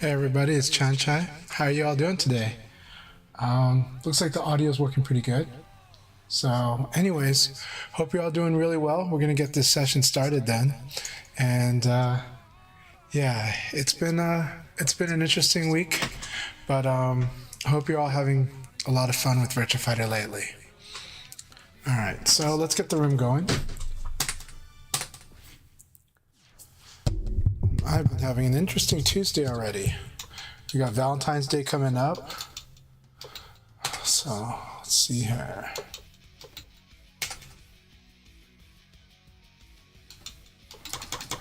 Hey everybody, it's CHANCHAI. How are you all doing today? Looks like the audio is working pretty good. So anyways, hope you're all doing really well. We're gonna get this session started then. And yeah, it's been an interesting week, but I hope you're all having a lot of fun with Virtua Fighter lately. All right, so let's get the room going. I've been having an interesting Tuesday already. We got Valentine's Day coming up. So let's see here.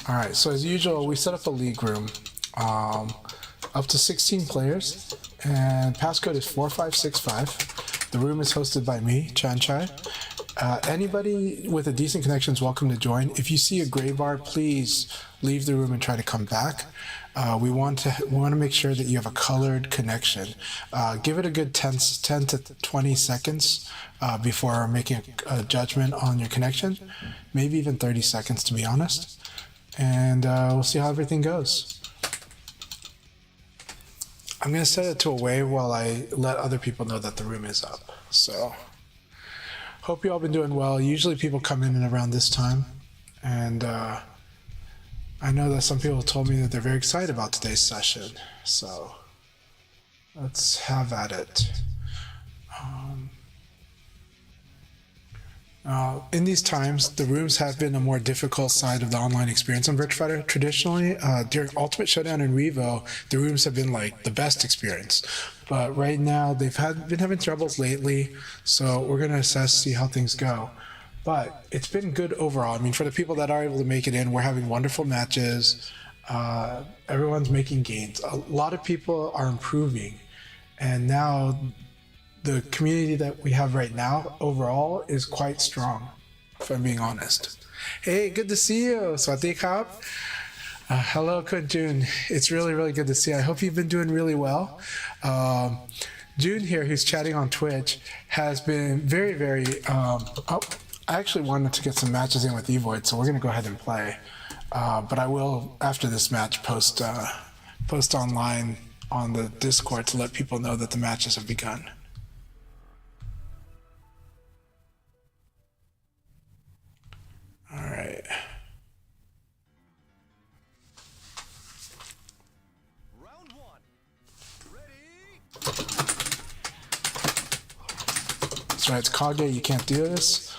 All right, so as usual, we set up a league room, up to 16 players, and passcode is 4565. The room is hosted by me, CHANCHAI. Anybody with a decent connection is welcome to join. If you see a gray bar, please leave the room and try to come back. We want to make sure that you have a colored connection. Give it a good 10 to 20 seconds before making a judgment on your connection. Maybe even 30 seconds, to be honest. And we'll see how everything goes. I'm going to set it to a wave while I let other people know that the room is up. So hope you all been doing well. Usually people come in and around this time, and I know that some people told me that they're very excited about today's session, so let's have at it. In these times, the rooms have been a more difficult side of the online experience on Virtua Fighter. Traditionally, during Ultimate Showdown and Revo, the rooms have been like the best experience. But right now, they've been having troubles lately, so we're going to assess, see how things go. But it's been good overall. I mean, for the people that are able to make it in, we're having wonderful matches. Everyone's making gains. A lot of people are improving. And now the community that we have right now overall is quite strong, if I'm being honest. Hey, good to see you. Sawasdee krap. Hello, Kun-jun. It's really, really good to see you. I hope you've been doing really well. June here, who's chatting on Twitch, has been very, very... I actually wanted to get some matches in with Evoid, so we're going to go ahead and play. But I will, after this match, post online on the Discord to let people know that the matches have begun. All right. Round one. Ready? That's right, it's Kage, you can't do this.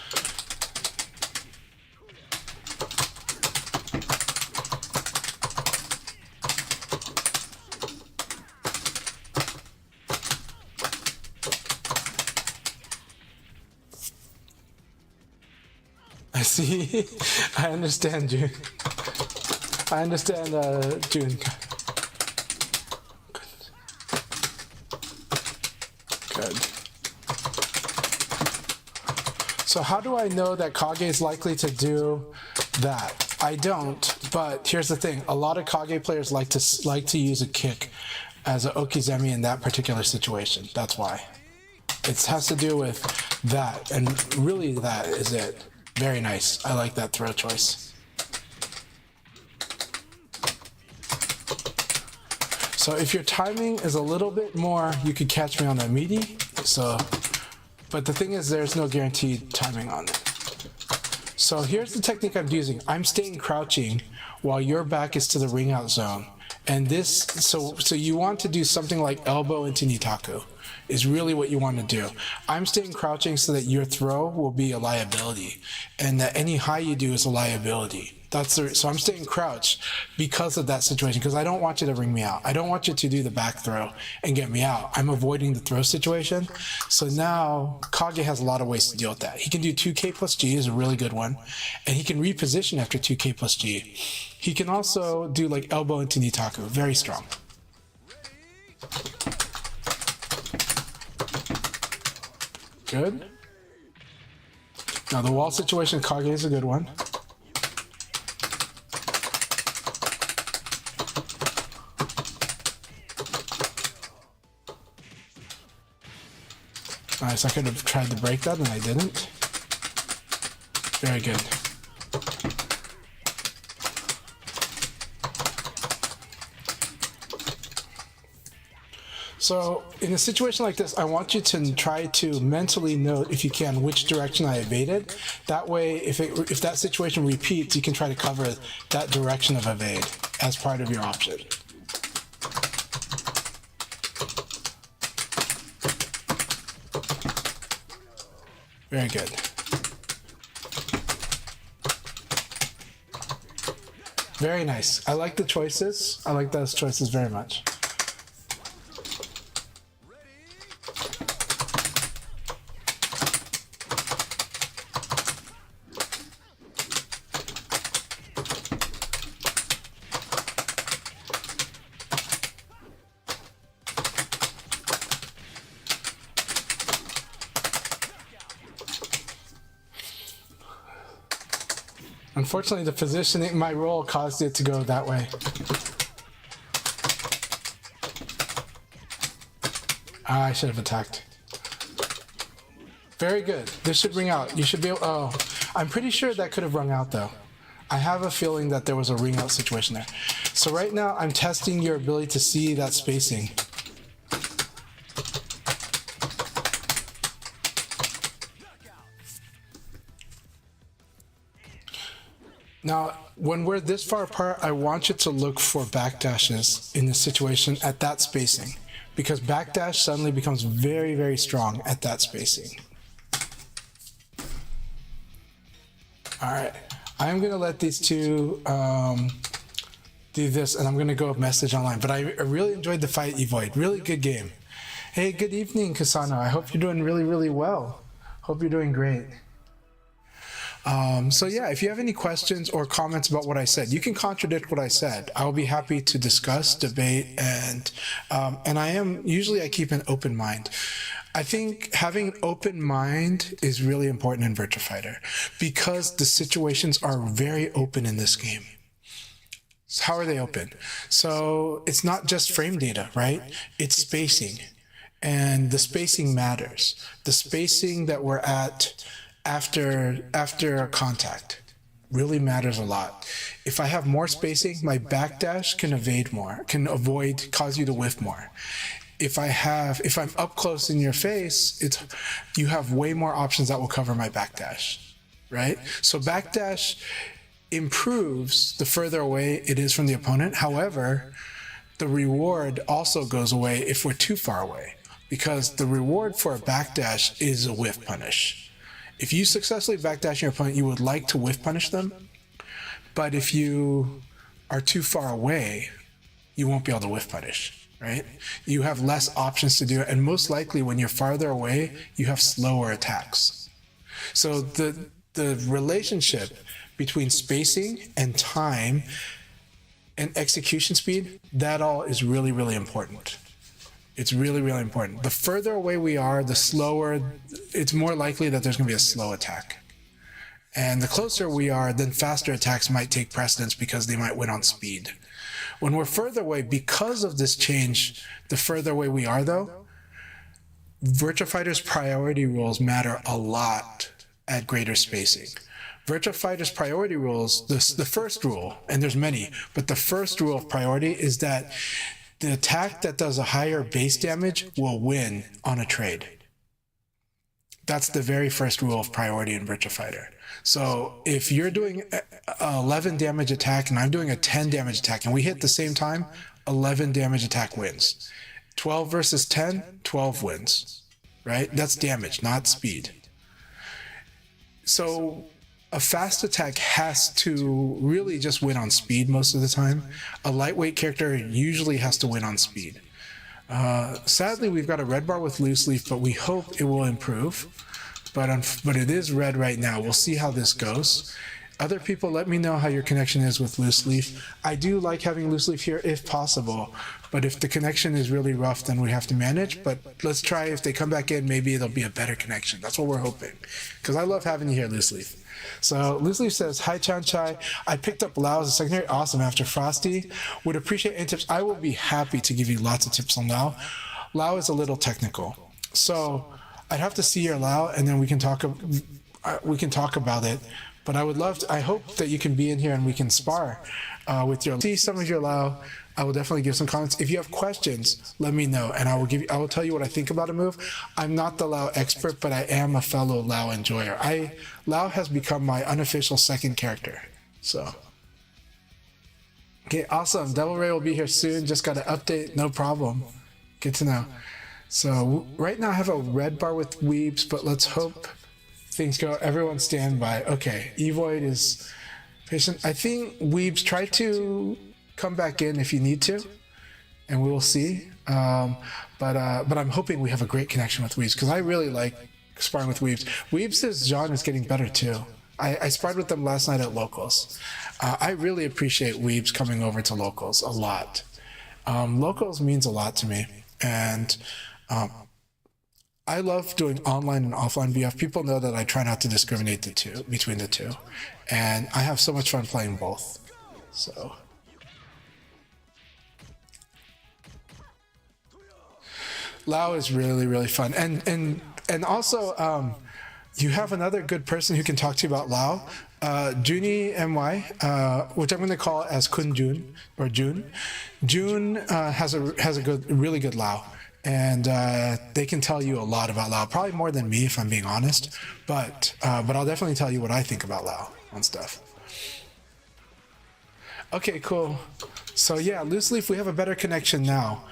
I see. I understand, June. I understand, June. Good. So how do I know that Kage is likely to do that? I don't, but here's the thing. A lot of Kage players like to use a kick as an Okizemi in that particular situation. That's why. It has to do with that, and really that is it. Very nice. I like that throw choice. So if your timing is a little bit more, you could catch me on the meaty. So, but the thing is, there's no guaranteed timing on it. So here's the technique I'm using. I'm staying crouching while your back is to the ring out zone. And this, so you want to do something like elbow into Nitaku is really what you want to do. I'm staying crouching so that your throw will be a liability, and that any high you do is a liability. So I'm staying crouched because of that situation, because I don't want you to ring me out. I don't want you to do the back throw and get me out. I'm avoiding the throw situation. So now Kage has a lot of ways to deal with that. He can do 2K plus G is a really good one, and he can reposition after 2K plus G. He can also do like elbow into Nitaku, very strong. Good. Now the wall situation, Kage is a good one. Nice, I could have tried to break that and I didn't. Very good. So in a situation like this, I want you to try to mentally note, if you can, which direction I evaded. That way, if that situation repeats, you can try to cover that direction of evade as part of your option. Very good. Very nice. I like the choices. I like those choices very much. Unfortunately, the positioning, my role caused it to go that way. I should have attacked. Very good. This should ring out. You should be able, oh, I'm pretty sure that could have rung out though. I have a feeling that there was a ring out situation there. So right now I'm testing your ability to see that spacing. Now, when we're this far apart, I want you to look for backdashes in this situation at that spacing, because backdash suddenly becomes very, very strong at that spacing. All right, I'm gonna let these two do this, and I'm gonna go message online, but I really enjoyed the fight, Evoid. Really good game. Hey, good evening, Kasano. I hope you're doing really, really well. Hope you're doing great. So yeah, if you have any questions or comments about what I said, you can contradict what I said. I'll be happy to discuss, debate, and I keep an open mind. I think having an open mind is really important in Virtua Fighter because the situations are very open in this game. So how are they open? So it's not just frame data, right? It's spacing, and the spacing matters. The spacing that we're at after a contact really matters a lot. If I have more spacing, my backdash can evade more, cause you to whiff more. If I'm up close in your face, you have way more options that will cover my backdash, right? So backdash improves the further away it is from the opponent. However, the reward also goes away if we're too far away, because the reward for a backdash is a whiff punish. If you successfully backdash your opponent, you would like to whiff punish them, but if you are too far away, you won't be able to whiff punish, right? You have less options to do it, and most likely when you're farther away, you have slower attacks. So the relationship between spacing and time and execution speed, that all is really, really important. It's really, really important. The further away we are, the slower, it's more likely that there's going to be a slow attack. And the closer we are, then faster attacks might take precedence because they might win on speed. When we're further away, because of this change, the further away we are though, Virtua Fighter's priority rules matter a lot at greater spacing. Virtua Fighter's priority rules, the first rule, and there's many, but the first rule of priority is that the attack that does a higher base damage will win on a trade. That's the very first rule of priority in Virtua Fighter. So if you're doing an 11 damage attack and I'm doing a 10 damage attack and we hit the same time, 11 damage attack wins. 12 versus 10, 12 wins, right? That's damage, not speed. So a fast attack has to really just win on speed most of the time. A lightweight character usually has to win on speed. Sadly, we've got a red bar with loose leaf, but we hope it will improve. But it is red right now. We'll see how this goes. Other people, let me know how your connection is with loose leaf. I do like having loose leaf here if possible, but if the connection is really rough, then we have to manage. But let's try, if they come back in, maybe it'll be a better connection. That's what we're hoping, because I love having you here, loose leaf. So loose leaf says, hi CHANCHAI, I picked up Lao as a secondary, awesome, after Frosty. Would appreciate any tips. I will be happy to give you lots of tips on Lao. Lao is a little technical, so I'd have to see your Lao, and then we can talk about it. But I would love to, I hope that you can be in here and we can spar with your, see some of your Lao. I will definitely give some comments. If you have questions, let me know, and I will tell you what I think about a move. I'm not the Lao expert, but I am a fellow Lao enjoyer. Lao has become my unofficial second character. So, okay, awesome. Devil Ray will be here soon. Just got an update. No problem. Good to know. So right now I have a red bar with Weebs, but let's hope things go. Everyone stand by. Okay, Evoid is patient. I think Weebs, try to come back in if you need to, and we will see. But I'm hoping we have a great connection with Weebs, because I really like sparring with Weebs. Weebs' genre is getting better too. I sparred with them last night at Locals. I really appreciate Weebs coming over to Locals a lot. Locals means a lot to me, and I love doing online and offline VF. People know that I try not to discriminate between the two, and I have so much fun playing both. So Lao is really, really fun, and also you have another good person who can talk to you about Lao, Junie My, which I'm going to call as Kun Jun or June. June has a really good Lao, and they can tell you a lot about Lao, probably more than me if I'm being honest. But I'll definitely tell you what I think about Lao and stuff. Okay, cool. So yeah, Loose Leaf, we have a better connection now.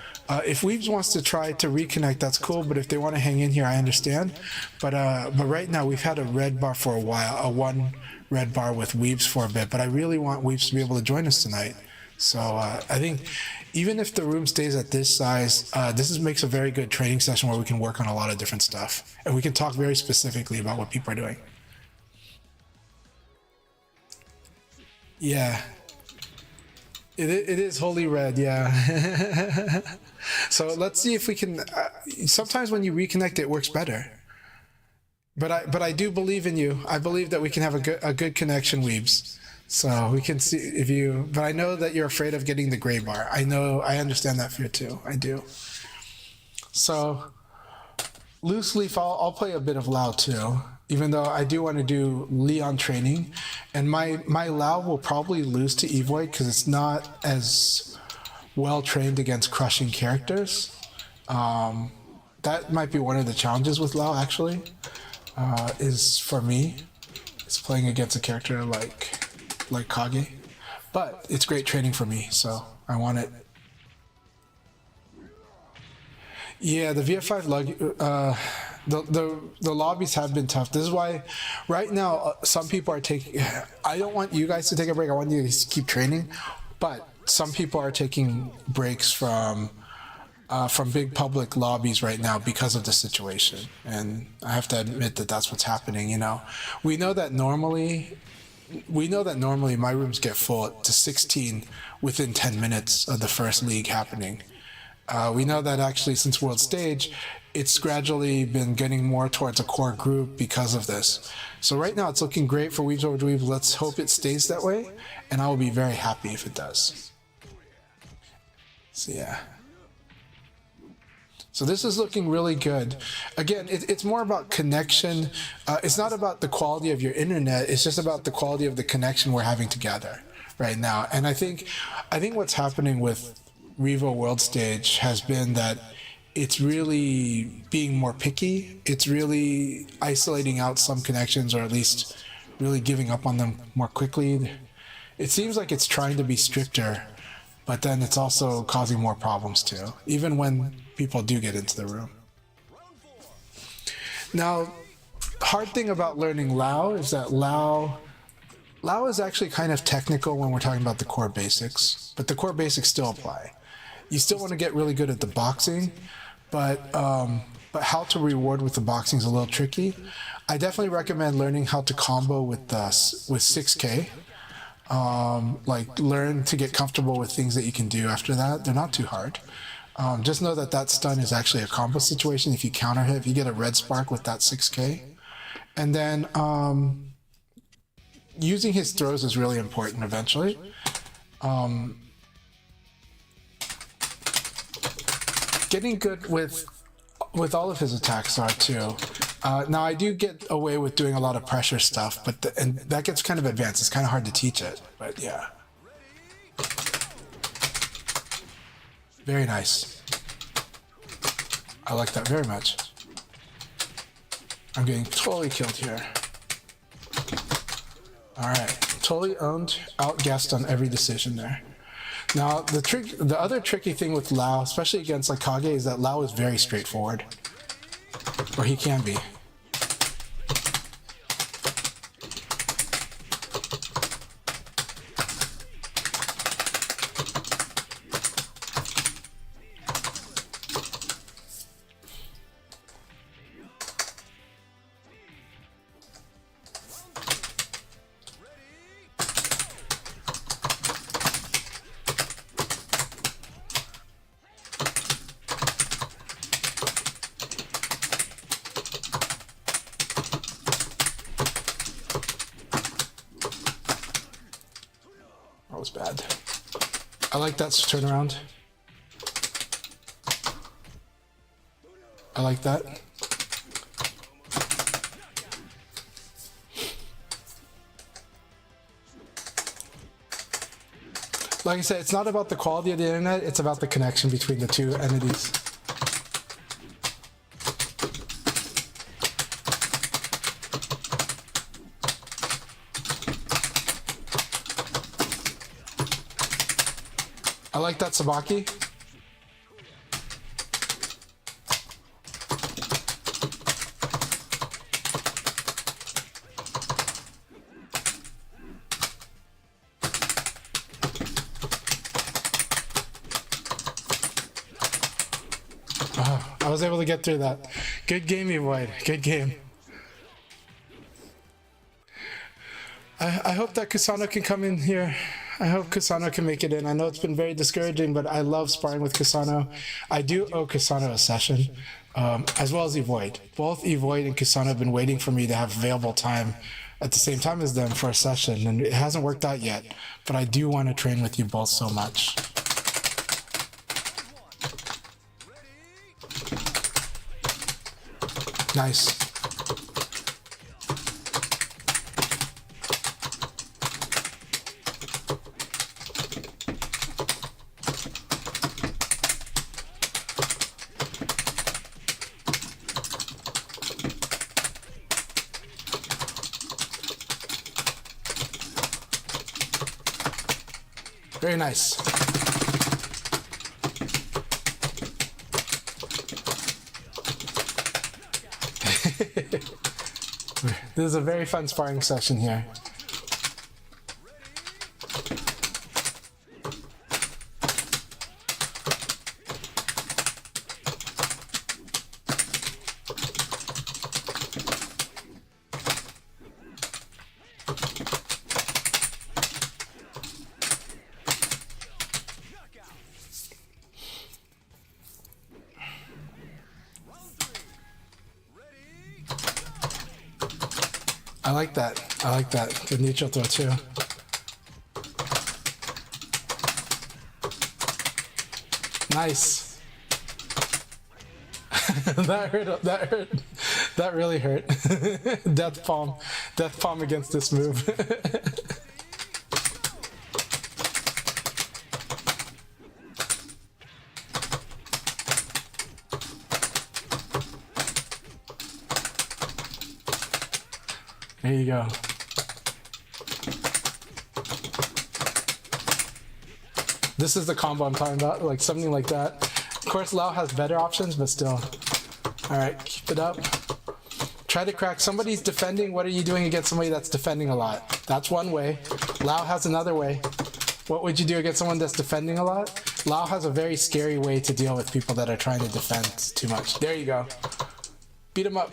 If Weebs wants to try to reconnect, that's cool. But if they want to hang in here, I understand. But right now we've had a red bar for a while, a one red bar with Weebs for a bit. But I really want Weebs to be able to join us tonight. So I think even if the room stays at this size, makes a very good training session where we can work on a lot of different stuff, and we can talk very specifically about what people are doing. Yeah. It is holy red, yeah. So let's see if we can. Sometimes when you reconnect, it works better. But I do believe in you. I believe that we can have a good connection, Weebs. So we can see if you. But I know that you're afraid of getting the gray bar. I understand that fear too. I do. So Loose Leaf, I'll play a bit of Lao too, even though I do want to do Leon training, and my Lao will probably lose to Evoid because it's not as well trained against crushing characters. That might be one of the challenges with Lao, actually, is for me, is playing against a character like Kage. But it's great training for me, so I want it. Yeah, the VF5 the lobbies have been tough. This is why right now some people are taking. I don't want you guys to take a break. I want you to keep training, but some people are taking breaks from big public lobbies right now because of the situation, and I have to admit that that's what's happening. You know, we know that normally my rooms get full to 16 within 10 minutes of the first league happening. We know that actually since World Stage, it's gradually been getting more towards a core group because of this. So right now it's looking great for Weebs Over Dweeb. Let's hope it stays that way, and I will be very happy if it does. So yeah. So this is looking really good. Again, it's more about connection. It's not about the quality of your internet. It's just about the quality of the connection we're having together right now. And I think what's happening with Revo World Stage has been that it's really being more picky. It's really isolating out some connections, or at least really giving up on them more quickly. It seems like it's trying to be stricter, but then it's also causing more problems too, even when people do get into the room. Now, hard thing about learning Lao is that Lao is actually kind of technical when we're talking about the core basics, but the core basics still apply. You still want to get really good at the boxing, but how to reward with the boxing is a little tricky. I definitely recommend learning how to combo with 6K. Like learn to get comfortable with things that you can do after that. They're not too hard. Just know that stun is actually a combo situation. If you counter hit, if you get a red spark with that 6K, and then using his throws is really important eventually. Getting good with all of his attacks are too. Now I do get away with doing a lot of pressure stuff, but and that gets kind of advanced. It's kind of hard to teach it, but yeah. Very nice. I like that very much. I'm getting totally killed here. All right, totally owned, outguessed on every decision there. Now, the other tricky thing with Lau, especially against like Kage, is that Lau is very straightforward. Or he can be. That was bad. I like that turnaround. I like that. Like I said, it's not about the quality of the internet, it's about the connection between the two entities. I like that Sabaki. Oh, I was able to get through that. Good game, Evoid. Good game. I hope that Kusano can come in here. I hope Kusano can make it in. I know it's been very discouraging, but I love sparring with Kusano. I do owe Kusano a session, as well as Evoid. Both Evoid and Kusano have been waiting for me to have available time at the same time as them for a session, and it hasn't worked out yet, but I do want to train with you both so much. Nice. Very nice. This is a very fun sparring session here. I like that. I like that. Good neutral throw too. Nice. That hurt. That hurt. That really hurt. Death palm. Death palm against this move. There you go. This is the combo I'm talking about, like something like that. Of course, Lau has better options, but still. All right, keep it up. Try to crack. Somebody's defending. What are you doing against somebody that's defending a lot? That's one way. Lau has another way. What would you do against someone that's defending a lot? Lau has a very scary way to deal with people that are trying to defend too much. There you go. Beat him up.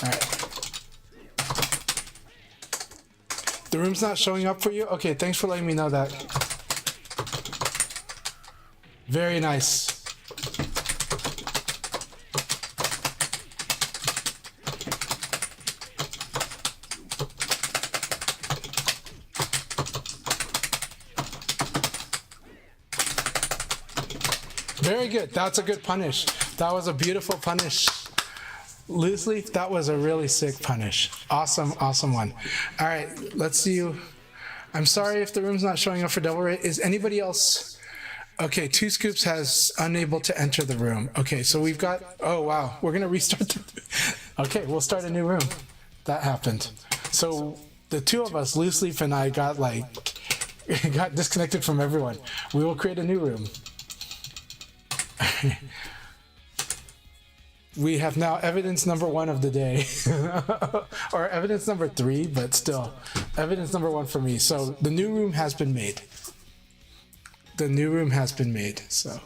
All right. The room's not showing up for you? Okay, thanks for letting me know that. Very nice. Very good. That's a good punish. That was a beautiful punish. Loose leaf, that was a really sick punish. Awesome, awesome one. All right, let's see you. I'm sorry if the room's not showing up for double rate. Is anybody else Okay, Two Scoops has unable to enter the room. Okay, so we've got. Oh wow, we're gonna restart. Okay, we'll start a new room. That happened. So the two of us, Loose Leaf and I, got got disconnected from everyone. We will create a new room. We have now evidence number 1 of the day, or evidence number 3, but still, evidence number 1 for me. So the new room has been made. The new room has been made. So.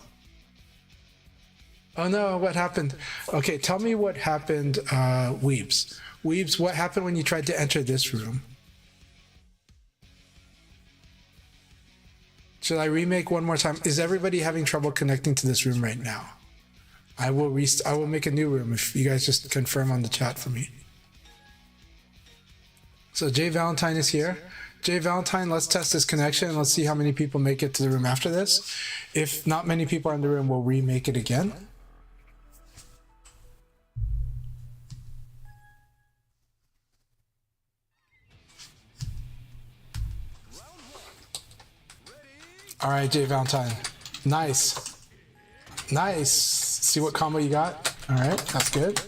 Oh no! What happened? Okay, tell me what happened, Weebs. Weebs, what happened when you tried to enter this room? Should I remake one more time? Is everybody having trouble connecting to this room right now? I will make a new room if you guys just confirm on the chat for me. So Jay Valentine is here. Jay Valentine, let's test this connection and let's see how many people make it to the room after this. If not many people are in the room, we'll remake it again. All right, Jay Valentine. Nice. Nice. See what combo you got? All right, that's good.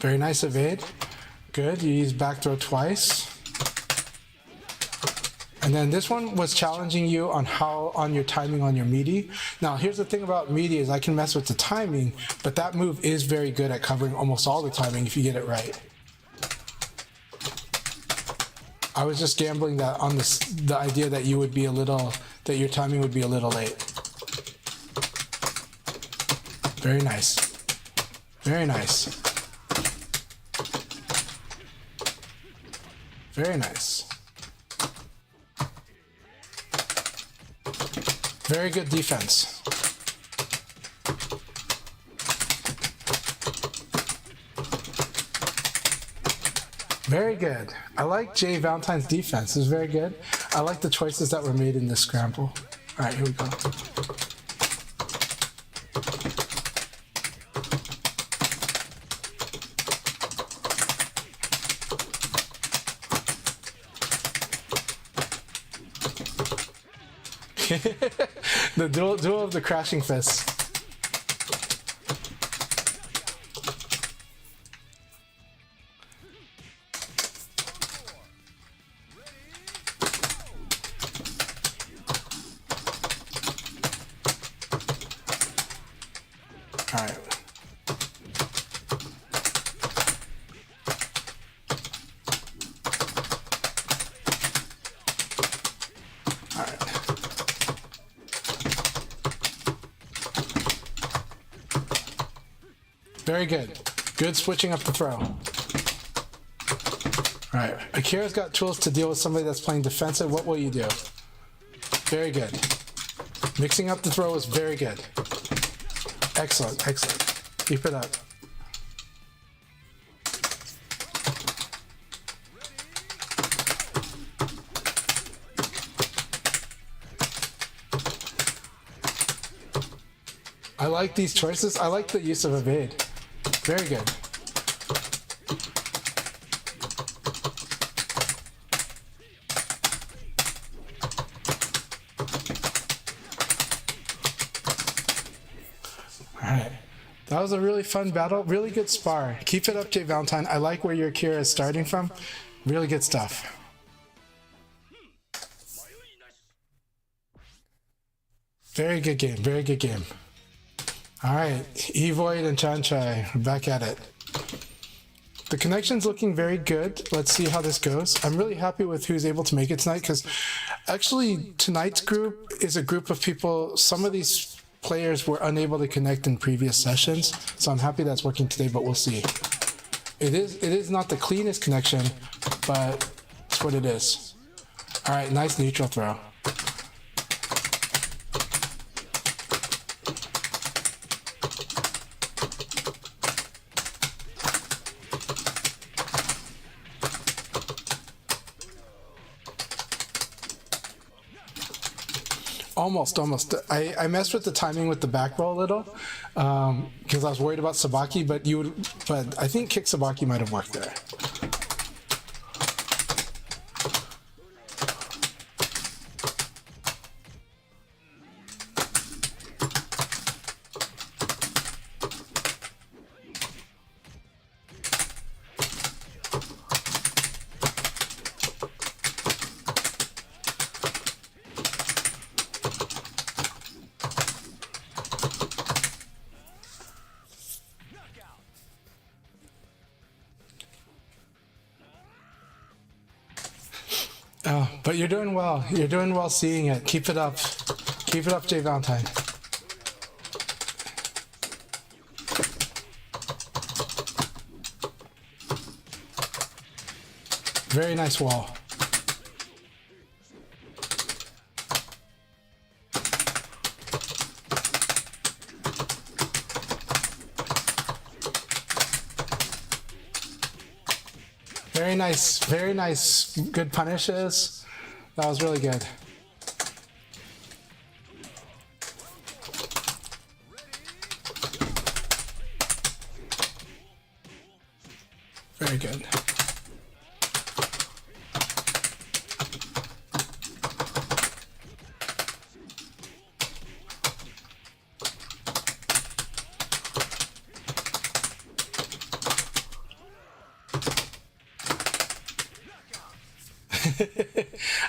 Very nice evade. Good. You used back throw twice. And then this one was challenging you on your timing on your meaty. Now here's the thing about meaty is I can mess with the timing, but that move is very good at covering almost all the timing if you get it right. I was just gambling that on the idea that you would be that your timing would be a little late. Very nice. Very nice. Very nice. Very good defense. Very good. I like Jay Valentine's defense. It's very good. I like the choices that were made in this scramble. All right, here we go. The duel of the crashing fists. All right. Very good. Good switching up the throw. All right. Akira's got tools to deal with somebody that's playing defensive. What will you do? Very good. Mixing up the throw is very good. Excellent. Excellent. Keep it up. I like these choices. I like the use of evade. Very good. All right. That was a really fun battle. Really good spar. Keep it up, Jay Valentine. I like where your Kira is starting from. Really good stuff. Very good game. Very good game. All right, Evoid and CHANCHAI are back at it. The connection's looking very good. Let's see how this goes. I'm really happy with who's able to make it tonight because actually tonight's group is a group of people. Some of these players were unable to connect in previous sessions, so I'm happy that's working today, but we'll see. It is not the cleanest connection, but it's what it is. All right, nice neutral throw. Almost. I messed with the timing with the back roll a little. because I was worried about Sabaki, but I think kick Sabaki might have worked there. Oh, but you're doing well. You're doing well seeing it. Keep it up. Keep it up, Jay Valentine. Very nice wall. Very nice, very nice. Good punishes. That was really good. Very good.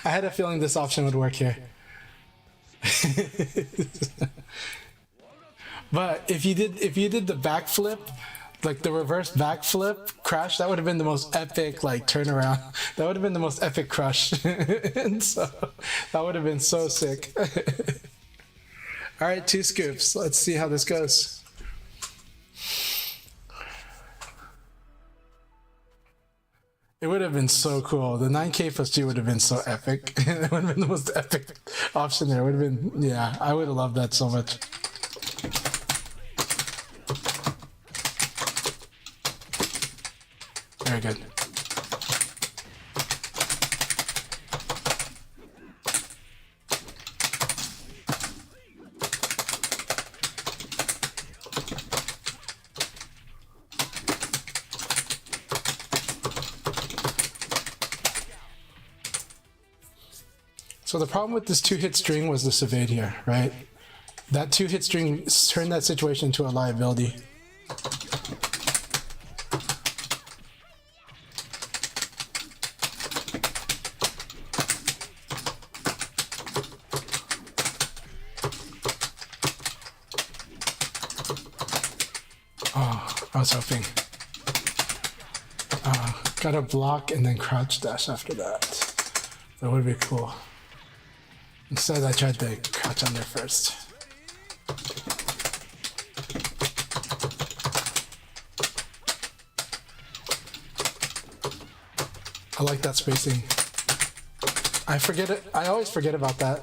I had a feeling this option would work here. But if you did the backflip, like the reverse backflip crash, that would have been the most epic like turnaround. That would have been the most epic crush. And so that would have been so sick. All right, 2 scoops. Let's see how this goes. It would have been so cool. The 9K plus G would have been so epic. It would have been the most epic option there. It would have been, yeah, I would have loved that so much. Very good. So the problem with this 2-hit string was this evade here, right? That 2-hit string turned that situation into a liability. Oh, I was hoping. Gotta block and then crouch dash after that. That would be cool. Instead, I tried to crouch under first. I like that spacing. I forget it. I always forget about that.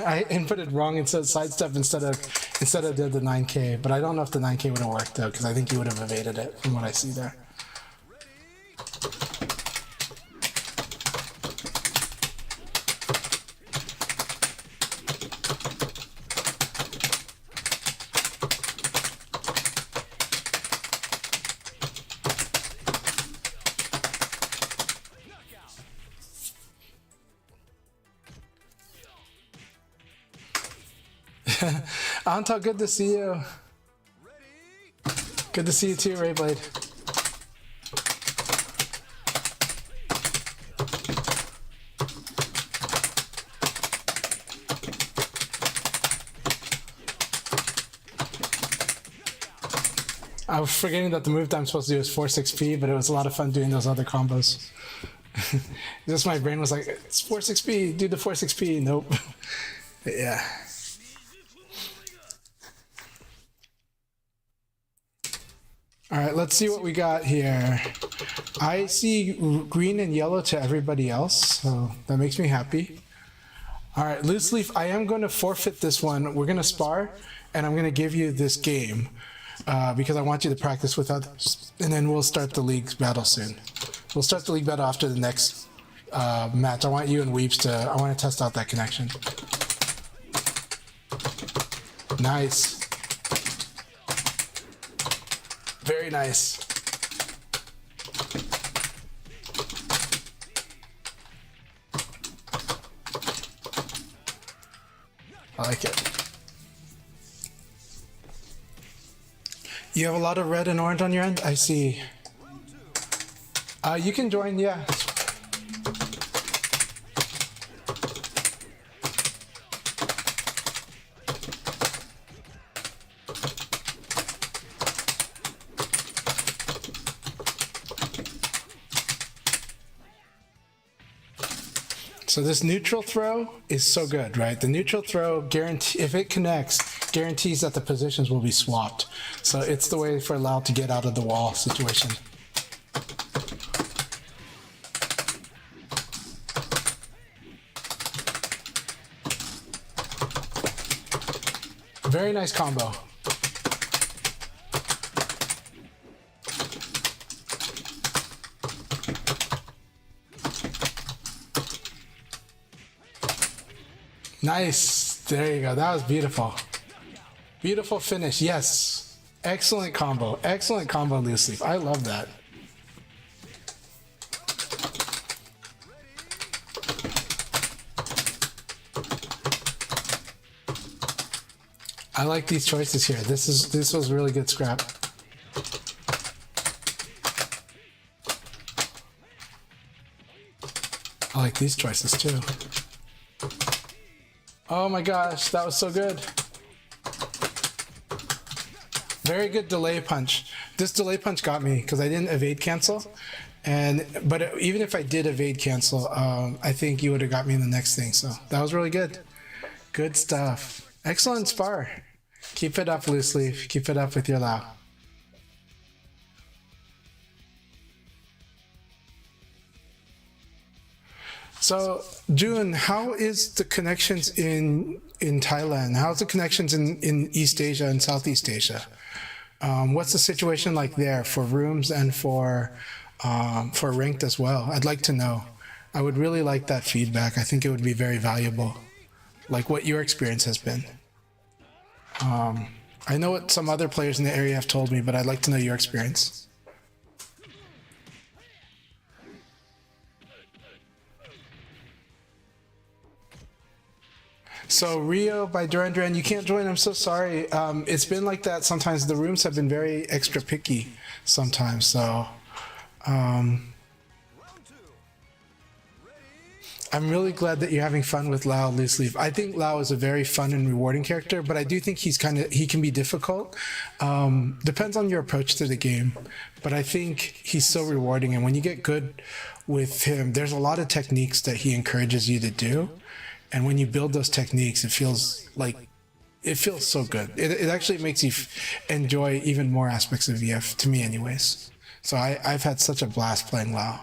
I inputted wrong and said sidestep instead of did the 9K, but I don't know if the 9K would have worked though, because I think you would have evaded it from what I see there. Anto, good to see you. Good to see you too, Rayblade. I was forgetting that the move that I'm supposed to do is 4-6P, but it was a lot of fun doing those other combos. Just my brain was like, it's 4-6P, do the 4-6P. Nope. Yeah. All right, let's see what we got here. I see green and yellow to everybody else, so that makes me happy. All right, Loose Leaf, I am going to forfeit this one. We're going to spar, and I'm going to give you this game because I want you to practice with others, and then we'll start the league's battle soon. We'll start the league battle after the next match. I want you and Weeps to. I want to test out that connection. Nice. Very nice. I like it. You have a lot of red and orange on your end? I see. You can join, yeah. So this neutral throw is so good, right? The neutral throw guarantee, if it connects, guarantees that the positions will be swapped. So it's the way for Lau to get out of the wall situation. Very nice combo. Nice. There you go. That was beautiful. Beautiful finish. Yes. Excellent combo. Excellent combo, loose leaf. I love that. I like these choices here. This was really good scrap. I like these choices too. Oh my gosh, that was so good. Very good delay punch. This delay punch got me because I didn't evade cancel. But even if I did evade cancel, I think you would have got me in the next thing. So that was really good. Good stuff. Excellent spar. Keep it up, loose leaf. Keep it up with your Lau. So, June, how is the connections in Thailand? How's the connections in East Asia and Southeast Asia? What's the situation like there for rooms and for ranked as well? I'd like to know. I would really like that feedback. I think it would be very valuable, like what your experience has been. I know what some other players in the area have told me, but I'd like to know your experience. So Rio by Duran Duran, you can't join. I'm so sorry. It's been like that sometimes. The rooms have been very extra picky sometimes. So I'm really glad that you're having fun with Lau, loose leaf. I think Lau is a very fun and rewarding character, but I do think he can be difficult. Depends on your approach to the game, but I think he's so rewarding. And when you get good with him, there's a lot of techniques that he encourages you to do. And when you build those techniques, it feels so good. It actually makes you enjoy even more aspects of VF, to me anyways. So I've had such a blast playing Lau.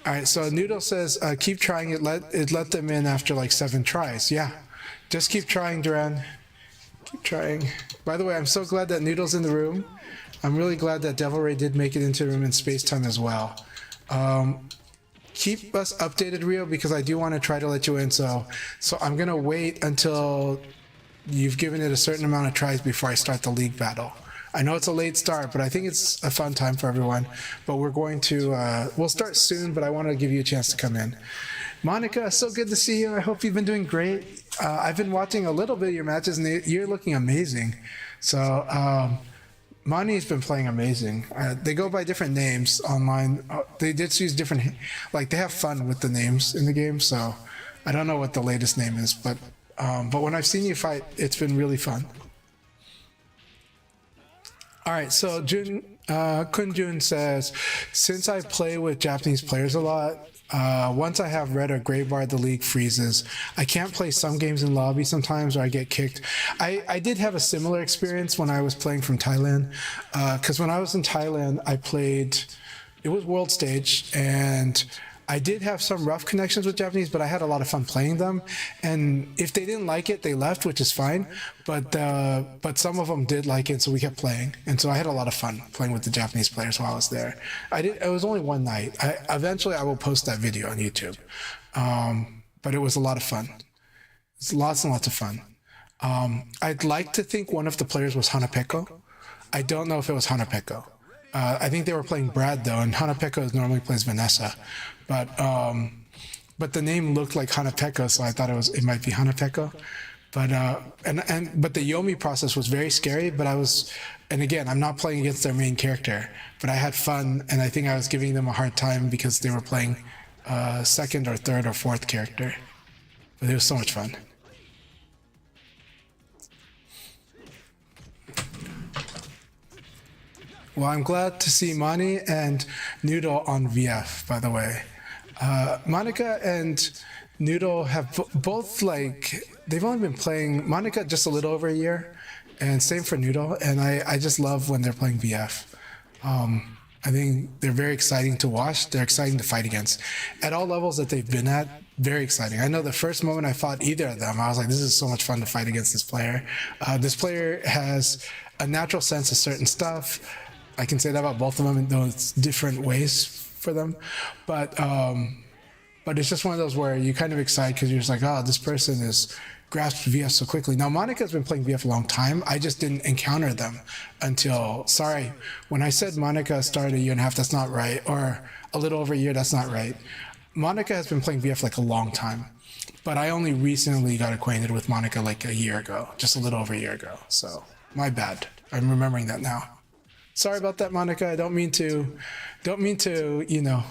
All right, so Noodle says, keep trying it. Let them in after like 7 tries. Yeah, just keep trying, Duran. Keep trying. By the way, I'm so glad that Noodle's in the room. I'm really glad that Devil Ray did make it into the room in space-time as well. Keep us updated, Rio, because I do want to try to let you in. So I'm going to wait until you've given it a certain amount of tries before I start the league battle. I know it's a late start, but I think it's a fun time for everyone. But we're going to, we'll start soon, but I want to give you a chance to come in. Monica, so good to see you. I hope you've been doing great. I've been watching a little bit of your matches, and you're looking amazing. So, Mani's been playing amazing. They go by different names online. They did use different, like they have fun with the names in the game. So I don't know what the latest name is, but when I've seen you fight, it's been really fun. All right, so Kun Jun says, since I play with Japanese players a lot, once I have red or gray bar, the league freezes. I can't play some games in lobby sometimes, or I get kicked. I did have a similar experience when I was playing from Thailand, because when I was in Thailand, I played, it was World Stage, and I did have some rough connections with Japanese, but I had a lot of fun playing them. And if they didn't like it, they left, which is fine. But some of them did like it, so we kept playing. And so I had a lot of fun playing with the Japanese players while I was there. It was only one night. Eventually, I will post that video on YouTube. But it was a lot of fun. It's lots and lots of fun. I'd like to think one of the players was Hanapeko. I don't know if it was Hanapeko. I think they were playing Brad though, and Hanapeko normally plays Vanessa, but the name looked like Hanapeko, so I thought it might be Hanapeko. But but the Yomi process was very scary. But and again, I'm not playing against their main character, but I had fun, and I think I was giving them a hard time because they were playing second or third or fourth character. But it was so much fun. Well, I'm glad to see Mani and Noodle on VF, by the way. Monica and Noodle have both, they've only been playing, Monica just a little over a year, and same for Noodle, and I just love when they're playing VF. I think they're very exciting to watch. They're exciting to fight against. At all levels that they've been at, very exciting. I know the first moment I fought either of them, I was like, this is so much fun to fight against this player. This player has a natural sense of certain stuff. I can say that about both of them, though it's different ways for them. But it's just one of those where you kind of excite because you're just like, oh, this person is grasped VF so quickly. Now, Monica's been playing VF a long time. I just didn't encounter them until, sorry, when I said Monica started a year and a half, that's not right. Or a little over a year, that's not right. Monica has been playing VF like a long time. But I only recently got acquainted with Monica like a year ago, just a little over a year ago. So, my bad. I'm remembering that now. Sorry about that, Monica. I don't mean to, you know,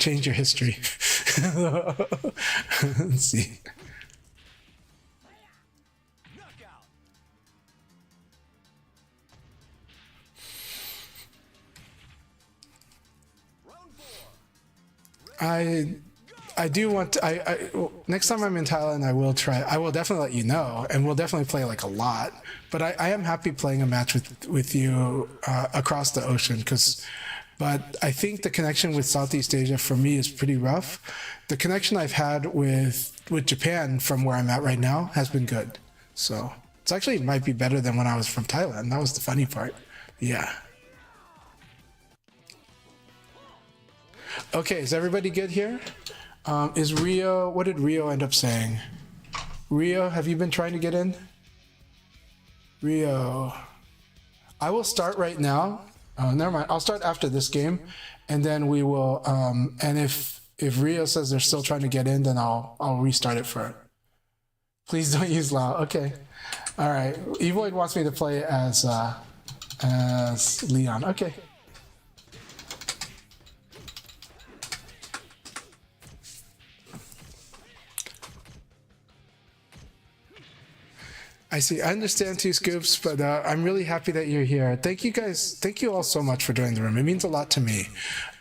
change your history. Let's see. I do want to, next time I'm in Thailand, I will definitely let you know, and we'll definitely play like a lot. But I am happy playing a match with you across the ocean, but I think the connection with Southeast Asia for me is pretty rough. The connection I've had with Japan from where I'm at right now has been good. So it's actually might be better than when I was from Thailand. That was the funny part. Yeah. Okay, is everybody good here? Is Rio, what did Rio end up saying? Rio, have you been trying to get in? Rio, I will start right now. Never mind, I'll start after this game, and then we will, and if Rio says they're still trying to get in, then I'll restart it for, please don't use Lao, okay. All right, Evoid wants me to play as Leon, okay. I see. I understand Two Scoops, but I'm really happy that you're here. Thank you guys. Thank you all so much for joining the room. It means a lot to me.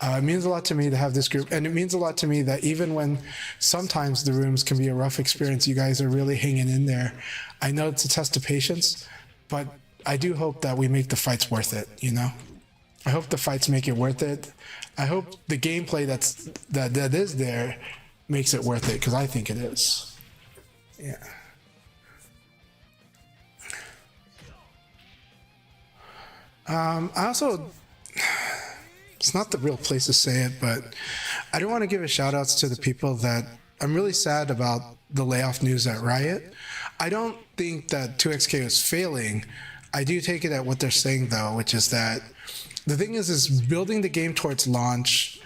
It means a lot to me to have this group, and it means a lot to me that even when sometimes the rooms can be a rough experience, you guys are really hanging in there. I know it's a test of patience, but I do hope that we make the fights worth it, you know? I hope the fights make it worth it. I hope the gameplay that is there makes it worth it, because I think it is. Yeah. I also, it's not the real place to say it, but I do want to give a shout outs to the people that I'm really sad about the layoff news at Riot. I don't think that 2XK is failing. I do take it at what they're saying though, which is that the thing is building the game towards launch,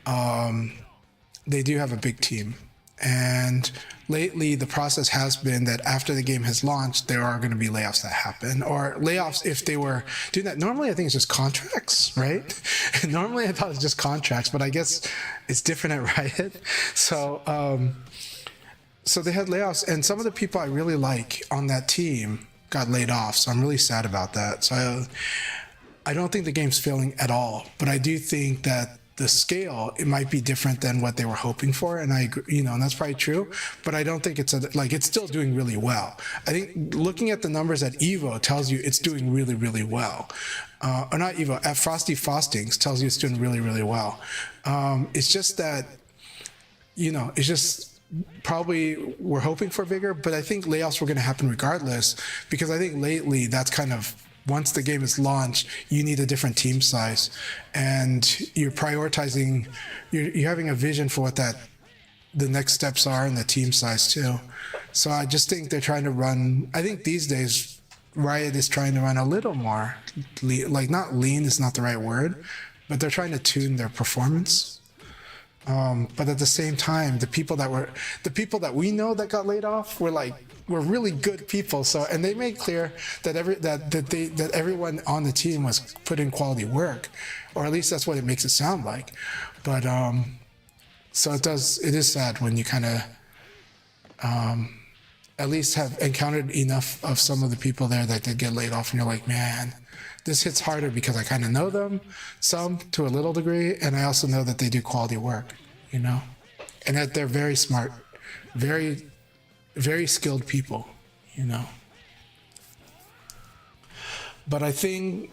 they do have a big team. And lately, the process has been that after the game has launched, there are going to be layoffs that happen, or layoffs if they were doing that. Normally, I think it's just contracts, right? Normally, I thought it was just contracts, but I guess it's different at Riot. So, so they had layoffs, and some of the people I really like on that team got laid off. So I'm really sad about that. So I don't think the game's failing at all, but I do think that the scale, it might be different than what they were hoping for, and I agree, and that's probably true. But I don't think it's it's still doing really well. I think looking at the numbers at Evo tells you it's doing really, really well. Or not Evo, at Frosty Frostings tells you it's doing really, really well. It's just that, it's just probably we're hoping for bigger, but I think layoffs were going to happen regardless, because I think lately that's kind of, once the game is launched, you need a different team size, and you're prioritizing, you're having a vision for what the next steps are in the team size too. So I just think they're trying to run, I think these days Riot is trying to run a little more not lean is not the right word, but they're trying to tune their performance. But at the same time, the people that we know that got laid off were really good people. So, and they made clear that everyone on the team was putting quality work, or at least that's what it makes it sound like. But so it is sad when you kind of at least have encountered enough of some of the people there that did get laid off, and you're like, man, this hits harder because I kind of know them some to a little degree, and I also know that they do quality work, and that they're very smart, very, very skilled people, But I think,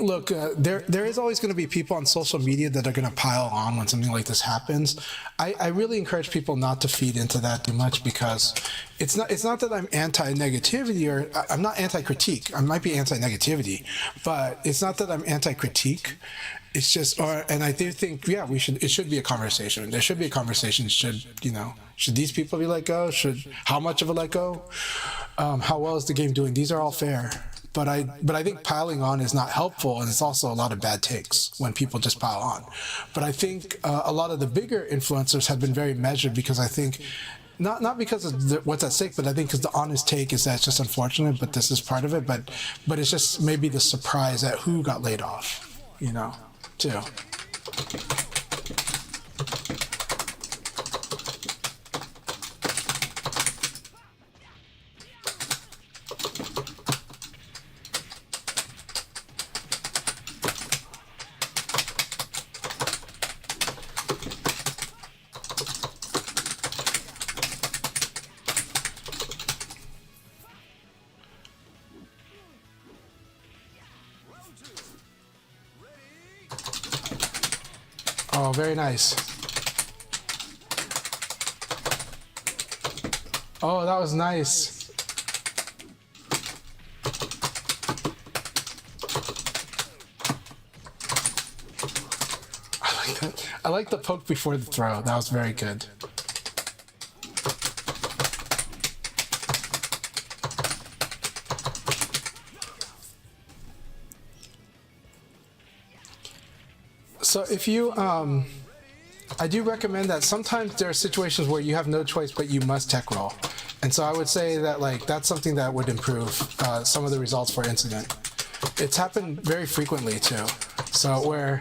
look, there is always going to be people on social media that are going to pile on when something like this happens. I really encourage people not to feed into that too much, because it's not that I'm anti-negativity, or I'm not anti-critique. I might be anti-negativity, but it's not that I'm anti-critique. It's just, and I do think, yeah, it should be a conversation. There should be a conversation. Should these people be let go? How much of a let go? How well is the game doing? These are all fair. But I think piling on is not helpful, and it's also a lot of bad takes when people just pile on. But I think a lot of the bigger influencers have been very measured, because I think, not because of what's at stake, but I think because the honest take is that it's just unfortunate, but this is part of it. But it's just maybe the surprise at who got laid off, too. Oh, very nice. Oh, that was nice. I like that. I like the poke before the throw. That was very good. So if you, I do recommend that sometimes there are situations where you have no choice, but you must tech roll. And so I would say that that's something that would improve some of the results for incident. It's happened very frequently too. So where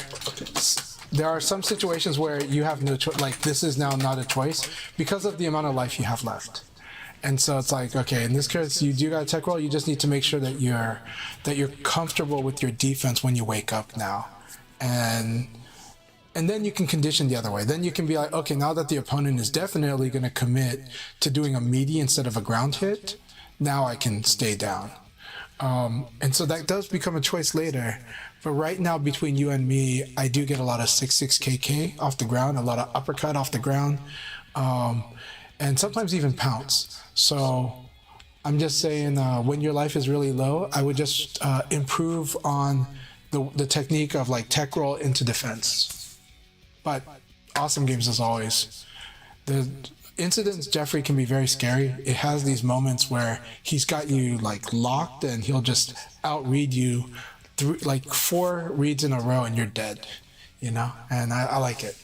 there are some situations where you have no choice, this is now not a choice because of the amount of life you have left. And so it's okay, in this case, you do got a tech roll. You just need to make sure that you're comfortable with your defense when you wake up now. And then you can condition the other way. Then you can be like, okay, now that the opponent is definitely going to commit to doing a meaty instead of a ground hit, now I can stay down. And so that does become a choice later. But right now, between you and me, I do get a lot of 6-6 KK off the ground, a lot of uppercut off the ground, and sometimes even pounce. So I'm just saying, when your life is really low, I would just improve on the technique of tech roll into defense. But awesome games as always. The incidents Jeffrey can be very scary. It has these moments where he's got you locked, and he'll just outread you through 4 reads in a row, and you're dead. And I like it.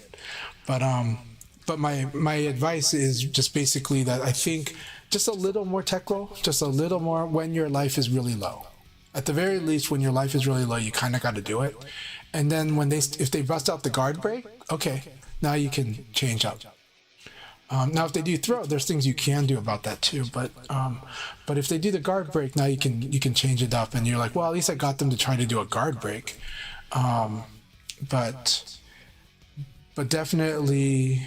But my advice is just basically that I think just a little more tech roll, just a little more when your life is really low. At the very least, when your life is really low, you kind of got to do it. And then if they bust out the guard break, okay, now you can change up. Now, if they do throw, there's things you can do about that too. But if they do the guard break, now you can change it up, and you're like, well, at least I got them to try to do a guard break. But but definitely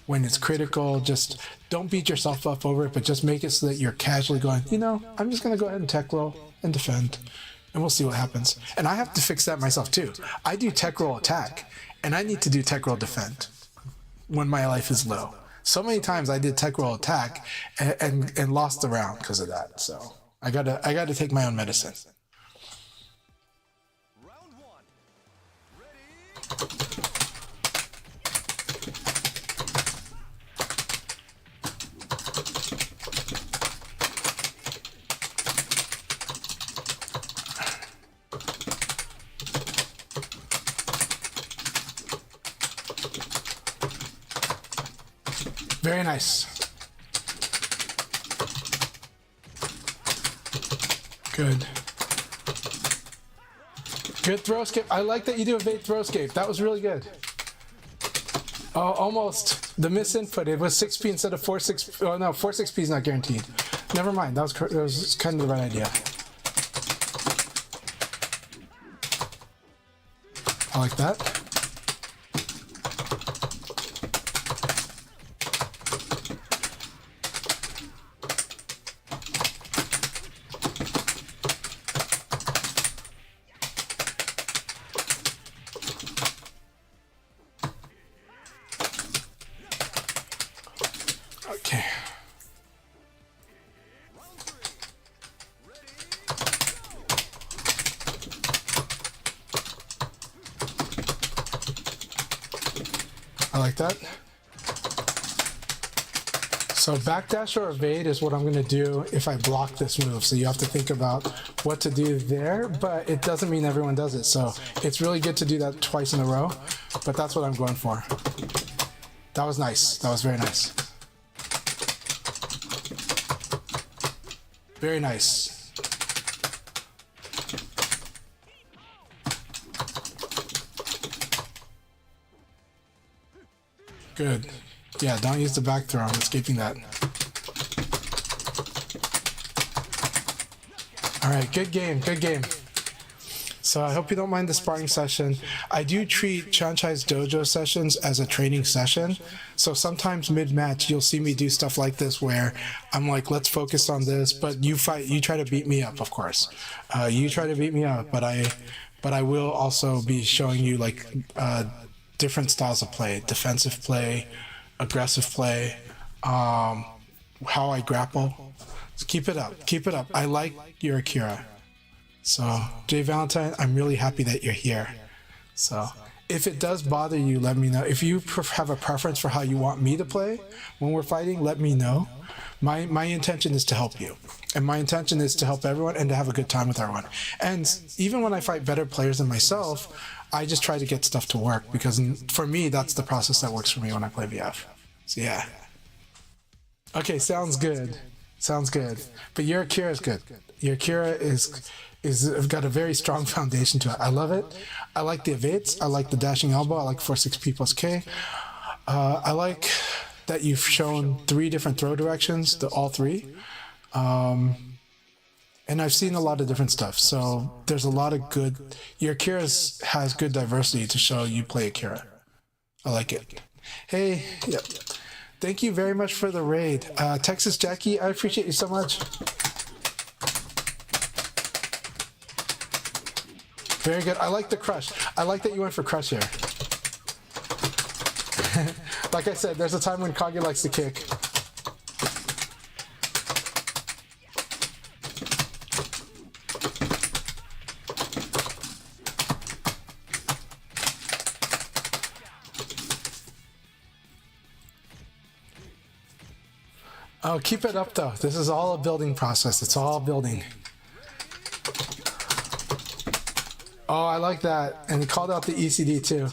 when it's critical, just don't beat yourself up over it, but just make it so that you're casually going, you know, I'm just going to go ahead and tech roll and defend, and we'll see what happens. And I have to fix that myself too. I do tech roll attack, and I need to do tech roll defend when my life is low. So many times I did tech roll attack and lost the round because of that. So I gotta take my own medicine. Round one. Ready? Very nice. Good. Good throw skip. I like that you do evade throw escape. That was really good. Oh, almost. The misinput. It was 6p instead of 4-6. Oh no, 4-6p is not guaranteed. Never mind. That was kind of the right idea. I like that. Okay. I like that. So backdash or evade is what I'm going to do if I block this move. So you have to think about what to do there, but it doesn't mean everyone does it. So it's really good to do that twice in a row, but that's what I'm going for. That was nice. That was very nice. Very nice. Good. Yeah, don't use the back throw. I'm escaping that. All right, good game, good game. So I hope you don't mind the sparring session. I do treat CHANCHAI'S dojo sessions as a training session. So sometimes mid-match, you'll see me do stuff like this where I'm like, let's focus on this, but you try to beat me up, of course. You try to beat me up, but I will also be showing you like different styles of play, defensive play, aggressive play, how I grapple. So keep it up, keep it up. I like your Akira. So, Jay Valentine, I'm really happy that you're here. So, if it does bother you, let me know. If you have a preference for how you want me to play when we're fighting, let me know. My intention is to help you. And my intention is to help everyone and to have a good time with everyone. And even when I fight better players than myself, I just try to get stuff to work because for me, that's the process that works for me when I play VF. So, yeah. Okay, sounds good. Sounds good. But your Akira is good. Your Akira is got a very strong foundation to it. I love it. I like the evades. I like the dashing elbow. I like 4-6p plus K. I like that you've shown 3 different throw directions, all 3. And I've seen a lot of different stuff. So there's a lot of good. Your Akira has good diversity to show you play Akira. I like it. Hey, yeah. Thank you very much for the raid. Texas Jackie, I appreciate you so much. Very good. I like the crush. I like that you went for crush here. Like I said, there's a time when Kage likes to kick. Oh, keep it up though. This is all a building process. It's all building. Oh, I like that. And he called out the ECD too.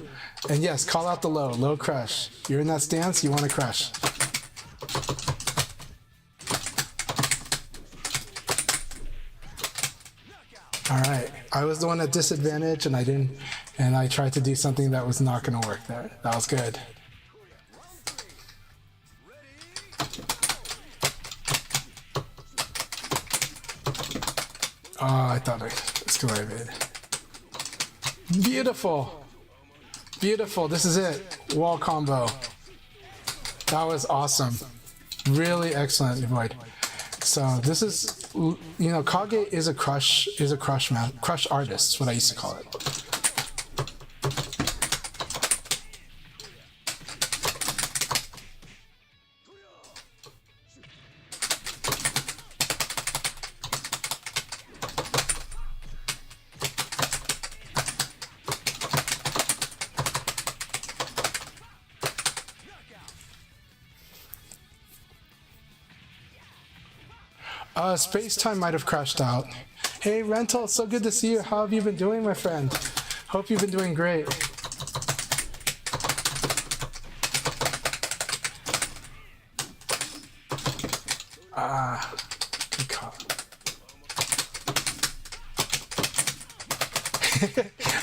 And yes, call out the low crush. You're in that stance, you want to crush. All right, I was the one at disadvantage and I tried to do something that was not going to work there. That was good. Oh, I thought I still evaded. Beautiful. Beautiful. This is it. Wall combo. That was awesome. Really excellent, Void. So this is, Kage is a crush artist. Is what I used to call it. Space Time might have crashed out. Hey, Rental, it's so good to see you. How have you been doing, my friend? Hope you've been doing great. Good call.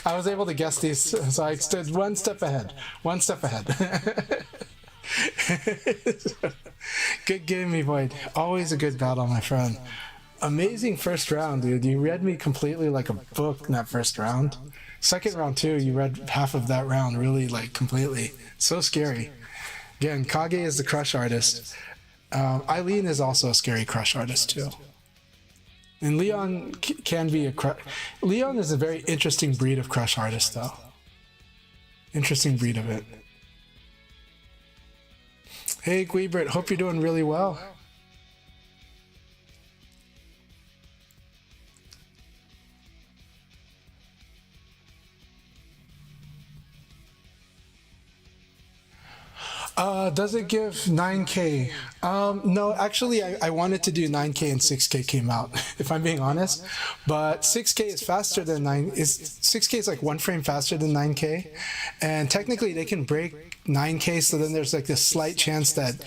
I was able to guess these, so I stood one step ahead. One step ahead. Good game, me Void. Always a good battle, my friend. Amazing first round, dude. You read me completely like a book in that first round. Second round too, you read half of that round really like completely. So scary. Again, Kage is the crush artist. Eileen is also a scary crush artist too. And Leon can be a crush. Leon is a very interesting breed of crush artist though. Interesting breed of it. Hey, Guibert, hope you're doing really well. Does it give 9K? No, actually, I wanted to do 9K and 6K came out, if I'm being honest. But 6K is faster than 6K is like one frame faster than 9K. And technically, they can break 9K, so then there's like this slight chance that,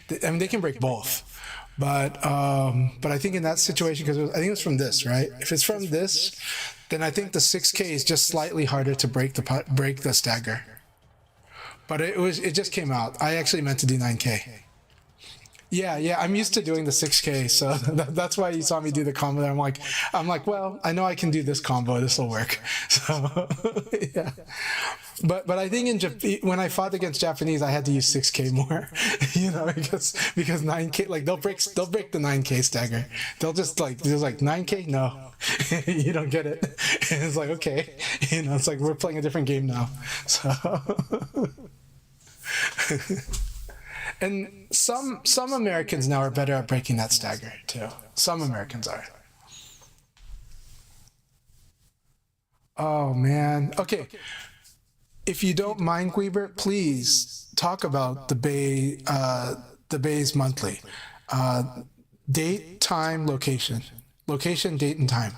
they can break both. But I think in that situation, because I think it was from this, right? If it's from this, then I think the 6K is just slightly harder to break the stagger. But it just came out. I actually meant to do 9K. Yeah, I'm used to doing the 6K, so that's why you saw me do the combo. I'm like, well, I know I can do this combo. This will work. So yeah. But I think when I fought against Japanese, I had to use 6K more, because 9K, like they'll break the 9K stagger. They'll just like 9K, no, you don't get it. And it's like, okay, it's like we're playing a different game now. So. And some Americans now are better at breaking that stagger too. Some Americans are. Oh man. Okay. If you don't mind, Guibert, please talk about the Bay's monthly. Date, time, location. Location, date, and time.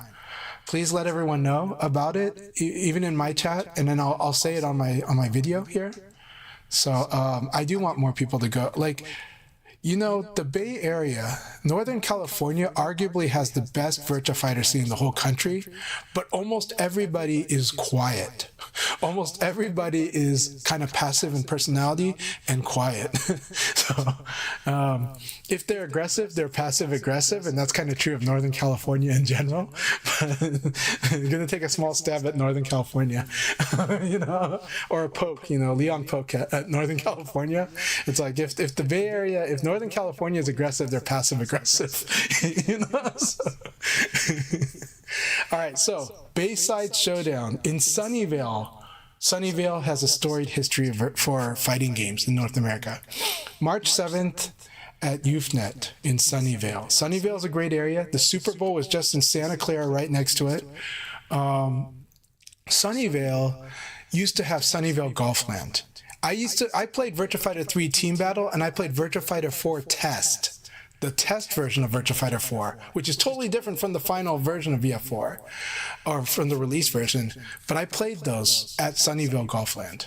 Please let everyone know about it, even in my chat, and then I'll say it on my video here. So I do want more people to go. Like, the Bay Area, Northern California, arguably has the best Virtua Fighter scene in the whole country, but almost everybody is quiet. Almost everybody is kind of passive in personality and quiet. So if they're aggressive, they're passive aggressive, and that's kind of true of Northern California in general. But you're going to take a small stab at Northern California, or a poke, Leon poke at Northern California. It's like if the Bay Area, if Northern California is aggressive, they're passive aggressive. So. All right, so Bayside Showdown in Sunnyvale. Sunnyvale has a storied history for fighting games in North America. March 7th at YouthNet in Sunnyvale. Sunnyvale is a great area. The Super Bowl was just in Santa Clara, right next to it. Sunnyvale used to have Sunnyvale Golfland. I played Virtua Fighter 3 Team Battle, and I played Virtua Fighter 4 Test, the test version of Virtua Fighter 4, which is totally different from the final version of VF4, or from the release version. But I played those at Sunnyvale Golfland.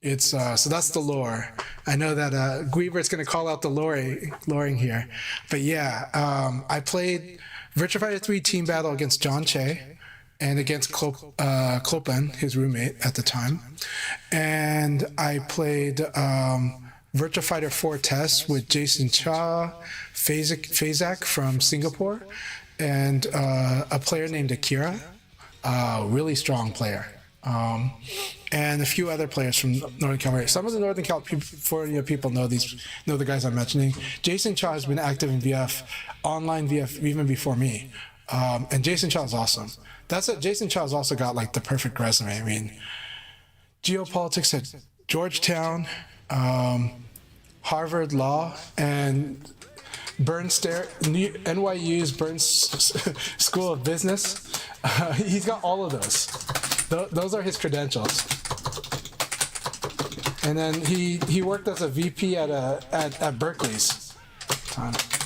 It's so that's the lore. I know that Guibert's going to call out the loring here, but yeah, I played Virtua Fighter 3 Team Battle against John Che. And against Klopen, his roommate at the time. And I played Virtua Fighter 4 Test with Jason Cha, Fazak from Singapore, and a player named Akira, really strong player. and a few other players from Northern California. Some of the Northern California people know the guys I'm mentioning. Jason Cha has been active in VF, online VF, even before me. And Jason Cha is awesome. Jason Cha has also got like the perfect resume. I mean, geopolitics at Georgetown, Harvard Law, and NYU's Burns School of Business. He's got all of those. Those are his credentials. And then he worked as a VP at Berkeley's.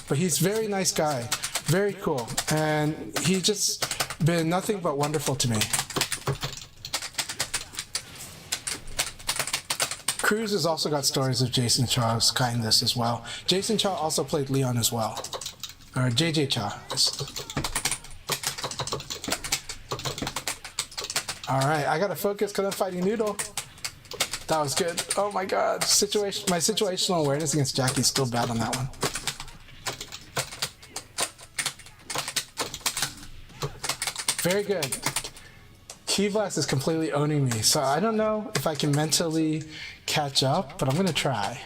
But he's a very nice guy, very cool, and he's just been nothing but wonderful to me. Cruz has also got stories of Jason Cha's kindness as well. Jason Cha also played Leon as well, or JJ Cha. All right, I gotta focus because I'm fighting Noodle. That was good. Oh my God, my situational awareness against Jackie is still bad on that one. Very good. Key Blast is completely owning me, so I don't know if I can mentally catch up, but I'm gonna try.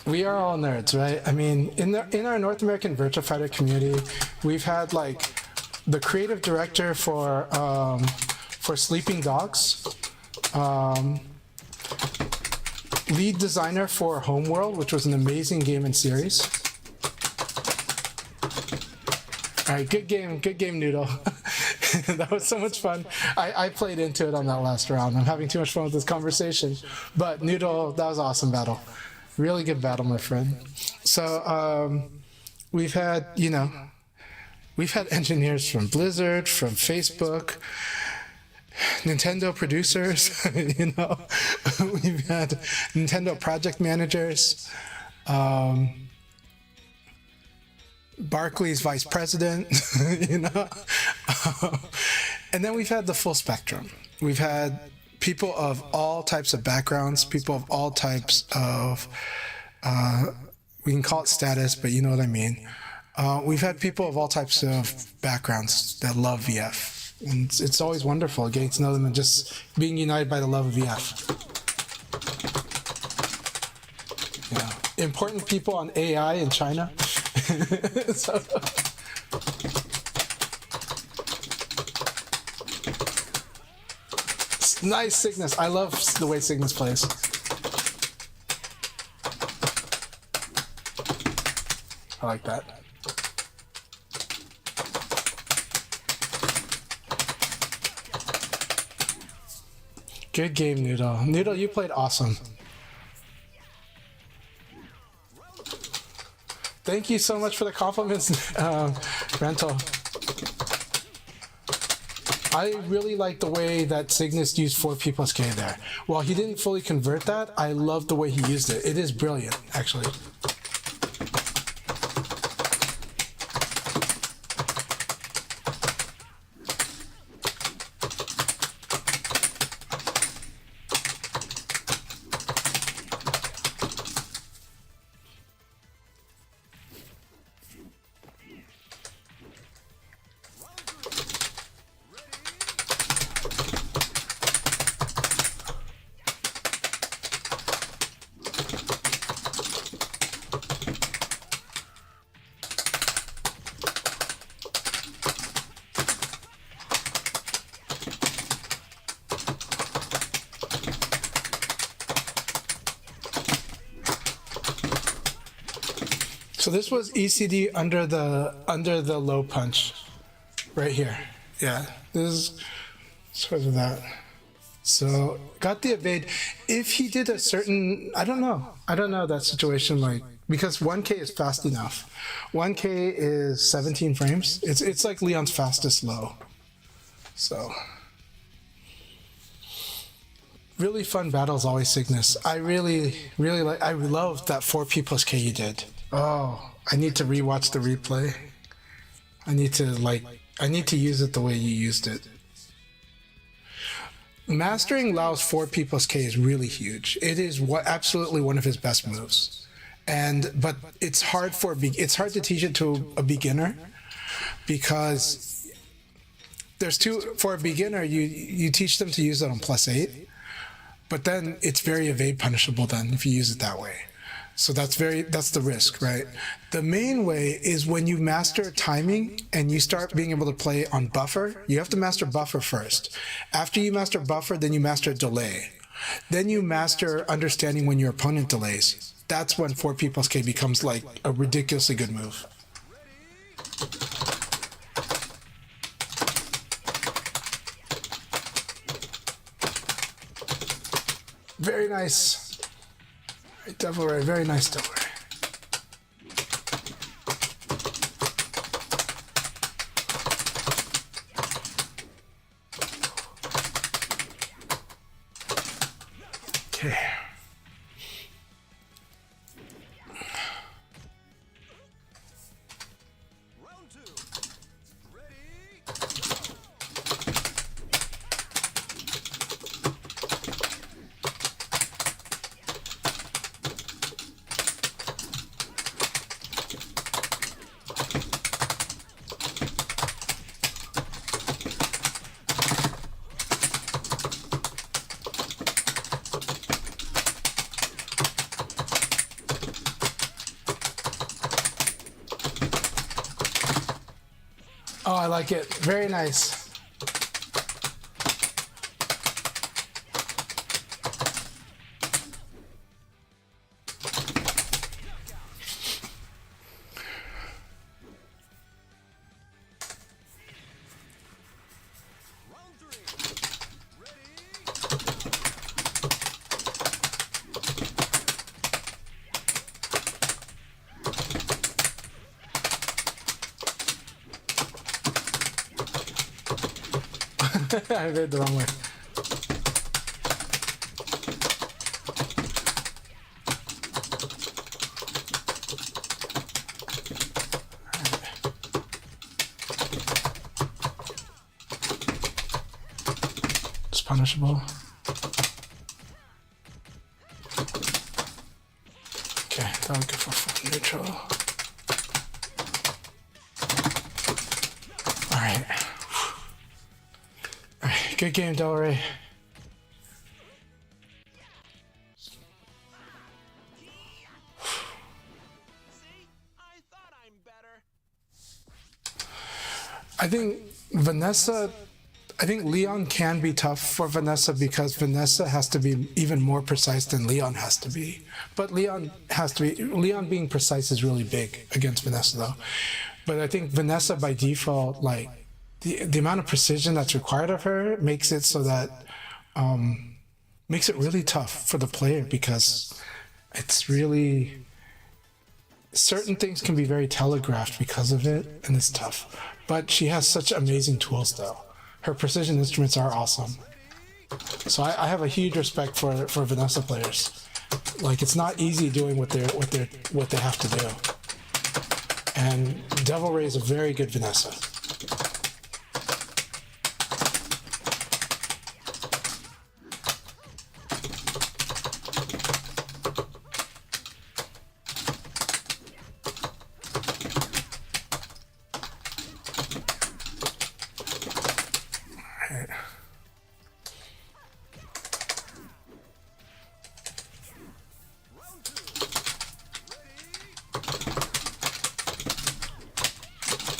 We are all nerds, right? I mean, in our North American Virtua Fighter community, we've had like the creative director for Sleeping Dogs, lead designer for Homeworld, which was an amazing game and series. All right, good game, Noodle. That was so much fun. I played into it on that last round. I'm having too much fun with this conversation. But Noodle, that was an awesome battle. Really good battle, my friend. So we've had engineers from Blizzard, from Facebook, Nintendo producers, we've had Nintendo project managers, Barclays vice president, and then we've had the full spectrum. We've had people of all types of backgrounds, people of all types of, we can call it status, but you know what I mean. We've had people of all types of backgrounds that love VF. And it's always wonderful getting to know them and just being united by the love of VF. Yeah. Important people on AI in China. So, nice Cygnus. I love the way Cygnus plays. I like that. Good game, Noodle. Noodle, you played awesome. Thank you so much for the compliments, Rental. I really like the way that Cygnus used 4P plus K there. While he didn't fully convert that, I love the way he used it. It is brilliant, actually. So this was ECD under the low punch, right here. Yeah, this is sort of that. So got the evade. If he did a certain, I don't know that situation, like, because 1K is fast enough. 1K is 17 frames. It's like Leon's fastest low. So really fun battle is always Cygnus. I really like. I love that 4P plus K you did. Oh, I need to rewatch the replay. I need to use it the way you used it. Mastering Lao's 4P plus K is really huge. It is absolutely one of his best moves. But it's hard to teach it to a beginner, because for a beginner, you teach them to use it on +8, but then it's very evade punishable then if you use it that way. So that's the risk, right? The main way is when you master timing and you start being able to play on buffer. You have to master buffer first. After you master buffer, then you master delay. Then you master understanding when your opponent delays. That's when 4P plus K becomes like a ridiculously good move. Very nice. Devil Ray, very nice Devil Ray. Okay. Round 2. Ready? Oh, I like it. Very nice. Round 3. Ready? I read the wrong way. It's punishable. Okay, that'll go for full neutral. Alright. Alright, good game, Del Rey. See? I thought I'm better. I think Leon can be tough for Vanessa because Vanessa has to be even more precise than Leon has to be. But Leon being precise is really big against Vanessa though. But I think Vanessa by default, like the amount of precision that's required of her makes it so that makes it really tough for the player, because it's really certain things can be very telegraphed because of it, and it's tough. But she has such amazing tools though. Her precision instruments are awesome. So I have a huge respect for Vanessa players. Like, it's not easy doing what they have to do. And Devil Ray is a very good Vanessa.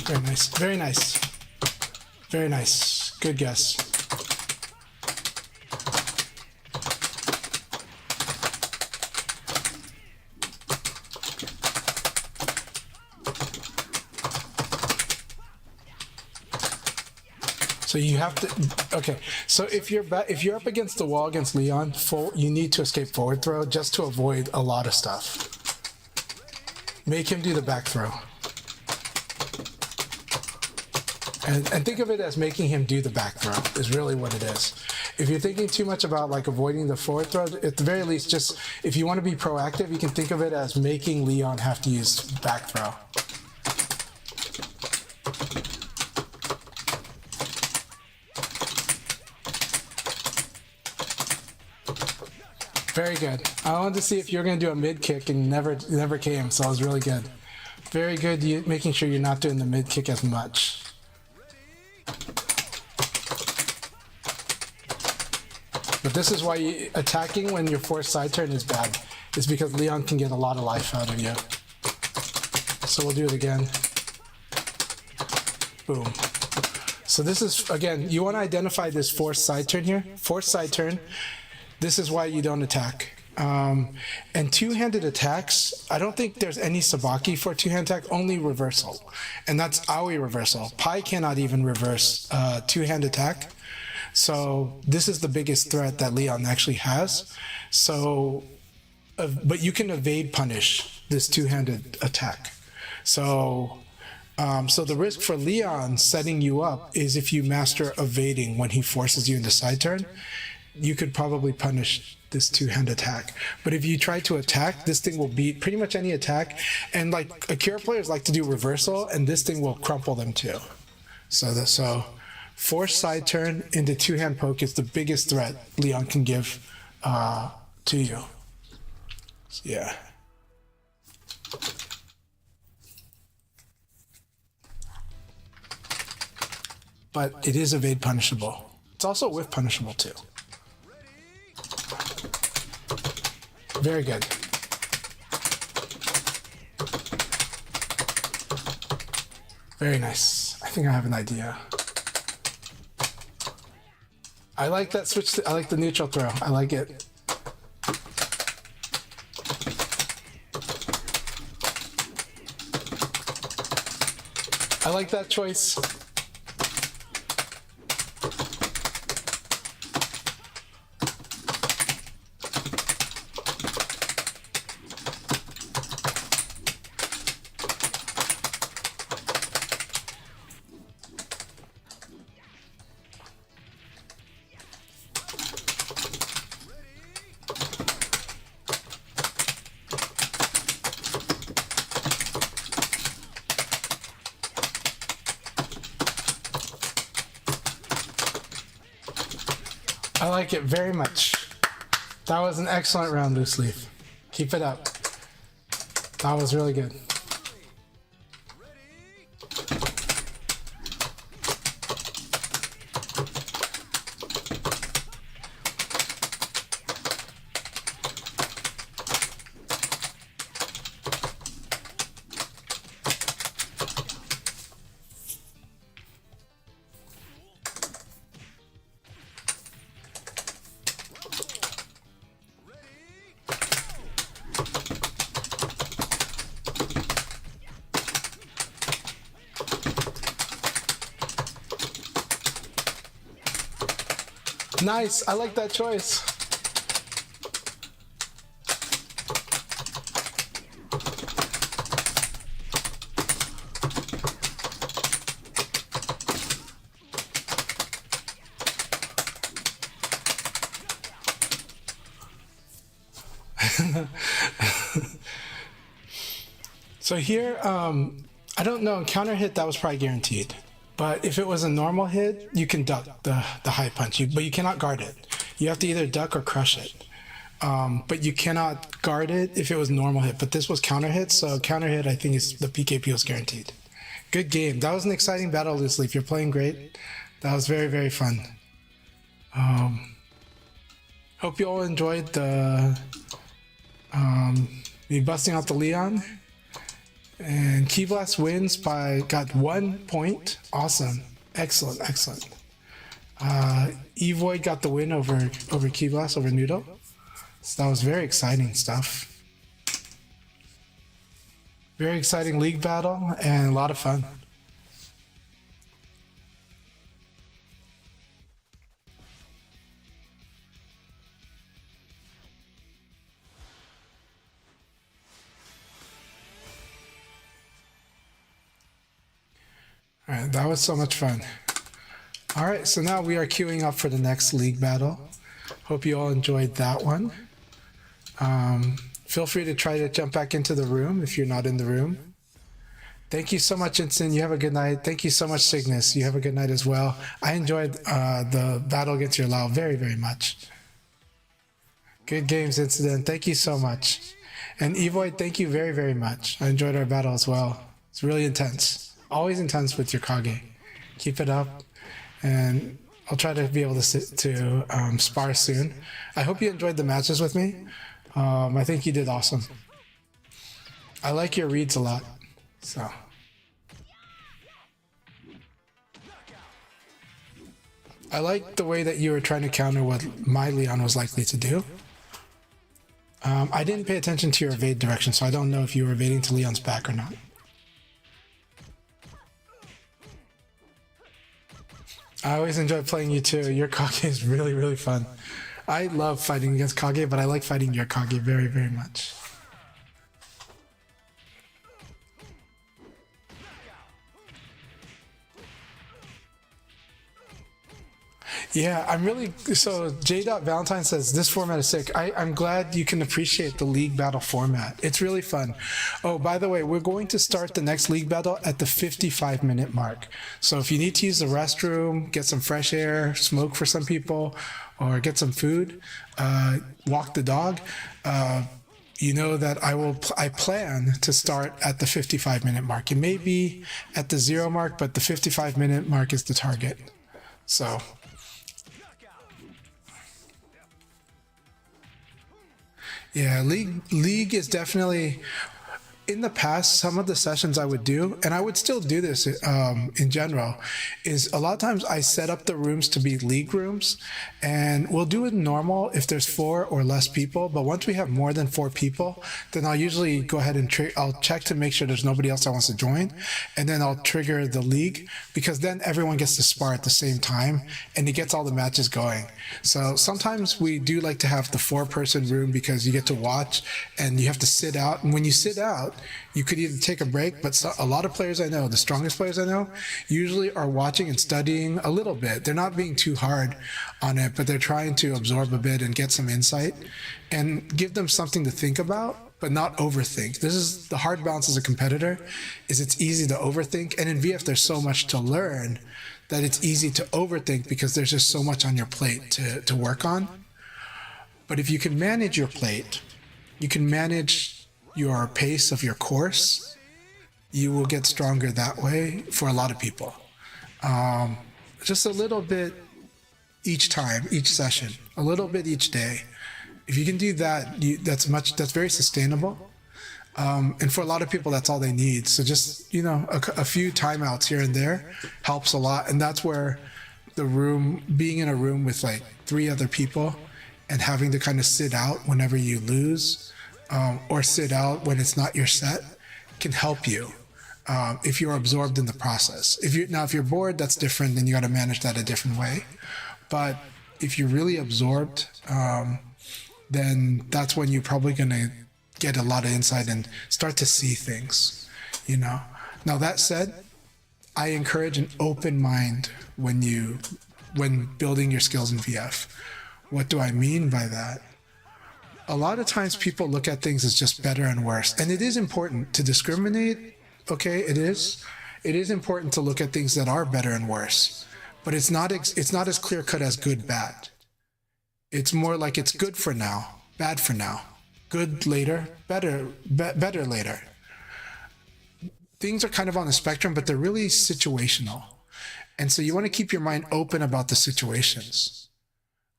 Very nice. Very nice. Very nice. Good guess. So you have to. Okay. So if you're up against the wall against Leon, you need to escape forward throw just to avoid a lot of stuff. Make him do the back throw. And think of it as making him do the back throw is really what it is. if you're thinking too much about like avoiding the forward throw, at the very least, just if you want to be proactive, you can think of it as making Leon have to use back throw. Very good. I wanted to see if you were going to do a mid kick and never came, so it was really good. Very good, making sure you're not doing the mid kick as much. But this is why attacking when you're forced side turn is bad. It's because Leon can get a lot of life out of you. So we'll do it again. Boom. So this is, again, you want to identify this forced side turn here. Forced side turn. This is why you don't attack. And two-handed attacks, I don't think there's any sabaki for two-hand attack, only reversal. And that's Aoi reversal. Pi cannot even reverse two-hand attack. So this is the biggest threat that Leon actually has. So, but you can evade punish this two-handed attack. So, so the risk for Leon setting you up is if you master evading when he forces you into side turn, you could probably punish this two-hand attack. But if you try to attack, this thing will beat pretty much any attack. And like Akira players like to do reversal, and this thing will crumple them too. So force side turn into two-hand poke is the biggest threat Leon can give to you. So, yeah. But it is evade punishable. It's also whiff punishable too. Very good. Very nice. I think I have an idea. I like that switch. I like the neutral throw. I like it. I like that choice. I like it very much. That was an excellent round, Loose Leaf. Keep it up. That was really good. Nice, I like that choice. So here, I don't know, counter hit, that was probably guaranteed. But if it was a normal hit, you can duck the high punch, but you cannot guard it. You have to either duck or crush it. But you cannot guard it if it was normal hit. But this was counter hit, so counter hit, I think, is the PKP was guaranteed. Good game. That was an exciting battle, Loose Leaf. You're playing great. That was very, very fun. Hope you all enjoyed the me busting out the Leon. And Key Blast wins got 1 point. Awesome. Excellent, excellent. Evoid got the win over Key Blast, over Noodle. So that was very exciting stuff. Very exciting league battle and a lot of fun. All right, that was so much fun. All right, so now we are queuing up for the next league battle. Hope you all enjoyed that one. Feel free to try to jump back into the room if you're not in the room. Thank you so much, Instant. You have a good night. Thank you so much, Cygnus. You have a good night as well. I enjoyed the battle against your Lao very, very much. Good games, Incident. Thank you so much. And Evoid, thank you very, very much. I enjoyed our battle as well. It's really intense. Always intense with your Kage. Keep it up. And I'll try to be able to spar soon. I hope you enjoyed the matches with me. I think you did awesome. I like your reads a lot. So. I like the way that you were trying to counter what my Leon was likely to do. I didn't pay attention to your evade direction, so I don't know if you were evading to Leon's back or not. I always enjoy playing you too. Your Kage is really, really fun. I love fighting against Kage, but I like fighting your Kage very, very much. Yeah, I'm really, so J.Valentine says, this format is sick. I'm glad you can appreciate the league battle format. It's really fun. Oh, by the way, we're going to start the next league battle at the 55-minute mark. So if you need to use the restroom, get some fresh air, smoke for some people, or get some food, walk the dog, you know that I plan to start at the 55-minute mark. It may be at the 0 mark, but the 55-minute mark is the target. So. Yeah, league is definitely, in the past, some of the sessions I would do, and I would still do this in general, is a lot of times I set up the rooms to be league rooms, and we'll do it normal if there's 4 or less people, but once we have more than 4 people, then I'll usually go ahead and I'll check to make sure there's nobody else that wants to join, and then I'll trigger the league, because then everyone gets to spar at the same time, and it gets all the matches going. So sometimes we do like to have the 4-person room because you get to watch, and you have to sit out, and when you sit out, you could either take a break, but a lot of players I know, the strongest players I know, usually are watching and studying a little bit. They're not being too hard on it, but they're trying to absorb a bit and get some insight and give them something to think about, but not overthink. This is the hard balance as a competitor, is it's easy to overthink. And in VF, there's so much to learn that it's easy to overthink because there's just so much on your plate to work on. But if you can manage your plate, you can manage your pace of your course, you will get stronger that way for a lot of people. Just a little bit each time, each session, a little bit each day. If you can do that, that's very sustainable. And for a lot of people, that's all they need. So just, you know, a few timeouts here and there helps a lot. And that's where being in a room with like 3 other people and having to kind of sit out whenever you lose, or sit out when it's not your set, can help you if you're absorbed in the process. If you're bored, that's different, then you got to manage that a different way. But if you're really absorbed, then that's when you're probably going to get a lot of insight and start to see things, you know. Now that said, I encourage an open mind when building your skills in VF. What do I mean by that? A lot of times people look at things as just better and worse. And it is important to discriminate. Okay, it is. It is important to look at things that are better and worse. But it's not as clear cut as good, bad. It's more like it's good for now, bad for now. Good later, better later. Things are kind of on the spectrum, but they're really situational. And so you want to keep your mind open about the situations.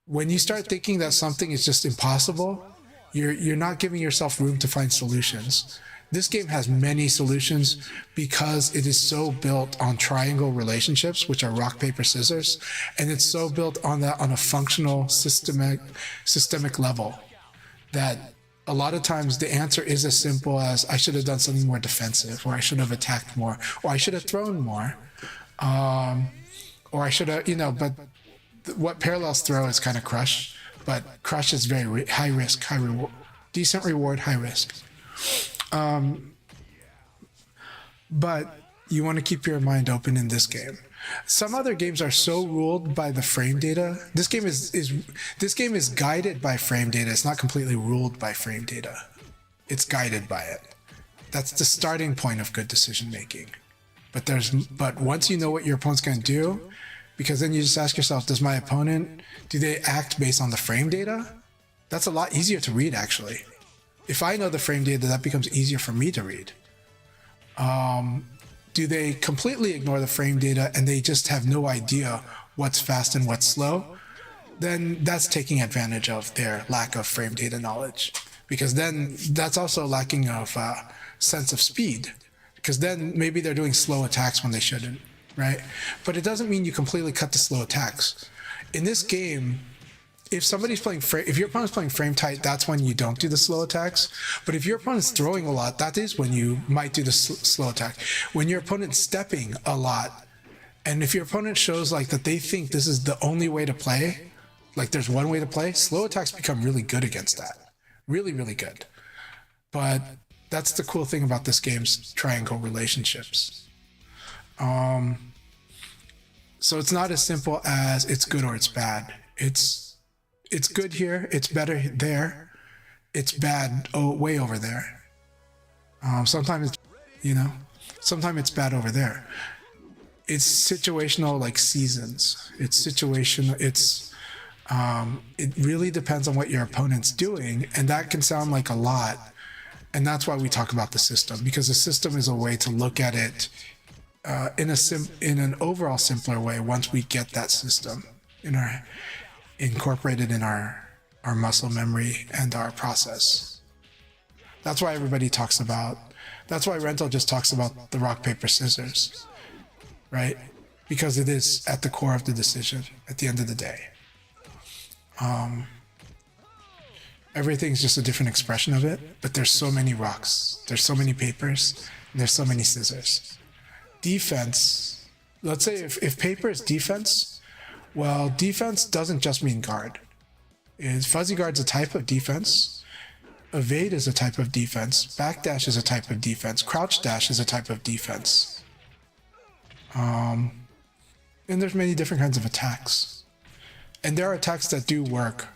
When you start thinking that something is just impossible, you're not giving yourself room to find solutions. This game has many solutions because it is so built on triangle relationships, which are rock, paper, scissors, and it's so built on that on a functional systemic level that a lot of times the answer is as simple as I should have done something more defensive, or I should have attacked more, or I should have thrown more, or I should have, but what parallels throw is kind of crush, but crush is very high risk, high reward, decent reward, high risk. But you want to keep your mind open in this game. Some other games are so ruled by the frame data. This game is guided by frame data. It's not completely ruled by frame data. It's guided by it. That's the starting point of good decision making. But once you know what your opponent's going to do, because then you just ask yourself, do they act based on the frame data? That's a lot easier to read, actually. If I know the frame data, that becomes easier for me to read. Do they completely ignore the frame data and they just have no idea what's fast and what's slow? Then that's taking advantage of their lack of frame data knowledge. Because then that's also lacking of sense of speed. Because then maybe they're doing slow attacks when they shouldn't, right? But it doesn't mean you completely cut the slow attacks. In this game, if your opponent's playing frame tight, that's when you don't do the slow attacks. But if your opponent's throwing a lot, that is when you might do the slow attack. When your opponent's stepping a lot, and if your opponent shows like that they think this is the only way to play, like there's one way to play, slow attacks become really good against that. Really, really good. But that's the cool thing about this game's triangle relationships. So it's not as simple as it's good or it's bad. It's good here, it's better there, it's bad way over there. Sometimes it's bad over there. It's situational, like seasons. It's situational. It really depends on what your opponent's doing, and that can sound like a lot. And that's why we talk about the system, because the system is a way to look at it in an overall simpler way in we get that system incorporated in our muscle memory and our process. That's why that's why Rental just talks about the rock, paper, scissors, right? Because it is at the core of the decision at the end of the day. Everything's just a different expression of it, but there's so many rocks, there's so many papers, and there's so many scissors. Defense, let's say if paper is defense, well, defense doesn't just mean guard. Fuzzy guard's a type of defense, evade is a type of defense, backdash is a type of defense, crouch dash is a type of defense. And there's many different kinds of attacks. And there are attacks that do work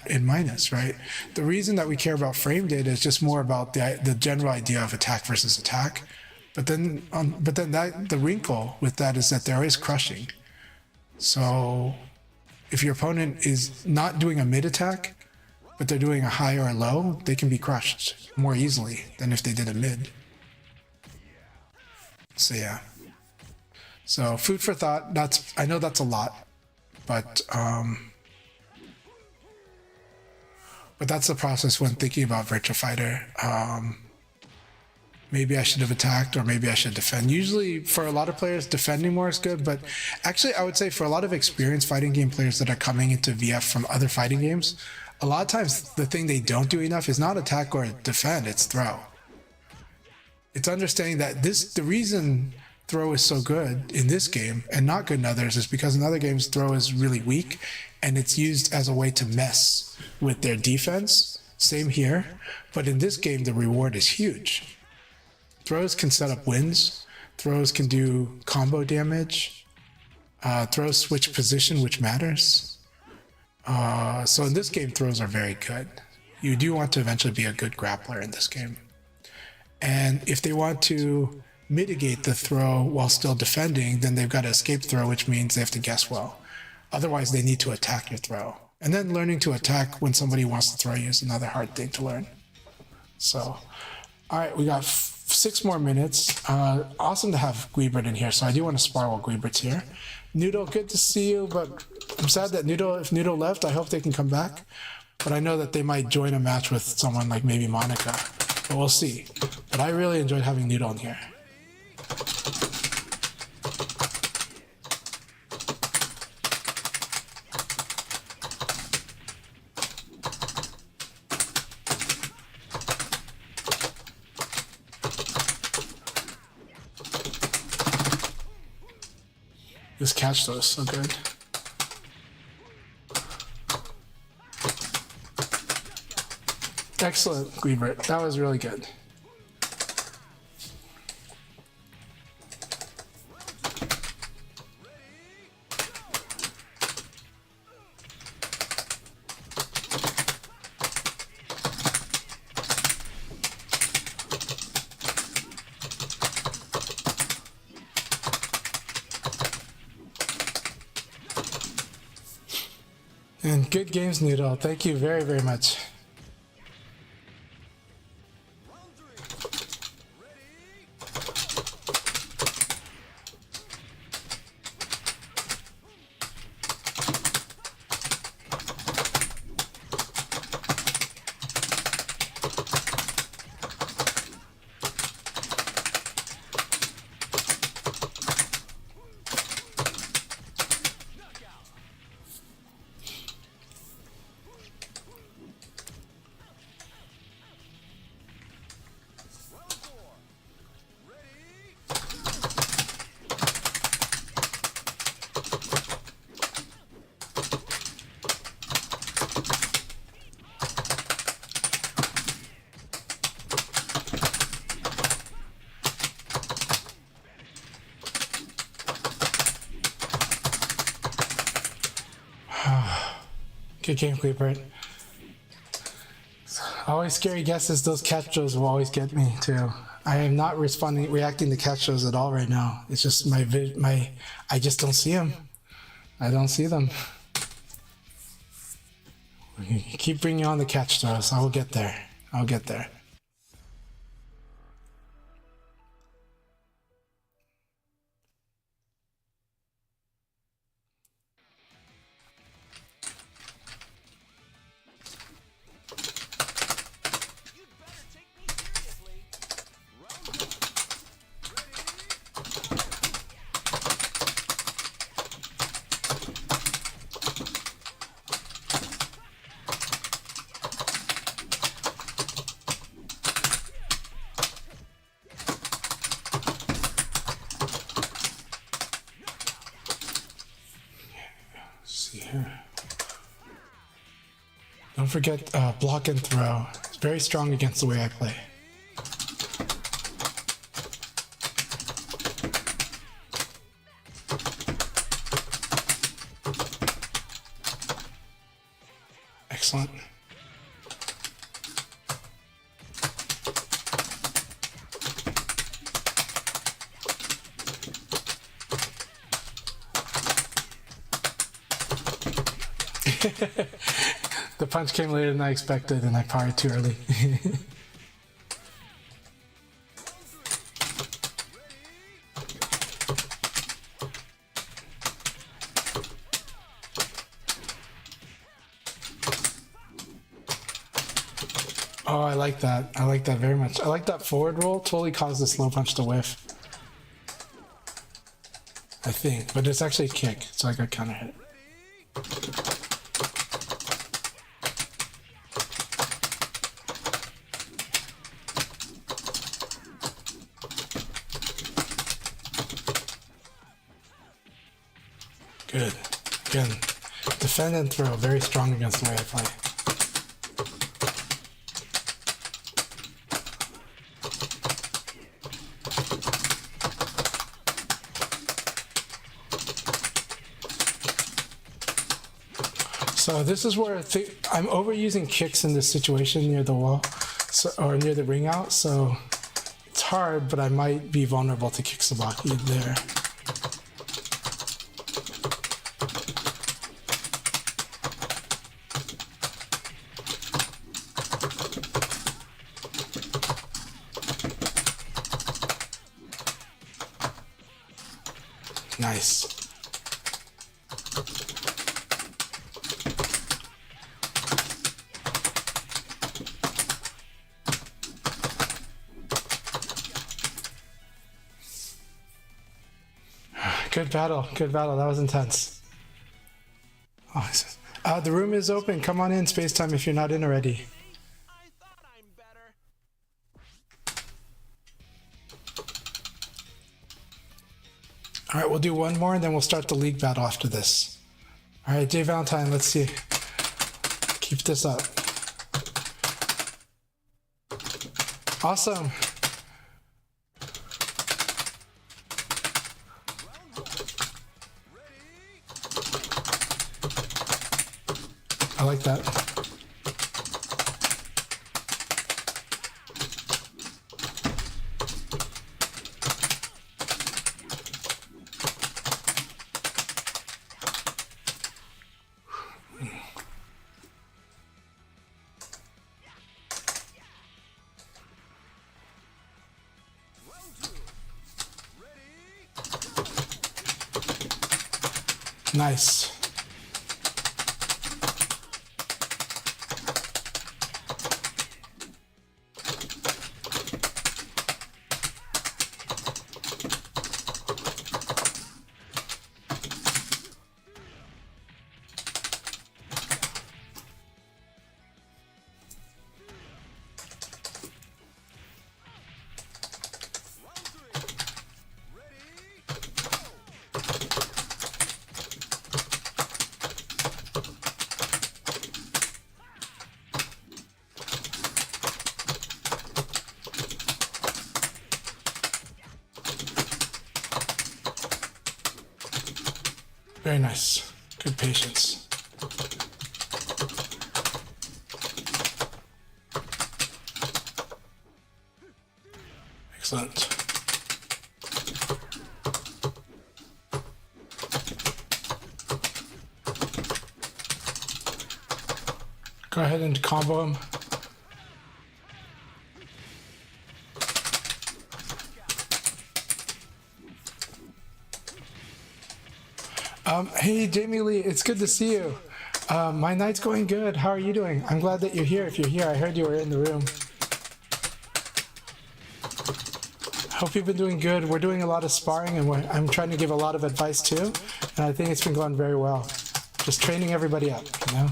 in minus, right? The reason that we care about frame data is just more about the general idea of attack versus attack. But then the wrinkle with that is that there is crushing. So if your opponent is not doing a mid attack, but they're doing a high or a low, they can be crushed more easily than if they did a mid. So yeah. So food for thought. I know that's a lot, but that's the process when thinking about Virtua Fighter. Maybe I should have attacked, or maybe I should defend. Usually, for a lot of players, defending more is good, but actually, I would say for a lot of experienced fighting game players that are coming into VF from other fighting games, a lot of times the thing they don't do enough is not attack or defend, it's throw. It's understanding that the reason throw is so good in this game and not good in others is because in other games, throw is really weak, and it's used as a way to mess with their defense. Same here, but in this game, the reward is huge. Throws can set up wins. Throws can do combo damage. Throws switch position, which matters. So in this game, throws are very good. You do want to eventually be a good grappler in this game. And if they want to mitigate the throw while still defending, then they've got to escape throw, which means they have to guess well. Otherwise, they need to attack your throw. And then learning to attack when somebody wants to throw you is another hard thing to learn. So, all right, we got 6 more minutes. Awesome to have Guibert in here, so I do want to spar while Guibert's here. Noodle, good to see you, but I'm sad that if Noodle left, I hope they can come back. But I know that they might join a match with someone like maybe Monica, but we'll see. But I really enjoyed having Noodle in here. This catch though is so good. Excellent, Guibert. That was really good. And good games, Noodle. Thank you very, very much. Round three. Ready? Knockout. Round four. Ready? Good game, Cleveland. Always scary guesses. Those catch shows will always get me too. I am not reacting to catch shows at all right now. It's just I just don't see them. I don't see them. Keep bringing on the catch shows. I will get there. I'll get there. You'd better take me seriously. Round one. See here. Don't forget block and throw. It's very strong against the way I play. Excellent. The punch came later than I expected, and I fired too early. Oh, I like that. I like that very much. I like that forward roll. Totally caused the slow punch to whiff. I think, but it's actually a kick, so I got counter hit. Good. Again, defend and throw. Very strong against the way I play. So this is where I'm overusing kicks in this situation near the wall, or near the ring out. So it's hard, but I might be vulnerable to kick sabaki there. Nice. Good battle. Good battle. That was intense. Oh, the room is open. Come on in, Space Time, if you're not in already. I thought I'm better. All right, we'll do one more, and then we'll start the league battle after this. All right, Jay Valentine, let's see. Keep this up. Awesome. I like that. Nice. Very nice. Good patience. Excellent. Go ahead and combo him. Hey, Jamie Lee, it's good to see you. My night's going good. How are you doing? I'm glad that you're here. If you're here, I heard you were in the room. Hope you've been doing good. We're doing a lot of sparring, and I'm trying to give a lot of advice too. And I think it's been going very well. Just training everybody up, you know?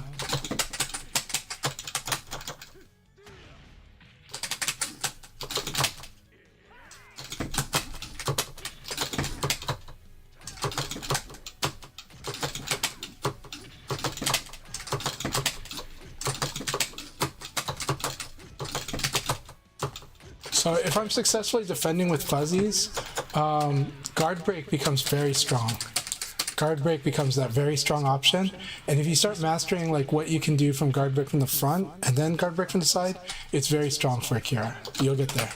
So if I'm successfully defending with fuzzies, guard break becomes very strong. Guard break becomes that very strong option. And if you start mastering like what you can do from guard break from the front and then guard break from the side, it's very strong for Akira. You'll get there.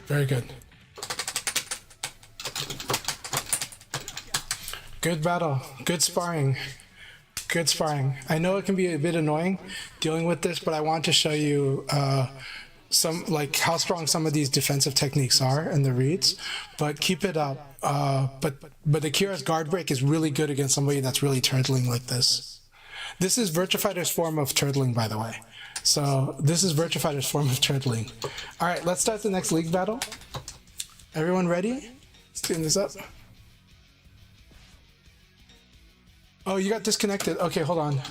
Very good. Good battle. Good sparring. Good sparring. I know it can be a bit annoying dealing with this, but I want to show you some like how strong some of these defensive techniques are and the reads. But keep it up. But Akira's guard break is really good against somebody that's really turtling like this. This is Virtua Fighter's form of turtling, by the way. So this is Virtua Fighter's form of turtling. All right, let's start the next league battle. Everyone ready? Let's tune this up. Oh, you got disconnected. Okay, hold on.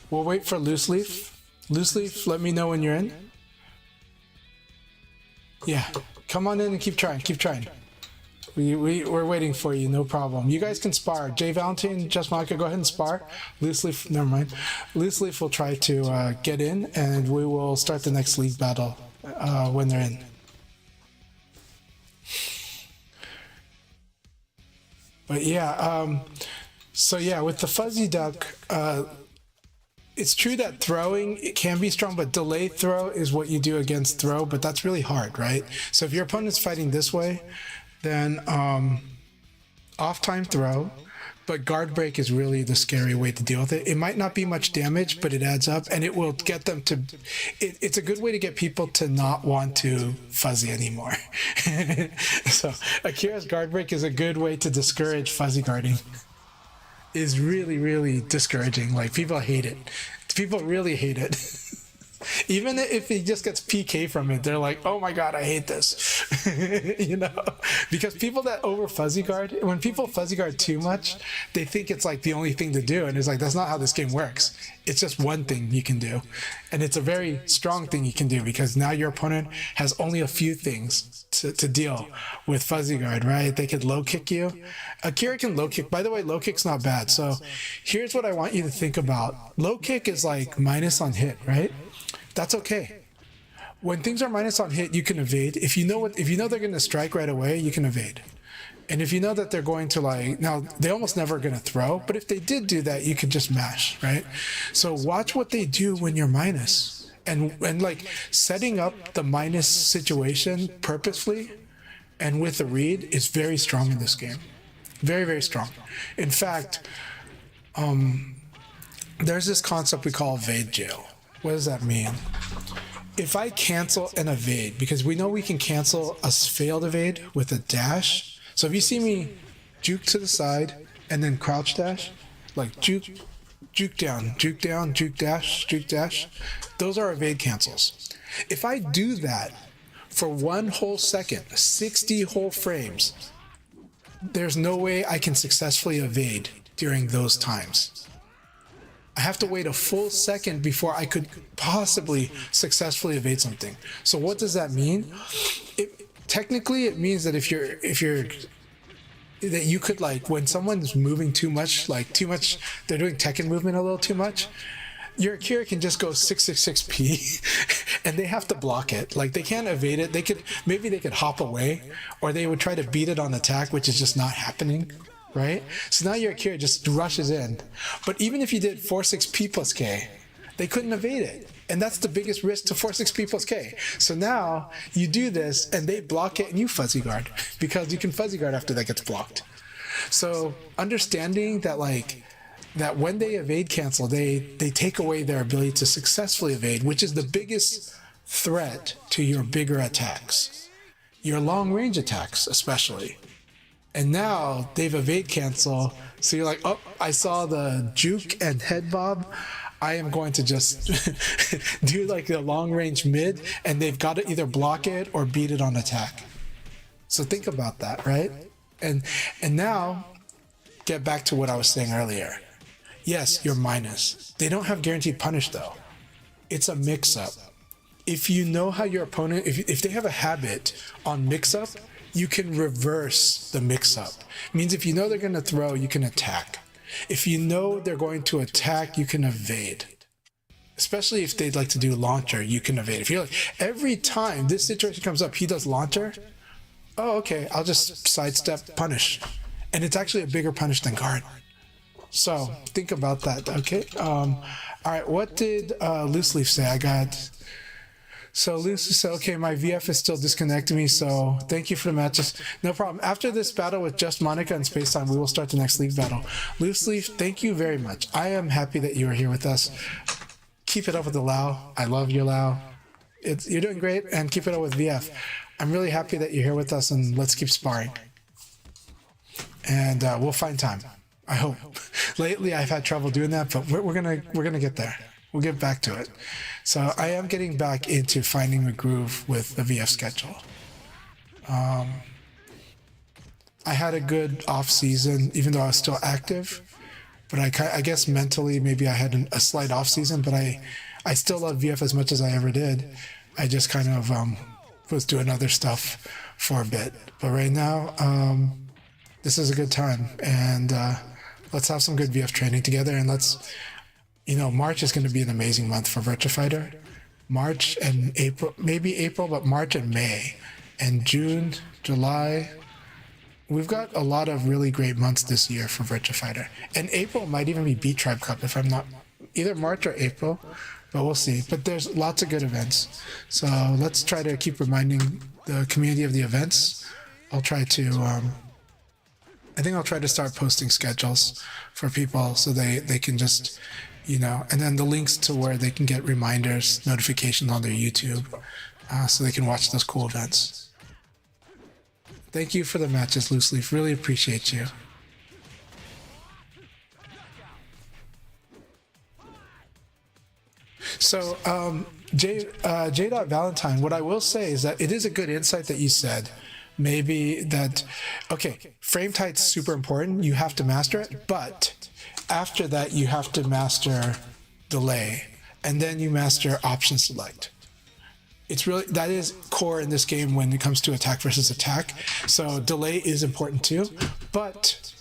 We'll wait for Loose Leaf. Loose Leaf, let me know when you're in. Yeah, come on in and keep trying, keep trying. We're waiting for you, no problem. You guys can spar. Jay Valentine, Just Monica, go ahead and spar. Loose Leaf, never mind. Loose Leaf will try to get in, and we will start the next league battle when they're in. But yeah, so yeah, with the fuzzy duck, it's true that throwing, it can be strong, but delay throw is what you do against throw, but that's really hard, right? So if your opponent's fighting this way, then off time throw, but guard break is really the scary way to deal with it. It might not be much damage, but it adds up, and it will get them to, it's a good way to get people to not want to fuzzy anymore. So Akira's guard break is a good way to discourage fuzzy guarding. Is really, really discouraging. Like, people hate it. People really hate it. Even if he just gets PK from it, they're like, oh my god, I hate this. You know? Because people that over fuzzy guard, when people fuzzy guard too much, they think it's like the only thing to do. And it's like, that's not how this game works. It's just one thing you can do. And it's a very strong thing you can do, because now your opponent has only a few things to deal with fuzzy guard, right? They could low kick you. Akira can low kick. By the way, low kick's not bad. So here's what I want you to think about. Low kick is like minus on hit, right? That's okay. When things are minus on hit, you can evade. If you know they're going to strike right away, you can evade. And if you know that they're going to, like, now they almost never going to throw, but if they did do that, you could just mash, right? So watch what they do when you're minus. And like setting up the minus situation purposefully and with a read is very strong in this game. Very, very strong. In fact, there's this concept we call evade jail. What does that mean? If I cancel an evade, because we know we can cancel a failed evade with a dash. So if you see me juke to the side and then crouch dash, like juke down, juke dash, those are evade cancels. If I do that for 1 whole second, 60 whole frames, there's no way I can successfully evade during those times. I have to wait a full second before I could possibly successfully evade something. So what does that mean? Technically, it means that if you're that you could, like, when someone's moving too much, they're doing Tekken movement a little too much, your Akira can just go 666p and they have to block it. Like, they can't evade it. Maybe they could hop away, or they would try to beat it on attack, which is just not happening, right? So now your Akira just rushes in. But even if you did 46p plus K, they couldn't evade it. And that's the biggest risk to 46p plus K. So now you do this and they block it and you fuzzy guard, because you can fuzzy guard after that gets blocked. So understanding that, like, that when they evade cancel, they take away their ability to successfully evade, which is the biggest threat to your bigger attacks, your long range attacks especially. And now they've evade cancel, so you're like, oh, I saw the juke and head bob, I am going to just do like the long range mid, and they've got to either block it or beat it on attack. So think about that, right? And now get back to what I was saying earlier. Yes, you're minus. They don't have guaranteed punish though. It's a mix-up. If you know how your opponent, if they have a habit on mix-up, you can reverse the mix-up. Means if you know they're going to throw, you can attack. If you know they're going to attack, you can evade. Especially if they'd like to do launcher, you can evade. If you're like, every time this situation comes up, he does launcher, oh, okay, I'll just sidestep punish. And it's actually a bigger punish than guard. So think about that, okay? All right, what did Loose Leaf say? So Loose Leaf said, okay, my VF is still disconnecting me, so thank you for the matches. No problem. After this battle with just Monica and Spacetime, we will start the next Leaf battle. Loose Leaf, thank you very much. I am happy that you are here with us. Keep it up with the Lao. I love your Lao. You're doing great, and keep it up with VF. I'm really happy that you're here with us, and let's keep sparring. And we'll find time, I hope. Lately, I've had trouble doing that, but we're gonna get there. We'll get back to it. So I am getting back into finding a groove with the VF schedule. I had a good off season, even though I was still active. But I guess mentally, maybe I had a slight off season. But I still love VF as much as I ever did. I just kind of was doing other stuff for a bit. But right now, this is a good time, and let's have some good VF training together, and let's. You know, March is going to be an amazing month for Virtua Fighter. March and April, maybe April, but March and May. And June, July. We've got a lot of really great months this year for Virtua Fighter. And April might even be Beat Tribe Cup, if I'm not, either March or April, but we'll see. But there's lots of good events. So let's try to keep reminding the community of the events. I'll try to, I think I'll try to start posting schedules for people so they can just, you know, and then the links to where they can get reminders, notifications on their YouTube, so they can watch those cool events. Thank you for the matches, Loose Leaf. Really appreciate you. So, J. Valentine, what I will say is that it is a good insight that you said. Maybe that, okay, frame tight's super important. You have to master it, but after that, you have to master delay, and then you master option select. It's really, that is core in this game when it comes to attack versus attack. So delay is important too, but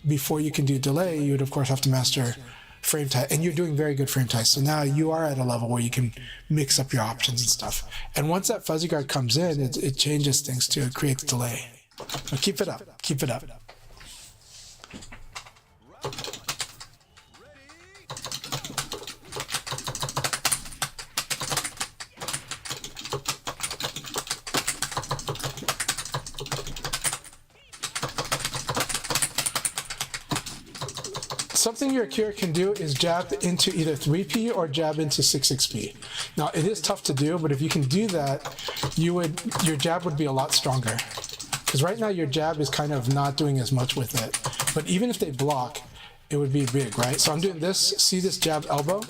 before you can do delay, you would of course have to master frame tight, and you're doing very good frame tight. So now you are at a level where you can mix up your options and stuff. And once that fuzzy guard comes in, it changes things too. It creates delay. So keep it up. Keep it up. something your Akira can do is jab into either 3P or jab into 6XP. Now it is tough to do, but if you can do that, your jab would be a lot stronger. Because right now your jab is kind of not doing as much with it. But even if they block, it would be big, right? So I'm doing this, see this jab elbow?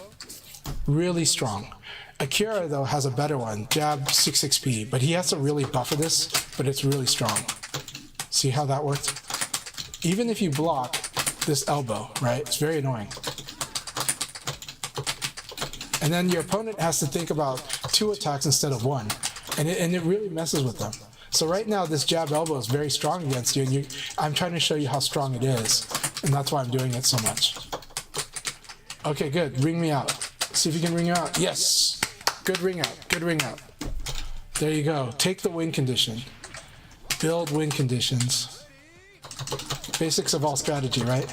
Really strong. Akira though has a better one, jab 6XP, but he has to really buffer this, but it's really strong. See how that worked? Even if you block this elbow, right? It's very annoying. And then your opponent has to think about 2 attacks instead of 1. And it really messes with them. So right now this jab elbow is very strong against you, and I'm trying to show you how strong it is. And that's why I'm doing it so much. Okay, good. Ring me out. See if you can ring out. Yes. Good ring out. Good ring out. There you go. Take the win condition. Build win conditions. Basics of all strategy, right?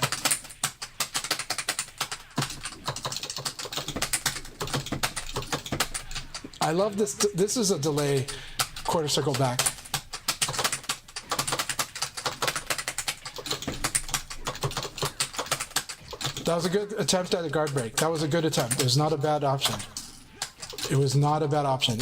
I love this. This is a delay quarter circle back. That was a good attempt at a guard break. That was a good attempt. It was not a bad option. It was not a bad option.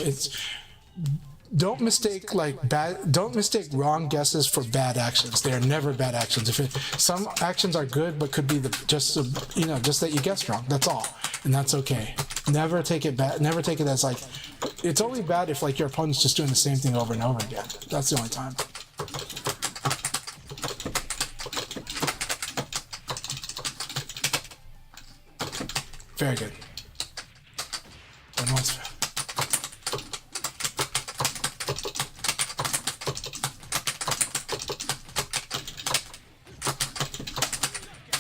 Don't mistake wrong guesses for bad actions. They are never bad actions. Some actions are good, but could be just that you guessed wrong. That's all, and that's okay. Never take it bad. Never take it as like it's only bad if like your opponent's just doing the same thing over and over again. That's the only time. Very good.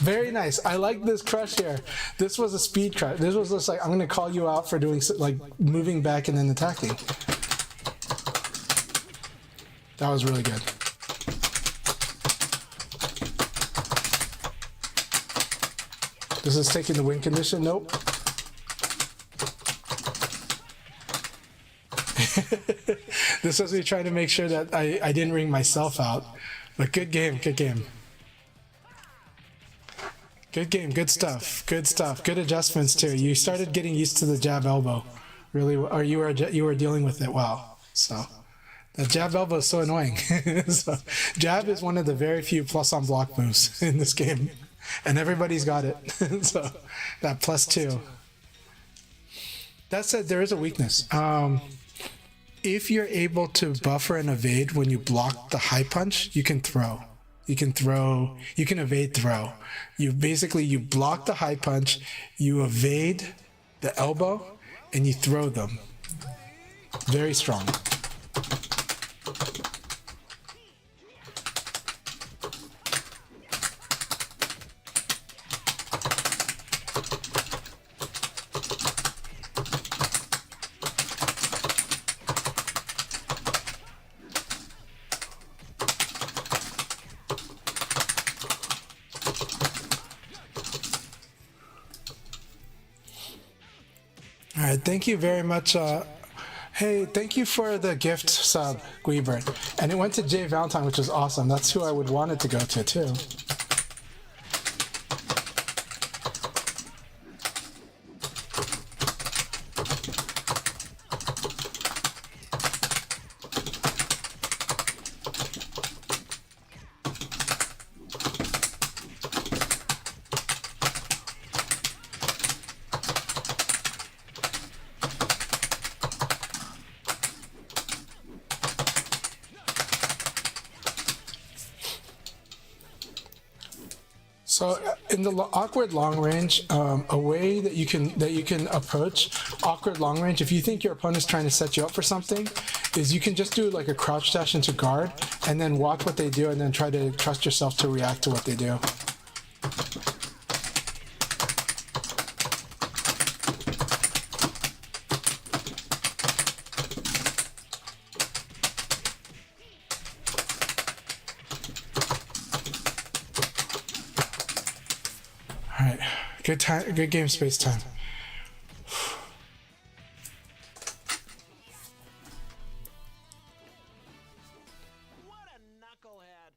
Very nice. I like this crush here. This was a speed crush. This was just like, I'm going to call you out for doing like moving back and then attacking. That was really good. This is taking the win condition. Nope. This was me trying to make sure that I didn't ring myself out. But good game, good game. Good game, good stuff, good stuff. Good adjustments too. You started getting used to the jab elbow, really, or you were dealing with it well. So the jab elbow is so annoying. So jab is one of the very few plus on block moves in this game, and everybody's got it. So that +2. That said, there is a weakness. If you're able to buffer and evade when you block the high punch, you can throw. You can throw, you can evade throw. You block the high punch, you evade the elbow, and you throw them. Very strong. All right, thank you very much. Hey, thank you for the gift sub, Guibert. And it went to Jay Valentine, which is awesome. That's who I would want it to go to, too. So in the awkward long range, a way that you can approach awkward long range, if you think your opponent's trying to set you up for something, is you can just do like a crouch dash into guard and then watch what they do and then try to trust yourself to react to what they do. All right, good time, good game, space time. What a knucklehead!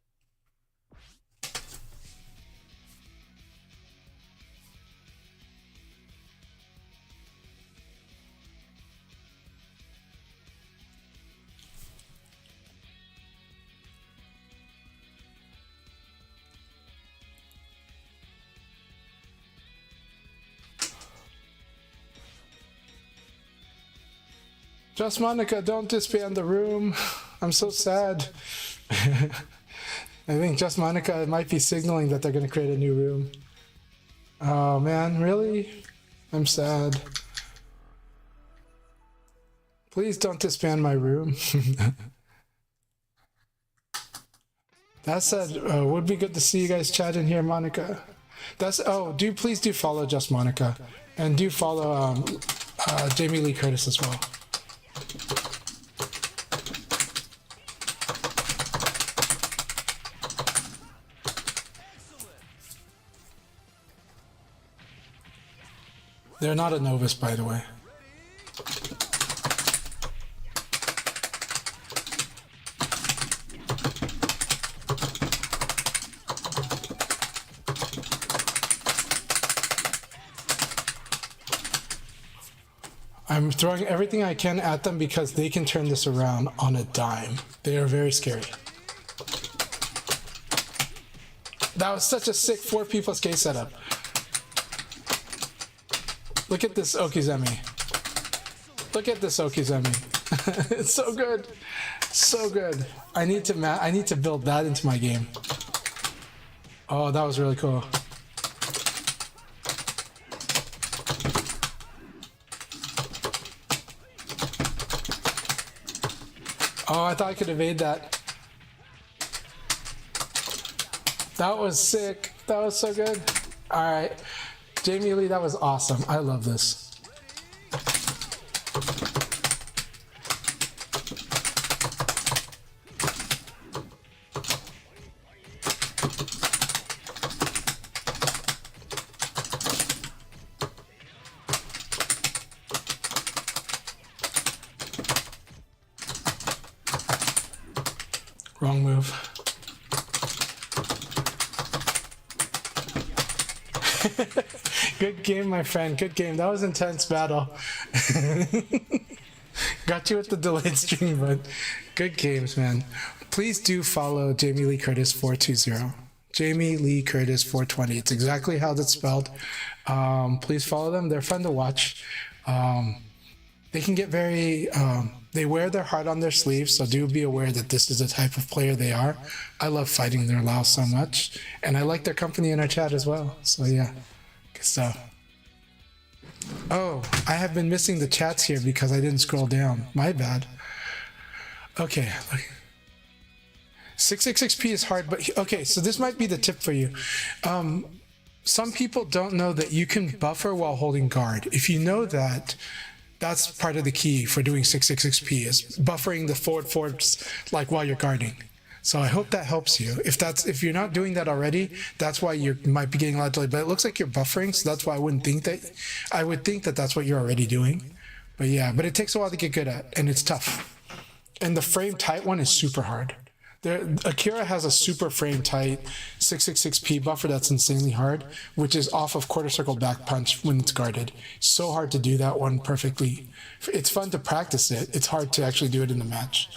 Just Monica, don't disband the room. I'm so sad. I think Just Monica might be signaling that they're going to create a new room. Oh man, really? I'm sad. Please don't disband my room. That said, would be good to see you guys chat in here, Monica. Please do follow Just Monica, and do follow Jamie Lee Curtis as well. They're not a novice, by the way. I'm throwing everything I can at them because they can turn this around on a dime. They are very scary. That was such a sick 4P plus K setup. Look at this Okizeme. Look at this Okizeme. It's so good. So good. I need to build that into my game. Oh, that was really cool. Oh, I thought I could evade that. That was sick. That was so good. All right. Jamie Lee, that was awesome. I love this. Wrong move. Good game, my friend. Good game. That was an intense battle. Got you with the delayed stream, but good games, man. Please do follow Jamie Lee Curtis 420. Jamie Lee Curtis 420. It's exactly how that's spelled. Please follow them. They're fun to watch. They can get very... they wear their heart on their sleeve, so do be aware that this is the type of player they are. I love fighting their Lao so much, and I like their company in our chat as well. So yeah, good stuff. Oh, I have been missing the chats here because I didn't scroll down. My bad. Okay. 666p is hard, but okay, so this might be the tip for you. Some people don't know that you can buffer while holding guard. If you know that, that's part of the key for doing 666p is buffering the forwards like while you're guarding. So I hope that helps you. If you're not doing that already, that's why you might be getting a lot of delay. But it looks like you're buffering, so that's why I wouldn't think that. I would think that that's what you're already doing. But yeah, but it takes a while to get good at, and it's tough. And the frame tight one is super hard. Akira has a super frame tight 666p buffer that's insanely hard, which is off of quarter circle back punch when it's guarded. So hard to do that one perfectly. It's fun to practice it. It's hard to actually do it in the match.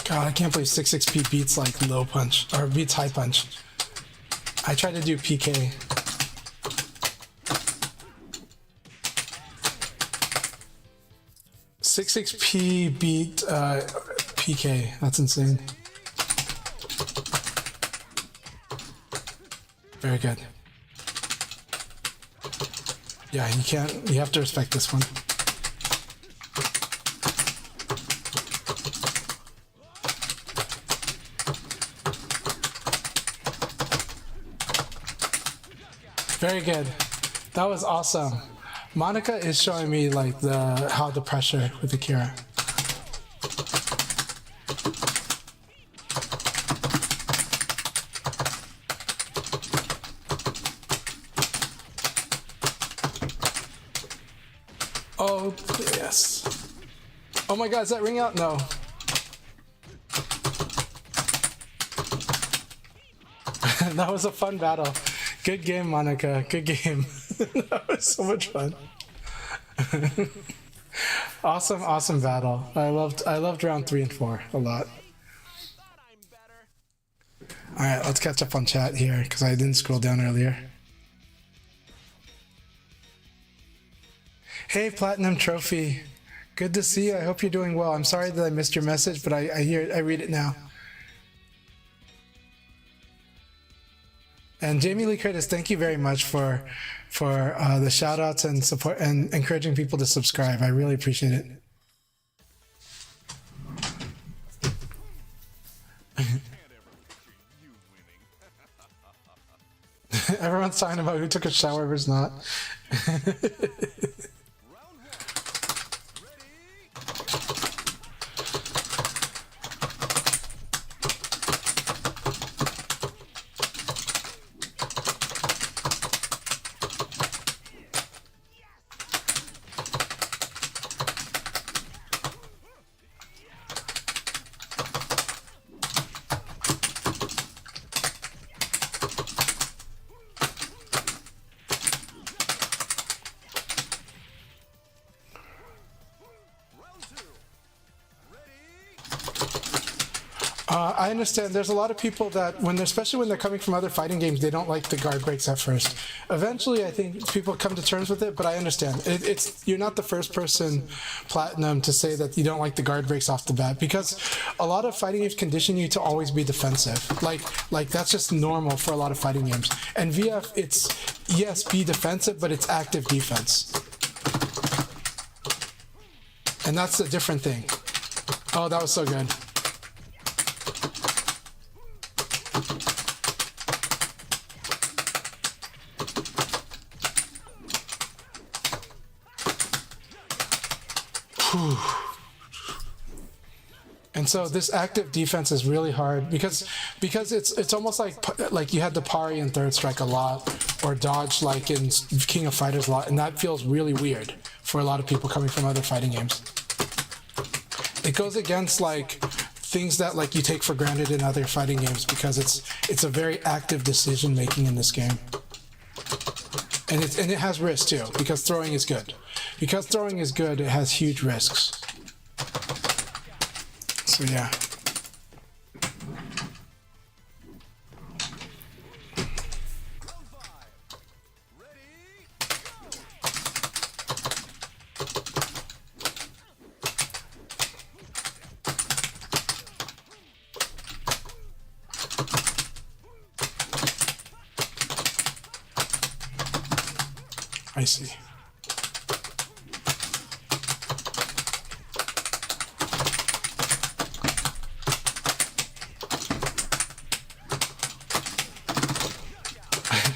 God, I can't believe 66p beats like low punch, or beats high punch. I tried to do PK. P beat PK. That's insane. Very good. Yeah, you have to respect this one. Very good. That was awesome. Monica is showing me like how the pressure with the Kira. Oh yes. Oh my God, is that ring out? No. That was a fun battle. Good game, Monica. Good game. That was so much fun. Awesome battle. I loved round 3 and 4 a lot. All right, let's catch up on chat here because I didn't scroll down earlier. Hey, Platinum Trophy. Good to see you. I hope you're doing well. I'm sorry that I missed your message, but I read it now. And Jamie Lee Curtis, thank you very much for the shout outs and support and encouraging people to subscribe. I really appreciate it. Everyone's talking about who took a shower versus not. I understand. There's a lot of people that, especially when they're coming from other fighting games, they don't like the guard breaks at first. Eventually, I think people come to terms with it, but I understand. You're not the first person, Platinum, to say that you don't like the guard breaks off the bat, because a lot of fighting games condition you to always be defensive. Like that's just normal for a lot of fighting games. And VF, it's, yes, be defensive, but it's active defense. And that's a different thing. Oh, that was so good. And so this active defense is really hard because it's almost like you had to parry in Third Strike a lot or dodge like in King of Fighters a lot, and that feels really weird for a lot of people coming from other fighting games. It goes against like things that like you take for granted in other fighting games because it's a very active decision making in this game. And it has risks too, because throwing is good. Because throwing is good, it has huge risks. So yeah. I see.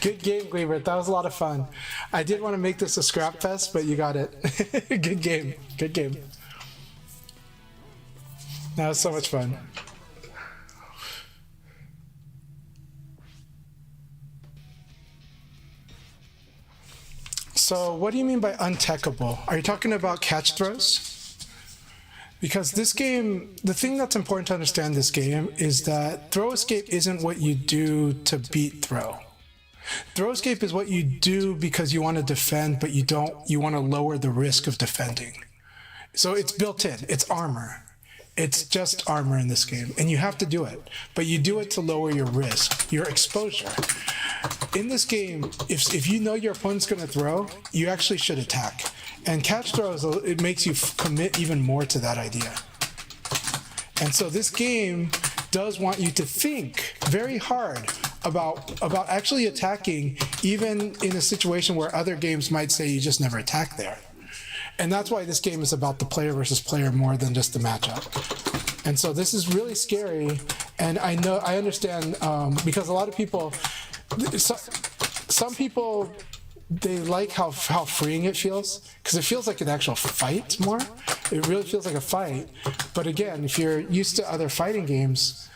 Good game, Gleaver. That was a lot of fun. I did want to make this a scrap fest, but you got it. Good game. Good game. That was so much fun. So what do you mean by untechable? Are you talking about catch throws? Because this game, the thing that's important to understand this game is that throw escape isn't what you do to beat throw. Throw escape is what you do because you want to defend, but you want to lower the risk of defending. So it's built in, it's armor. It's just armor in this game, and you have to do it, but you do it to lower your risk, your exposure. In this game, if you know your opponent's going to throw, you actually should attack. And catch throws, it makes you commit even more to that idea. And so this game does want you to think very hard about actually attacking, even in a situation where other games might say you just never attack there. And that's why this game is about the player versus player more than just the matchup. And so this is really scary. And I understand because a lot of people, some people they like how freeing it feels, because it feels like an actual fight more. It really feels like a fight. But again, if you're used to other fighting games,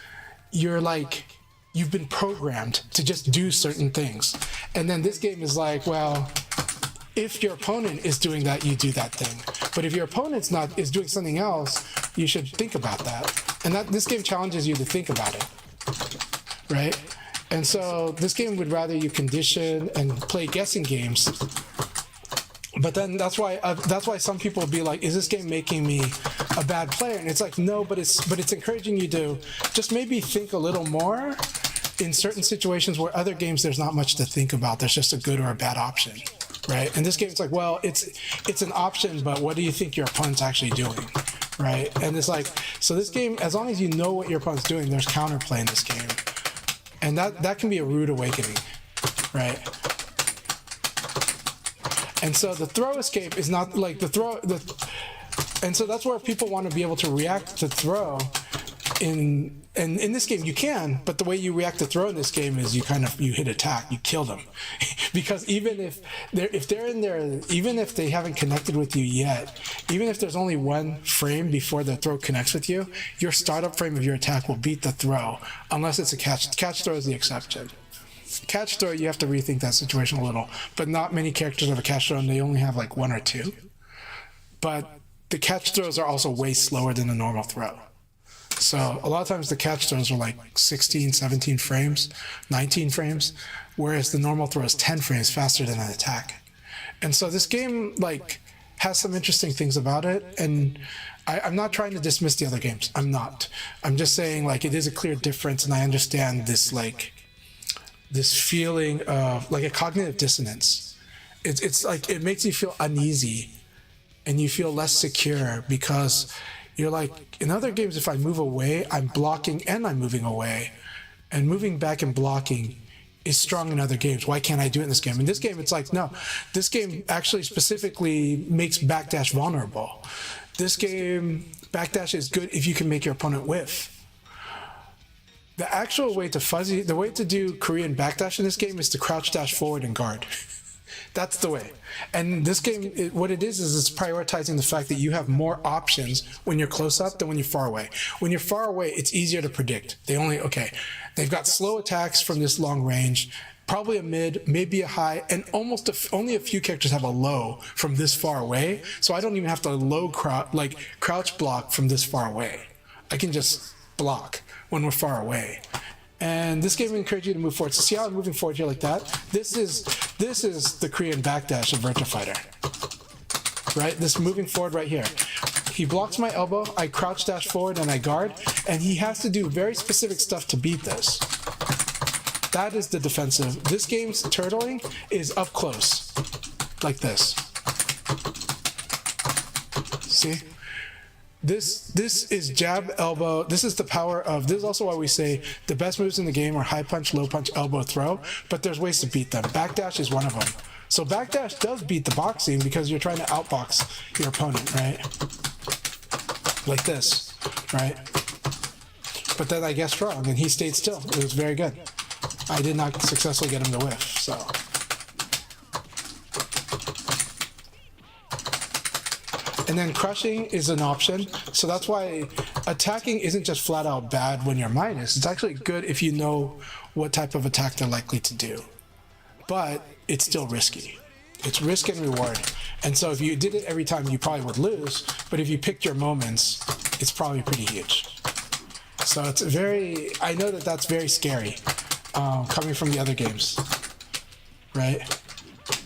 you've been programmed to just do certain things. And then this game is like, well, if your opponent is doing that, you do that thing. But if your opponent's is doing something else, you should think about that. And this game challenges you to think about it, right? And so this game would rather you condition and play guessing games. But then that's why some people will be like, is this game making me a bad player? And it's like, no, but it's encouraging you to just maybe think a little more in certain situations where other games there's not much to think about. There's just a good or a bad option, right? And this game, it's like, well, it's an option, but what do you think your opponent's actually doing, right? And it's like, so this game, as long as you know what your opponent's doing, there's counterplay in this game. And that can be a rude awakening, right? And so the throw escape is not like and so that's where people want to be able to react to throw. And in this game you can, but the way you react to throw in this game is you hit attack, you kill them. Because even if they're in there, even if they haven't connected with you yet, even if there's only one frame before the throw connects with you, your startup frame of your attack will beat the throw, unless it's a catch. Catch throw is the exception. Catch throw, you have to rethink that situation a little, but not many characters have a catch throw, and they only have like 1 or 2. But the catch throws are also way slower than a normal throw. So a lot of times the catch throws are like 16, 17 frames, 19 frames, whereas the normal throw is 10 frames faster than an attack. And so this game has some interesting things about it, and I'm not trying to dismiss the other games. I'm not. I'm just saying it is a clear difference, and I understand this this feeling of a cognitive dissonance. It's like it makes you feel uneasy, and you feel less secure because you're like, in other games, if I move away, I'm blocking and I'm moving away. And moving back and blocking is strong in other games. Why can't I do it in this game? In this game, it's like, no. This game actually specifically makes backdash vulnerable. This game, backdash is good if you can make your opponent whiff. The actual way the way to do Korean backdash in this game is to crouch dash forward and guard. That's the way. And this game, what it is it's prioritizing the fact that you have more options when you're close up than when you're far away. When you're far away, it's easier to predict. They've got slow attacks from this long range, probably a mid, maybe a high, and only a few characters have a low from this far away. So I don't even have to crouch block from this far away. I can just block when we're far away. And this game will encourage you to move forward. So see how I'm moving forward here like that? This is the Korean backdash of Virtua Fighter, right? This moving forward right here. He blocks my elbow, I crouch dash forward and I guard, and he has to do very specific stuff to beat this. That is the defensive. This game's turtling is up close, like this. See? This is jab, elbow. This is the power of, this is also why we say the best moves in the game are high punch, low punch, elbow, throw, but there's ways to beat them. Backdash is one of them. So backdash does beat the boxing because you're trying to outbox your opponent, right? Like this, right? But then I guessed wrong and he stayed still. It was very good. I did not successfully get him to whiff, so. And then crushing is an option. So that's why attacking isn't just flat out bad when you're minus. It's actually good if you know what type of attack they're likely to do. But it's still risky. It's risk and reward. And so if you did it every time, you probably would lose. But if you picked your moments, it's probably pretty huge. So it's I know that that's very scary coming from the other games, right?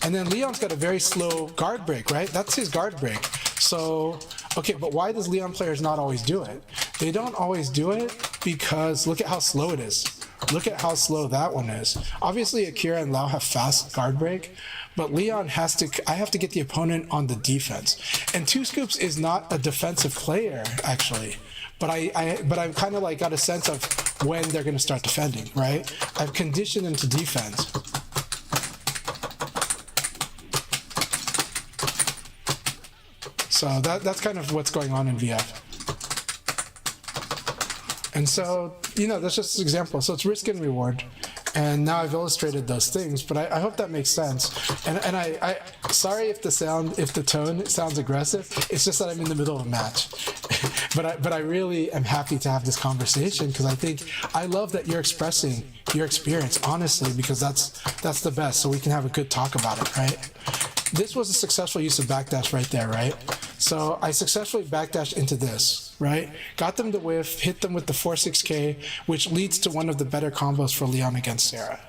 And then Leon's got a very slow guard break, right? That's his guard break. So, okay, but why does Leon players not always do it? They don't always do it because look at how slow it is. Look at how slow that one is. Obviously, Akira and Lau have fast guard break, but Leon I have to get the opponent on the defense. And Two Scoops is not a defensive player, actually. But I've kind of got a sense of when they're going to start defending, right? I've conditioned them to defend. So that's kind of what's going on in VF. And so, that's just an example. So it's risk and reward. And now I've illustrated those things, but I hope that makes sense. And I sorry if the tone sounds aggressive. It's just that I'm in the middle of a match. but I really am happy to have this conversation because I love that you're expressing your experience honestly, because that's the best. So we can have a good talk about it, right? This was a successful use of backdash right there, right? So I successfully backdashed into this, right? Got them to whiff, hit them with the 4-6K, which leads to one of the better combos for Leon against Sarah,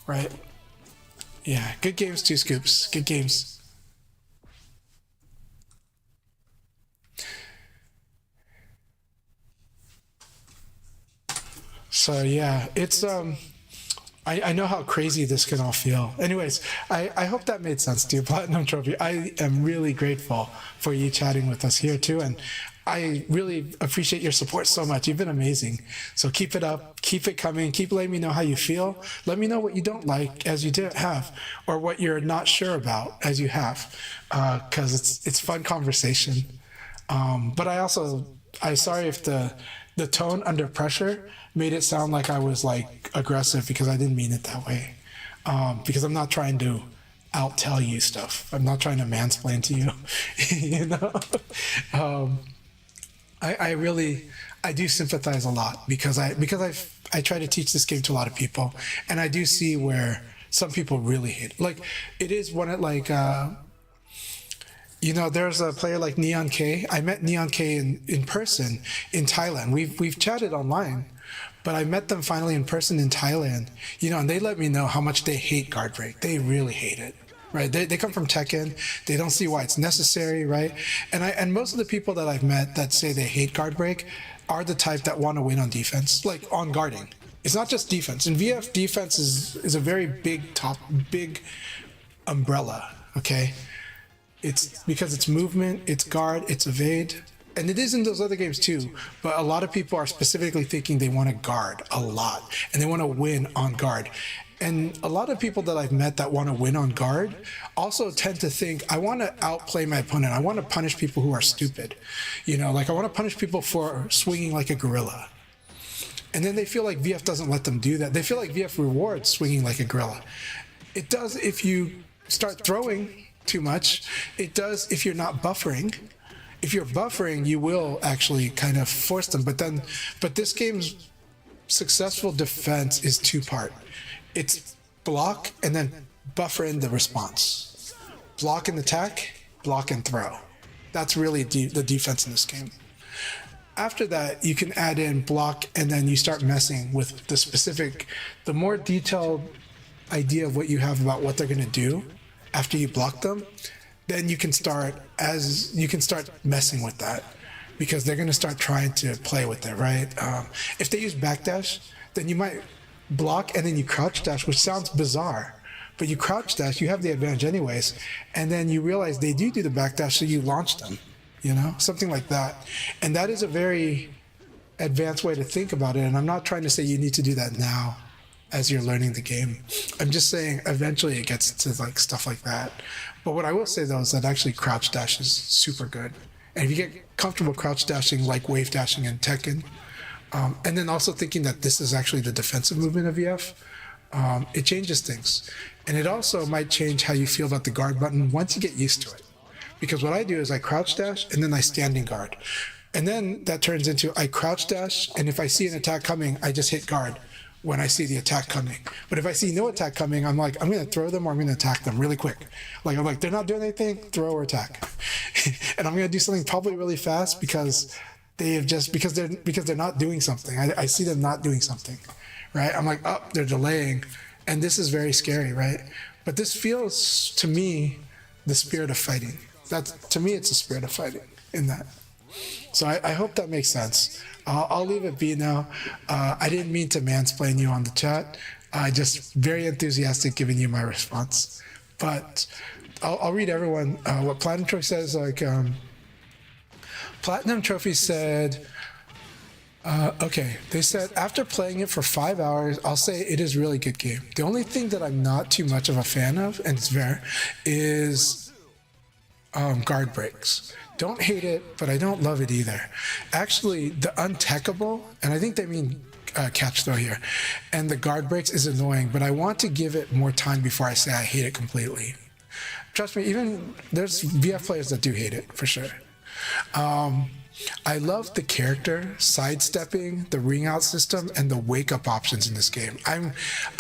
right? Yeah, good games, 2 scoops. Good games. So yeah, it's I know how crazy this can all feel. Anyways, I hope that made sense to you, Platinum Trophy. I am really grateful for you chatting with us here too, and I really appreciate your support so much. You've been amazing. So keep it up, keep it coming, keep letting me know how you feel. Let me know what you don't like as you did have, or what you're not sure about as you have, because it's fun conversation. But I'm sorry if the tone under pressure made it sound like I was like aggressive, because I didn't mean it that way. Because I'm not trying to out tell you stuff. I'm not trying to mansplain to you, you know? I do sympathize a lot because I try to teach this game to a lot of people, and I do see where some people really hate it. Like it is one of like, you know, there's a player like Neon K. I met Neon K in person in Thailand. We've chatted online, but I met them finally in person in Thailand. You know, and they let me know how much they hate guard break. They really hate it, right? They come from Tekken. They don't see why it's necessary, right? And most of the people that I've met that say they hate guard break are the type that want to win on defense, like on guarding. It's not just defense. In VF, defense is a very big umbrella, okay? It's because it's movement, it's guard, it's evade, and it is in those other games too. But a lot of people are specifically thinking they want to guard a lot and they want to win on guard. And a lot of people that I've met that want to win on guard also tend to think, I want to outplay my opponent. I want to punish people who are stupid. You know, like I want to punish people for swinging like a gorilla. And then they feel like VF doesn't let them do that. They feel like VF rewards swinging like a gorilla. It does if you start throwing too much. It does if you're not buffering. If you're buffering, you will actually kind of force them. But this game's successful defense is 2-part. It's block and then buffer in the response. Block and attack, block and throw. That's really the defense in this game. After that, you can add in block, and then you start messing with the more detailed idea of what you have about what they're going to do after you block them. Then you can start messing with that, because they're going to start trying to play with it, right? If they use backdash, then you might block and then you crouch dash, which sounds bizarre, but you crouch dash, you have the advantage anyways, and then you realize they do the backdash, so you launch them, you know, something like that. And that is a very advanced way to think about it, and I'm not trying to say you need to do that now as you're learning the game. I'm just saying eventually it gets to like stuff like that. But what I will say though is that actually crouch dash is super good. And if you get comfortable crouch dashing like wave dashing in Tekken, and then also thinking that this is actually the defensive movement of VF, it changes things. And it also might change how you feel about the guard button once you get used to it. Because what I do is I crouch dash and then I standing guard. And then that turns into I crouch dash, and if I see an attack coming, I just hit guard when I see the attack coming. But if I see no attack coming, I'm like, I'm gonna throw them or I'm gonna attack them really quick. Like I'm like, they're not doing anything, throw or attack. And I'm gonna do something probably really fast because they're not doing something. I see them not doing something, right? I'm like, oh, they're delaying. And this is very scary, right? But this feels to me the spirit of fighting. To me, it's the spirit of fighting in that. So I hope that makes sense. I'll leave it be now. I didn't mean to mansplain you on the chat. I just very enthusiastic giving you my response. But I'll read everyone what Platinum Trophy says. Like Platinum Trophy said, okay, they said, after playing it for 5 hours, I'll say it is a really good game. The only thing that I'm not too much of a fan of, and it's fair, is guard breaks. Don't hate it, but I don't love it either. Actually, the untechable, and I think they mean catch though here, and the guard breaks is annoying, but I want to give it more time before I say I hate it completely. Trust me, even there's VF players that do hate it for sure. I love the character sidestepping, the ring out system, and the wake up options in this game. I'm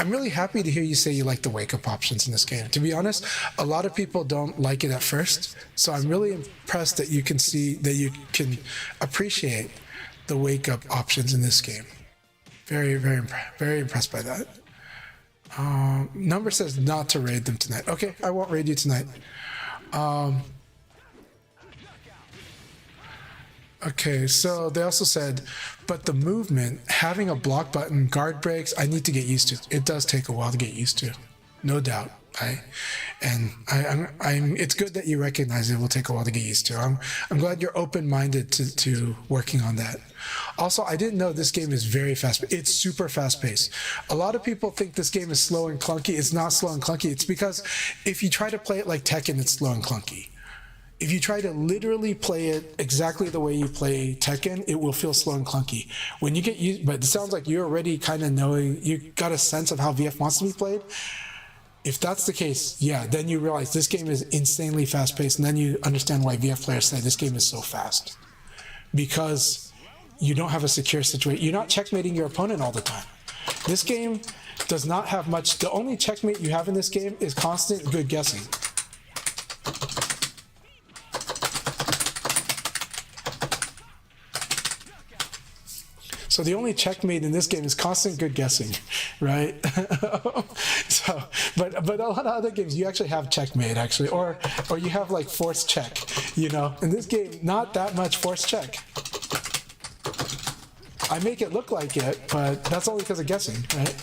really happy to hear you say you like the wake up options in this game. To be honest, a lot of people don't like it at first, so I'm really impressed that you can see that you can appreciate the wake up options in this game. Very, very impressed by that. Number says not to raid them tonight. Okay, I won't raid you tonight. Okay, so they also said, but the movement, having a block button, guard breaks, I need to get used to. It does take a while to get used to, no doubt. It's good that you recognize it will take a while to get used to. I'm glad you're open-minded to working on that. Also, I didn't know this game is very fast. It's super fast-paced. A lot of people think this game is slow and clunky. It's not slow and clunky. It's because if you try to play it like Tekken, it's slow and clunky. If you try to literally play it exactly the way you play Tekken, it will feel slow and clunky. When you get used, but it sounds like you're already kind of knowing, you got a sense of how VF wants to be played. If that's the case, yeah, then you realize this game is insanely fast-paced, and then you understand why VF players say this game is so fast. Because you don't have a secure situation. You're not checkmating your opponent all the time. This game does not have much. The only checkmate you have in this game is constant good guessing. So the only checkmate in this game is constant good guessing, right? So, but a lot of other games you actually have checkmate actually, or you have like force check, you know. In this game, not that much force check. I make it look like it, but that's only because of guessing, right?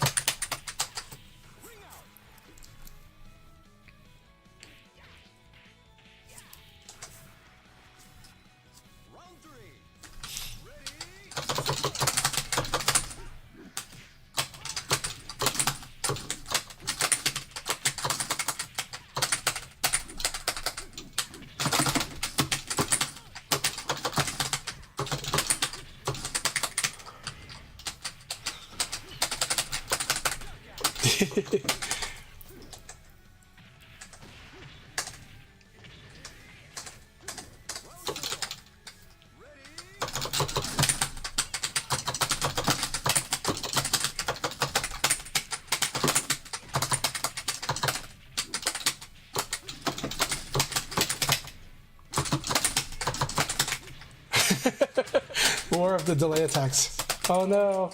War of the delay attacks. Oh no.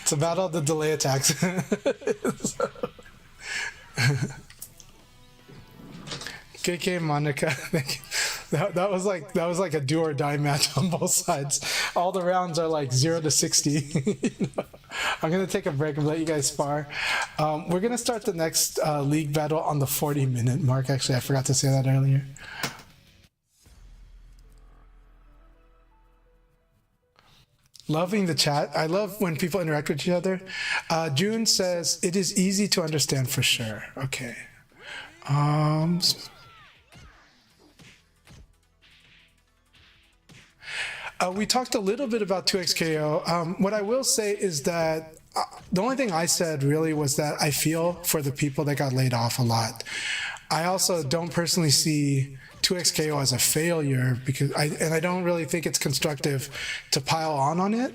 It's a battle of the delay attacks. KK Monica. That was like a do or die match on both sides. All the rounds are like 0 to 60. You know? I'm gonna take a break and let you guys spar. We're gonna start the next league battle on the 40-minute mark. Actually, I forgot to say that earlier. Loving the chat. I love when people interact with each other. June says, it is easy to understand for sure. Okay. We talked a little bit about 2xKO. What I will say is that the only thing I said really was that I feel for the people that got laid off a lot. I also don't personally see 2xKO as a failure because I don't really think it's constructive to pile on it.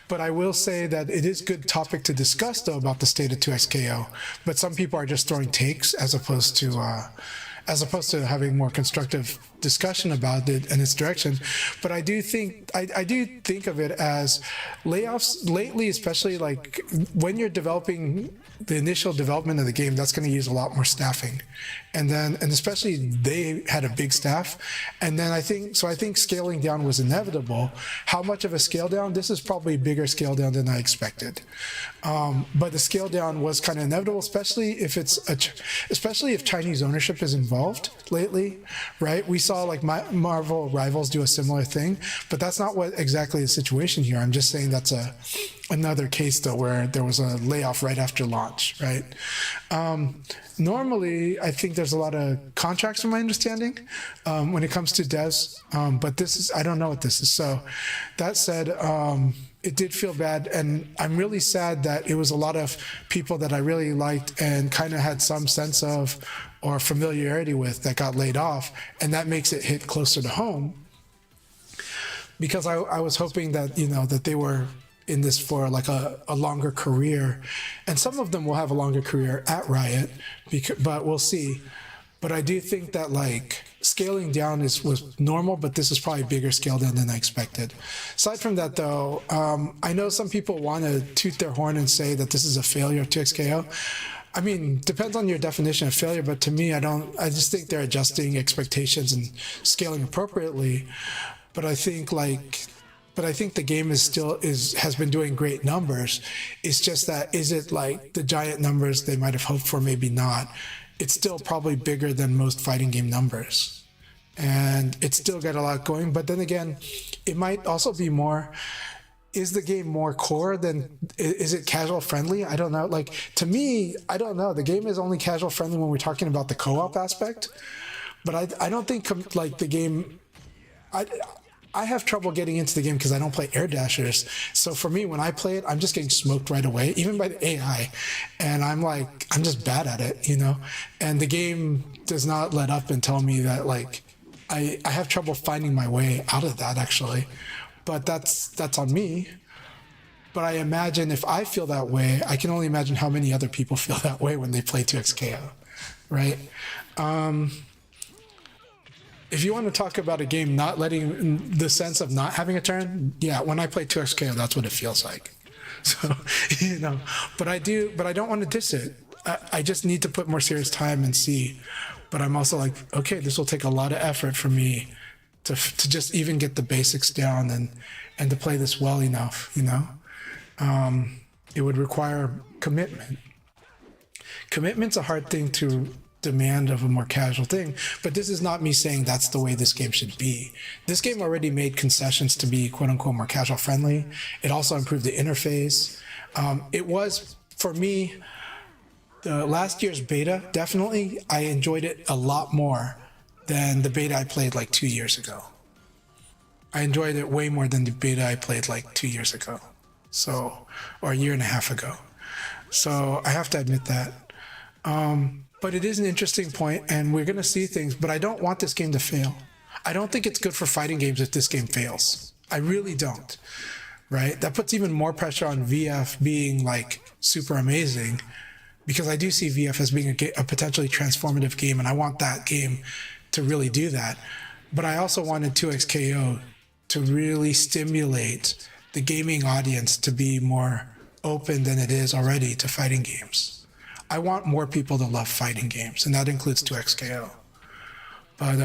But I will say that it is a good topic to discuss though about the state of 2xKO. But some people are just throwing takes as opposed to having more constructive discussion about it and its direction. But I do think of it as layoffs lately, especially like when you're developing the initial development of the game, that's going to use a lot more staffing. And especially they had a big staff. And then I think scaling down was inevitable. How much of a scale down? This is probably a bigger scale down than I expected. But the scale down was kind of inevitable, especially if Chinese ownership is involved lately, right? We saw like Marvel Rivals do a similar thing, but that's not what exactly the situation here. I'm just saying that's another case though where there was a layoff right after launch, right? Normally, I think there's a lot of contracts, from my understanding, when it comes to devs. But this is, I don't know what this is. So that said, it did feel bad. And I'm really sad that it was a lot of people that I really liked and kind of had some sense of or familiarity with that got laid off. And that makes it hit closer to home. Because I was hoping that, that they were in this for like a longer career, and some of them will have a longer career at Riot, but we'll see. But I do think that like scaling down was normal, but this is probably bigger scale down than I expected. Aside from that though, I know some people want to toot their horn and say that this is a failure of 2XKO. I mean, depends on your definition of failure, but to me, I just think they're adjusting expectations and scaling appropriately. But I think the game has been doing great numbers. It's just that, is it like the giant numbers they might have hoped for? Maybe not. It's still probably bigger than most fighting game numbers. And it's still got a lot going. But then again, it might also be more, is the game more core than, is it casual friendly? I don't know. Like, to me, I don't know. The game is only casual friendly when we're talking about the co-op aspect. But I don't think like the game, I have trouble getting into the game because I don't play air dashers. So for me, when I play it, I'm just getting smoked right away, even by the AI. And I'm just bad at it, And the game does not let up and tell me that, like, I have trouble finding my way out of that, actually. But that's on me. But I imagine if I feel that way, I can only imagine how many other people feel that way when they play 2XKO, right? If you want to talk about a game not letting, the sense of not having a turn, yeah, when I play 2XKO, that's what it feels like. So, but I don't want to diss it. I just need to put more serious time and see. But I'm also like, okay, this will take a lot of effort for me to just even get the basics down and to play this well enough, It would require commitment. Commitment's a hard thing to demand of a more casual thing, but this is not me saying that's the way this game should be. This game already made concessions to be quote unquote more casual friendly. It also improved the interface. It was, for me, the last year's beta, definitely, I enjoyed it a lot more than the beta I played like 2 years ago. I enjoyed it way more than the beta I played like 2 years ago. So, or a year and a half ago. So I have to admit that. But it is an interesting point, and we're going to see things, but I don't want this game to fail. I don't think it's good for fighting games if this game fails. I really don't, right? That puts even more pressure on VF being like super amazing, because I do see VF as being a potentially transformative game, and I want that game to really do that. But I also wanted 2XKO to really stimulate the gaming audience to be more open than it is already to fighting games. I want more people to love fighting games, and that includes 2XKO. But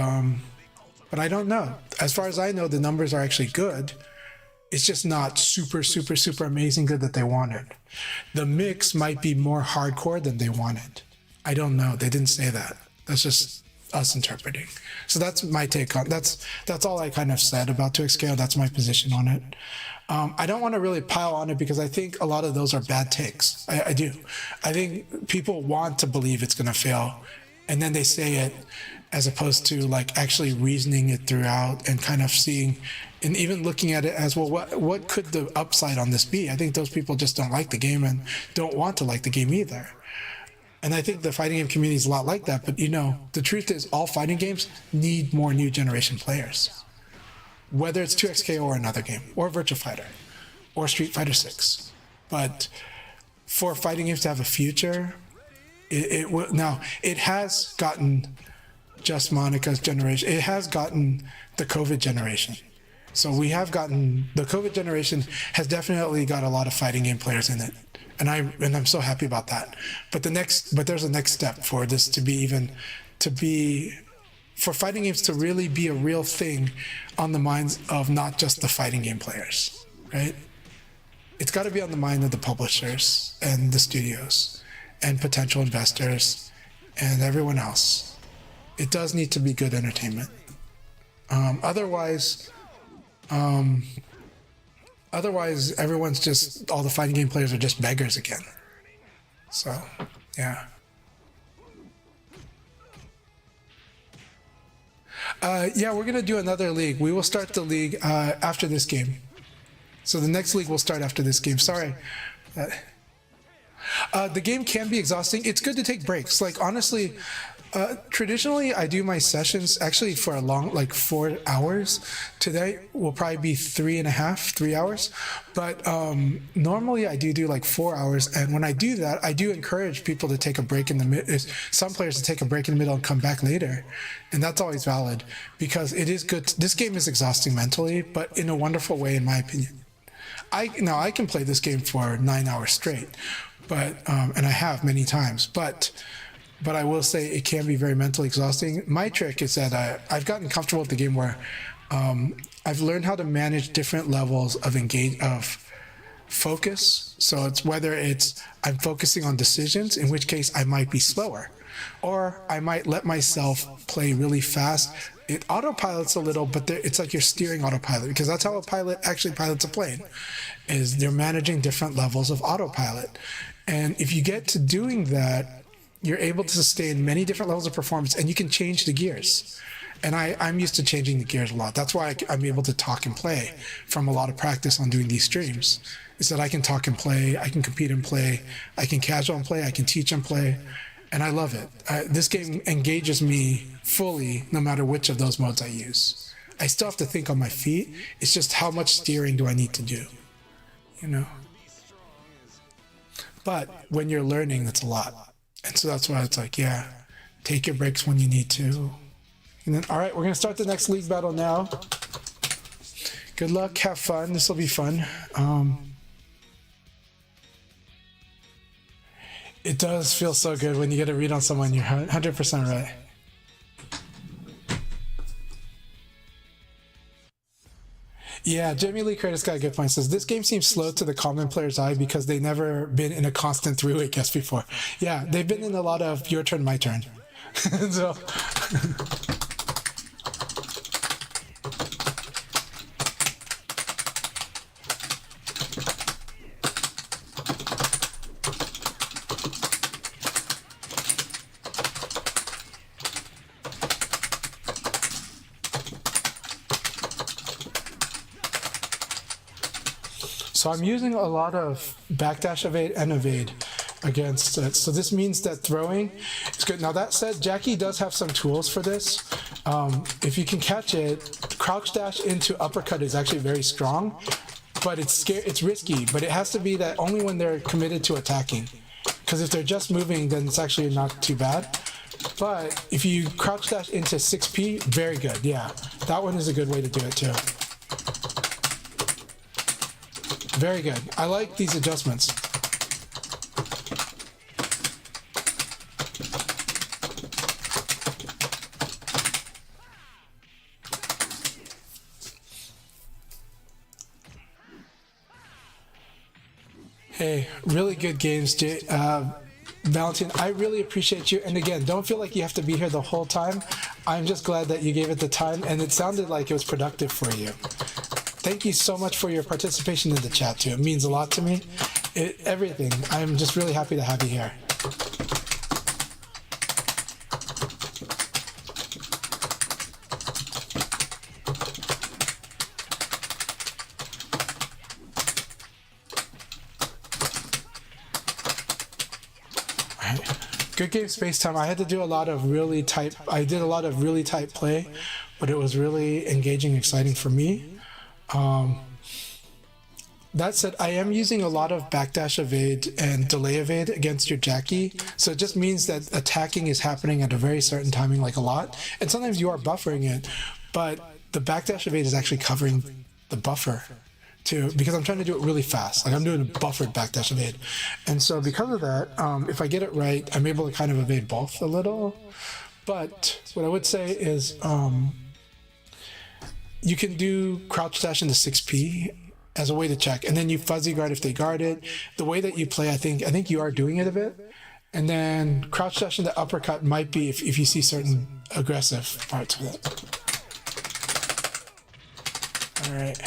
I don't know. As far as I know, the numbers are actually good. It's just not super, super, super amazing good that they wanted. The mix might be more hardcore than they wanted. I don't know. They didn't say that. That's just us interpreting. So that's my take on that's all I kind of said about 2XKO. That's my position on it. I don't want to really pile on it because I think a lot of those are bad takes. I do. I think people want to believe it's going to fail, and then they say it, as opposed to like actually reasoning it throughout and kind of seeing and even looking at it as, well, what could the upside on this be? I think those people just don't like the game and don't want to like the game either. And I think the fighting game community is a lot like that. But the truth is all fighting games need more new generation players. Whether it's 2XKO or another game, or Virtua Fighter, or Street Fighter 6. But for fighting games to have a future, it has gotten Just Monica's generation. It has gotten the COVID generation. So we have gotten, the COVID generation has definitely got a lot of fighting game players in it. And I'm so happy about that. But there's a next step for this for fighting games to really be a real thing on the minds of not just the fighting game players, right? It's got to be on the mind of the publishers and the studios and potential investors and everyone else. It does need to be good entertainment. Otherwise, Otherwise, everyone's just, all the fighting game players are just beggars again. So, yeah. Yeah, we're going to do another league. We will start the league after this game. So the next league will start after this game. Sorry. The game can be exhausting. It's good to take breaks. Like, honestly, traditionally, I do my sessions actually for a long, like 4 hours. Today will probably be 3 hours. But normally I do like 4 hours. And when I do that, I do encourage people to take a break in the middle. Some players to take a break in the middle and come back later. And that's always valid because it is good. This game is exhausting mentally, but in a wonderful way, in my opinion. I can play this game for 9 hours straight, but and I have many times. But I will say it can be very mentally exhausting. My trick is that I've gotten comfortable with the game where I've learned how to manage different levels of focus. So it's whether I'm focusing on decisions, in which case I might be slower, or I might let myself play really fast. It autopilots a little, but it's like you're steering autopilot, because that's how a pilot actually pilots a plane, is they're managing different levels of autopilot. And if you get to doing that, you're able to sustain many different levels of performance, and you can change the gears. And I'm used to changing the gears a lot. That's why I'm able to talk and play from a lot of practice on doing these streams, is that I can talk and play, I can compete and play, I can casual and play, I can teach and play. And I love it. This game engages me fully, no matter which of those modes I use. I still have to think on my feet. It's just how much steering do I need to do, you know? But when you're learning, that's a lot. And so that's why it's like, yeah, take your breaks when you need to. And then, all right, we're going to start the next league battle now. Good luck. Have fun. This will be fun. It does feel so good when you get a read on someone. You're 100% right. Yeah, Jamie Lee Curtis got a good point. Says this game seems slow to the common player's eye because they've never been in a constant three-way guess before. Yeah, they've been in a lot of your turn, my turn. So. So I'm using a lot of backdash evade and evade against it. So this means that throwing is good. Now that said, Jackie does have some tools for this. If you can catch it, crouch dash into uppercut is actually very strong, but it's risky. But it has to be that only when they're committed to attacking. Because if they're just moving, then it's actually not too bad. But if you crouch dash into 6P, very good. Yeah, that one is a good way to do it too. Very good. I like these adjustments. Hey, really good games, Valentin. I really appreciate you. And again, don't feel like you have to be here the whole time. I'm just glad that you gave it the time, and it sounded like it was productive for you. Thank you so much for your participation in the chat too. It means a lot to me. Everything. I'm just really happy to have you here. All right. Good game, Space Time. I had to do a lot of really tight. I did a lot of really tight play, but it was really engaging, exciting for me. That said, I am using a lot of backdash evade and delay evade against your Jackie. So it just means that attacking is happening at a very certain timing, like a lot. And sometimes you are buffering it, but the backdash evade is actually covering the buffer too, because I'm trying to do it really fast. Like I'm doing a buffered backdash evade. And so because of that, if I get it right, I'm able to kind of evade both a little. But what I would say is, you can do crouch dash into 6P as a way to check, and then you fuzzy guard if they guard it. The way that you play, I think you are doing it a bit. And then crouch dash into uppercut might be if you see certain aggressive parts of it. All right.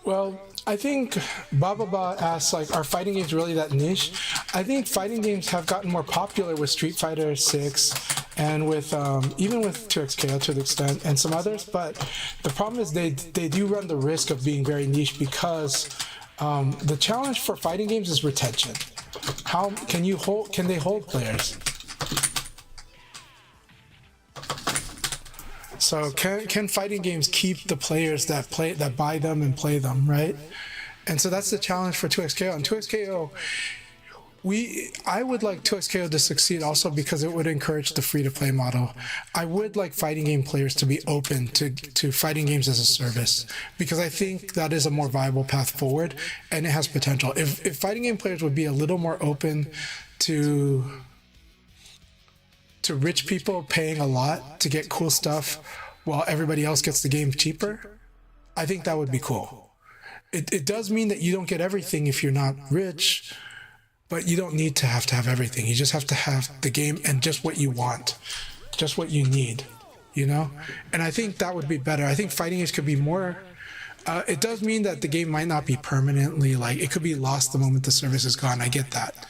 Well, I think Baba asks, like, are fighting games really that niche? I think fighting games have gotten more popular with Street Fighter 6 and with even with 2XKO to an extent and some others. But the problem is they do run the risk of being very niche because the challenge for fighting games is retention. How can you hold? Can they hold players? So can fighting games keep the players that buy them and play them, right? And so that's the challenge for 2XKO. And 2XKO, I would like 2XKO to succeed also because it would encourage the free-to-play model. I would like fighting game players to be open to fighting games as a service because I think that is a more viable path forward and it has potential. If fighting game players would be a little more open to rich people paying a lot to get cool stuff while everybody else gets the game cheaper, I think that would be cool. It does mean that you don't get everything if you're not rich, but you don't need to have everything. You just have to have the game and just what you want, just what you need, you know? And I think that would be better. I think fighting games could be more, it does mean that the game might not be permanently, like it could be lost the moment the service is gone. I get that.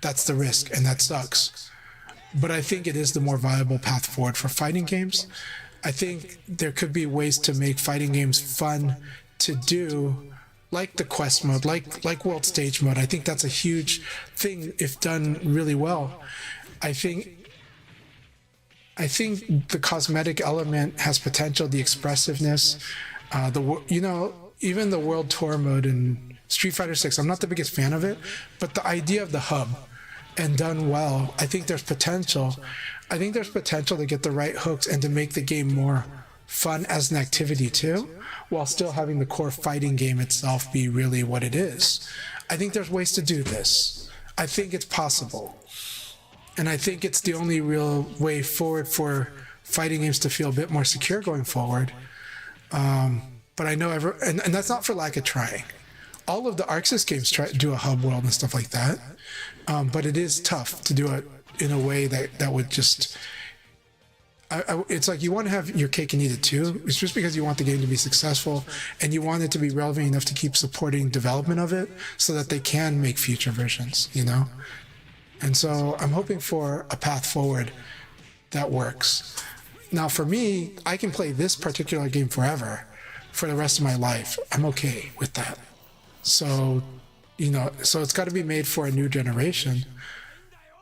That's the risk and that sucks. But I think it is the more viable path forward for fighting games. I think there could be ways to make fighting games fun to do, like the quest mode, like world stage mode. I think that's a huge thing if done really well. I think the cosmetic element has potential, the expressiveness, even the world tour mode in Street Fighter 6. I'm not the biggest fan of it, but the idea of the hub and done well, I think there's potential. I think there's potential to get the right hooks and to make the game more fun as an activity too, while still having the core fighting game itself be really what it is. I think there's ways to do this. I think it's possible. And I think it's the only real way forward for fighting games to feel a bit more secure going forward. But I know and that's not for lack of trying. All of the ArcSys games do a hub world and stuff like that. But it is tough to do it in a way that would just... it's like you want to have your cake and eat it too. It's just because you want the game to be successful and you want it to be relevant enough to keep supporting development of it so that they can make future versions, you know? And so I'm hoping for a path forward that works. Now for me, I can play this particular game forever for the rest of my life. I'm okay with that. So, so it's got to be made for a new generation.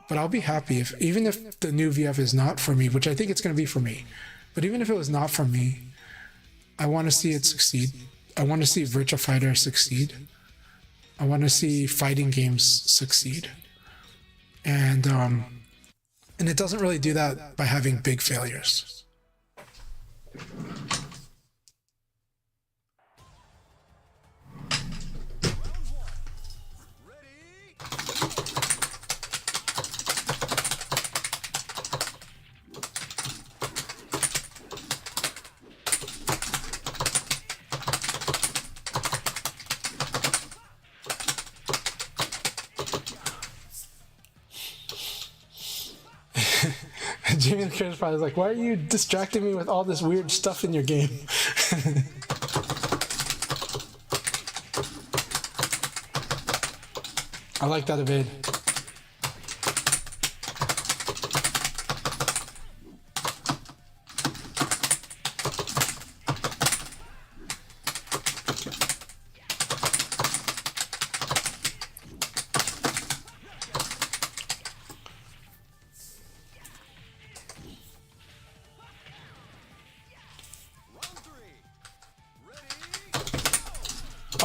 But I'll be happy even if the new VF is not for me, which I think it's going to be for me. But even if it was not for me, I want to see it succeed. I want to see Virtua Fighter succeed. I want to see fighting games succeed. And it doesn't really do that by having big failures. Jamie the Curious probably like, why are you distracting me with all this weird stuff in your game? I like that evade.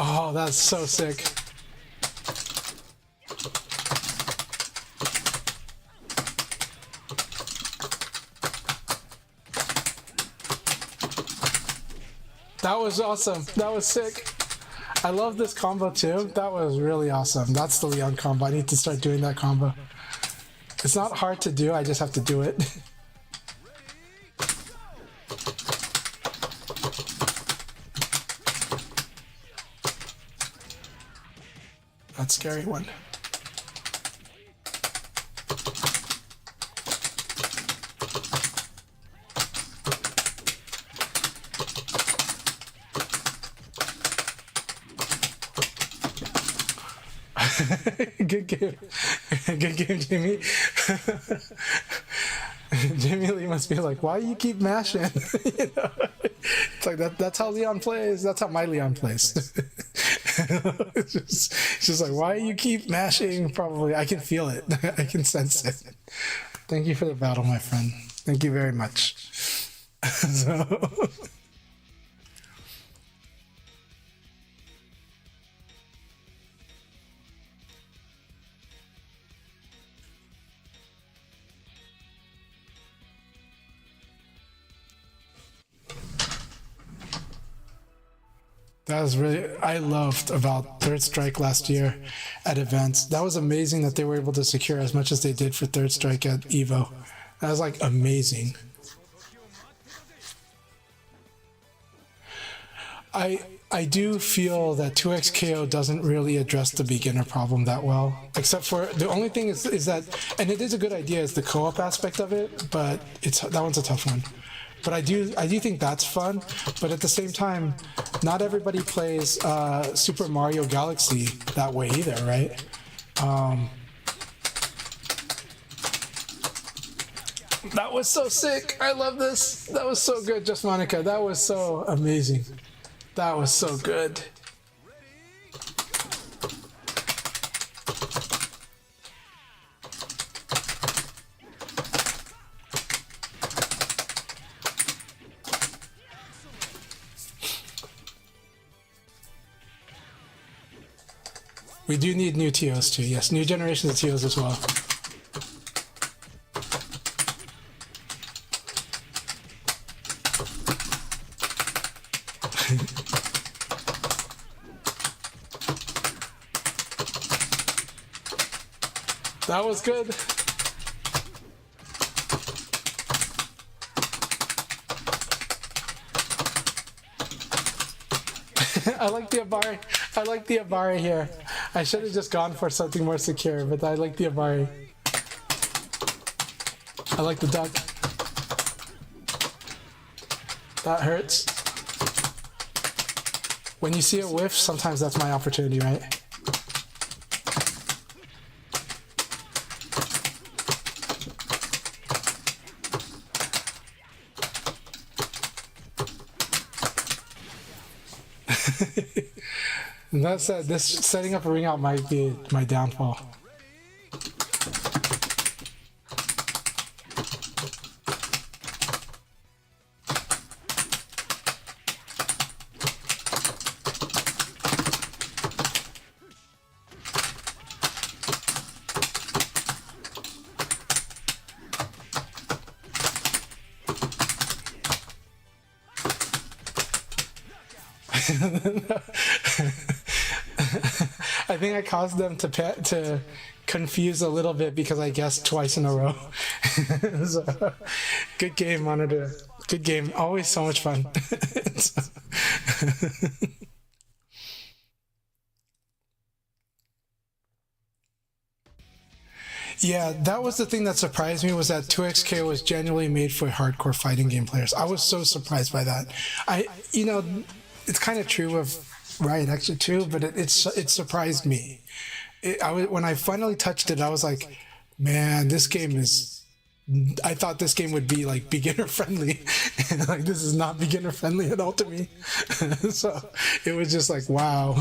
Oh, that's so sick. That was awesome. That was sick. I love this combo too. That was really awesome. That's the Leon combo. I need to start doing that combo. It's not hard to do, I just have to do it. That scary one. Good game. Good game, Jimmy. Jimmy Lee must be like, why you keep mashing? You know? It's like that's how Leon plays. That's how my Leon plays. It's just like, why you keep mashing? Probably I can feel it. I can sense it. Thank you for the battle, my friend. Thank you very much. So that was really, I loved about Third Strike last year at events. That was amazing that they were able to secure as much as they did for Third Strike at Evo. That was like amazing. I do feel that 2xKO doesn't really address the beginner problem that well, except for the only thing is that, and it is a good idea, is the co-op aspect of it, but that one's a tough one. But I do think that's fun. But at the same time, not everybody plays Super Mario Galaxy that way either, right? That was so sick. I love this. That was so good, Just Monica. That was so amazing. That was so good. We do need new TOs too. Yes, new generations of TOs as well. That was good. I like the Abari. I like the Abari here. I should have just gone for something more secure, but I like the Abari. I like the duck. That hurts. When you see a whiff, sometimes that's my opportunity, right? And that said, this setting up a ring out might be my downfall. I think I caused them to confuse a little bit because I guessed twice in a row. So, good game, Monitor. Good game. Always so much fun. Yeah, that was the thing that surprised me, was that 2xK was genuinely made for hardcore fighting game players. I was so surprised by that. It's kind of true of Riot actually too, but it surprised me. When I finally touched it, I was like, man, this game is. I thought this game would be like beginner friendly. Like, this is not beginner friendly at all to me. So it was just like, wow,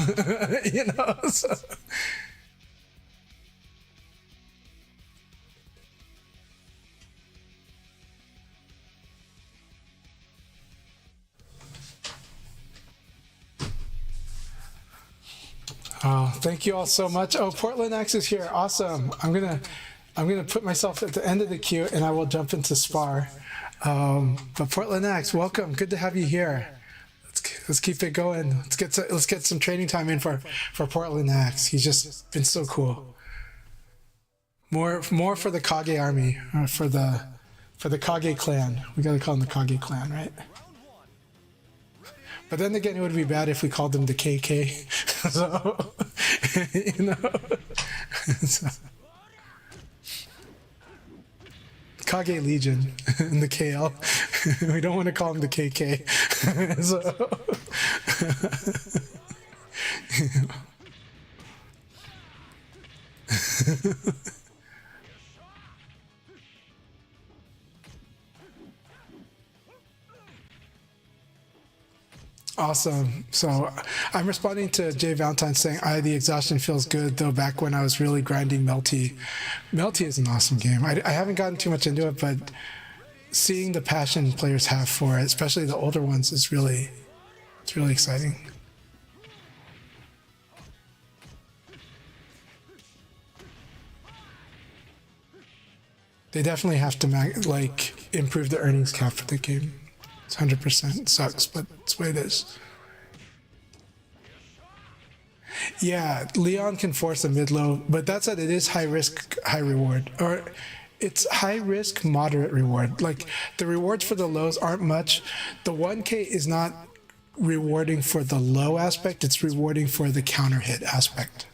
you know. So. Oh, thank you all so much. Oh, Portland X is here. Awesome. I'm gonna put myself at the end of the queue and I will jump into Spar. But Portland X, welcome. Good to have you here. Let's keep it going. Let's get some training time in for Portland X. He's just been so cool. More for the Kage army, or for the Kage clan. We gotta call them the Kage clan, right? But then again, it would be bad if we called them the KK. So, you know. So. Kage Legion and the KL. We don't want to call them the KK. So. Awesome. So I'm responding to Jay Valentine saying, the exhaustion feels good, though back when I was really grinding Melty. Melty is an awesome game. I haven't gotten too much into it, but seeing the passion players have for it, especially the older ones, it's really exciting. They definitely have to improve the earnings cap for the game. It's 100%. It sucks, but it's the way it is. Yeah, Leon can force a mid-low, but that said, it is high risk, high reward. Or it's high risk, moderate reward. Like, the rewards for the lows aren't much. The 1K is not rewarding for the low aspect, it's rewarding for the counter hit aspect.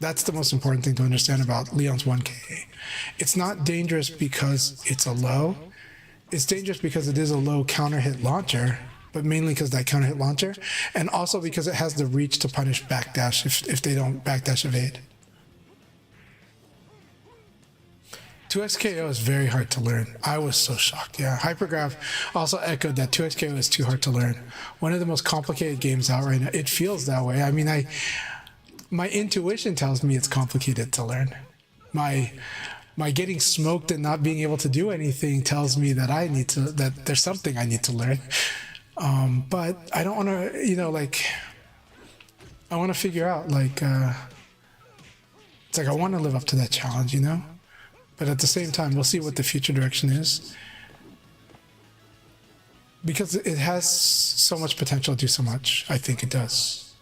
That's the most important thing to understand about Leon's 1K. It's not dangerous because it's a low. It's dangerous because it is a low counter hit launcher, but mainly because that counter hit launcher, and also because it has the reach to punish backdash if they don't backdash evade. 2x KO is very hard to learn. I was so shocked. Yeah, Hypergraph also echoed that 2x KO is too hard to learn. One of the most complicated games out right now. It feels that way. I mean, my intuition tells me it's complicated to learn. My getting smoked and not being able to do anything tells me that that there's something I need to learn. But I don't want to, I want to figure out, it's like I want to live up to that challenge, But at the same time, we'll see what the future direction is. Because it has so much potential to do so much. I think it does.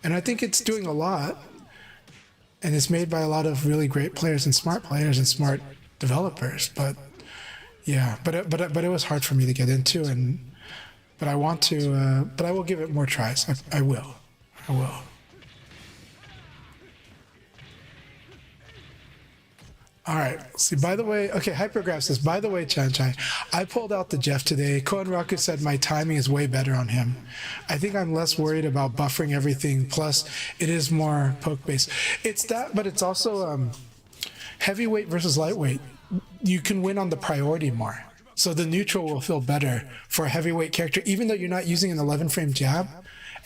And I think it's doing a lot. And it's made by a lot of really great players and smart developers. But yeah, but it was hard for me to get into, but I want to, but I will give it more tries. I will. All right. See, by the way, okay, Hypergraph says, by the way, Chanchai, I pulled out the Jeff today. Koen Raku said my timing is way better on him. I think I'm less worried about buffering everything. Plus, it is more poke-based. It's that, but it's also heavyweight versus lightweight. You can win on the priority more. So the neutral will feel better for a heavyweight character, even though you're not using an 11-frame jab.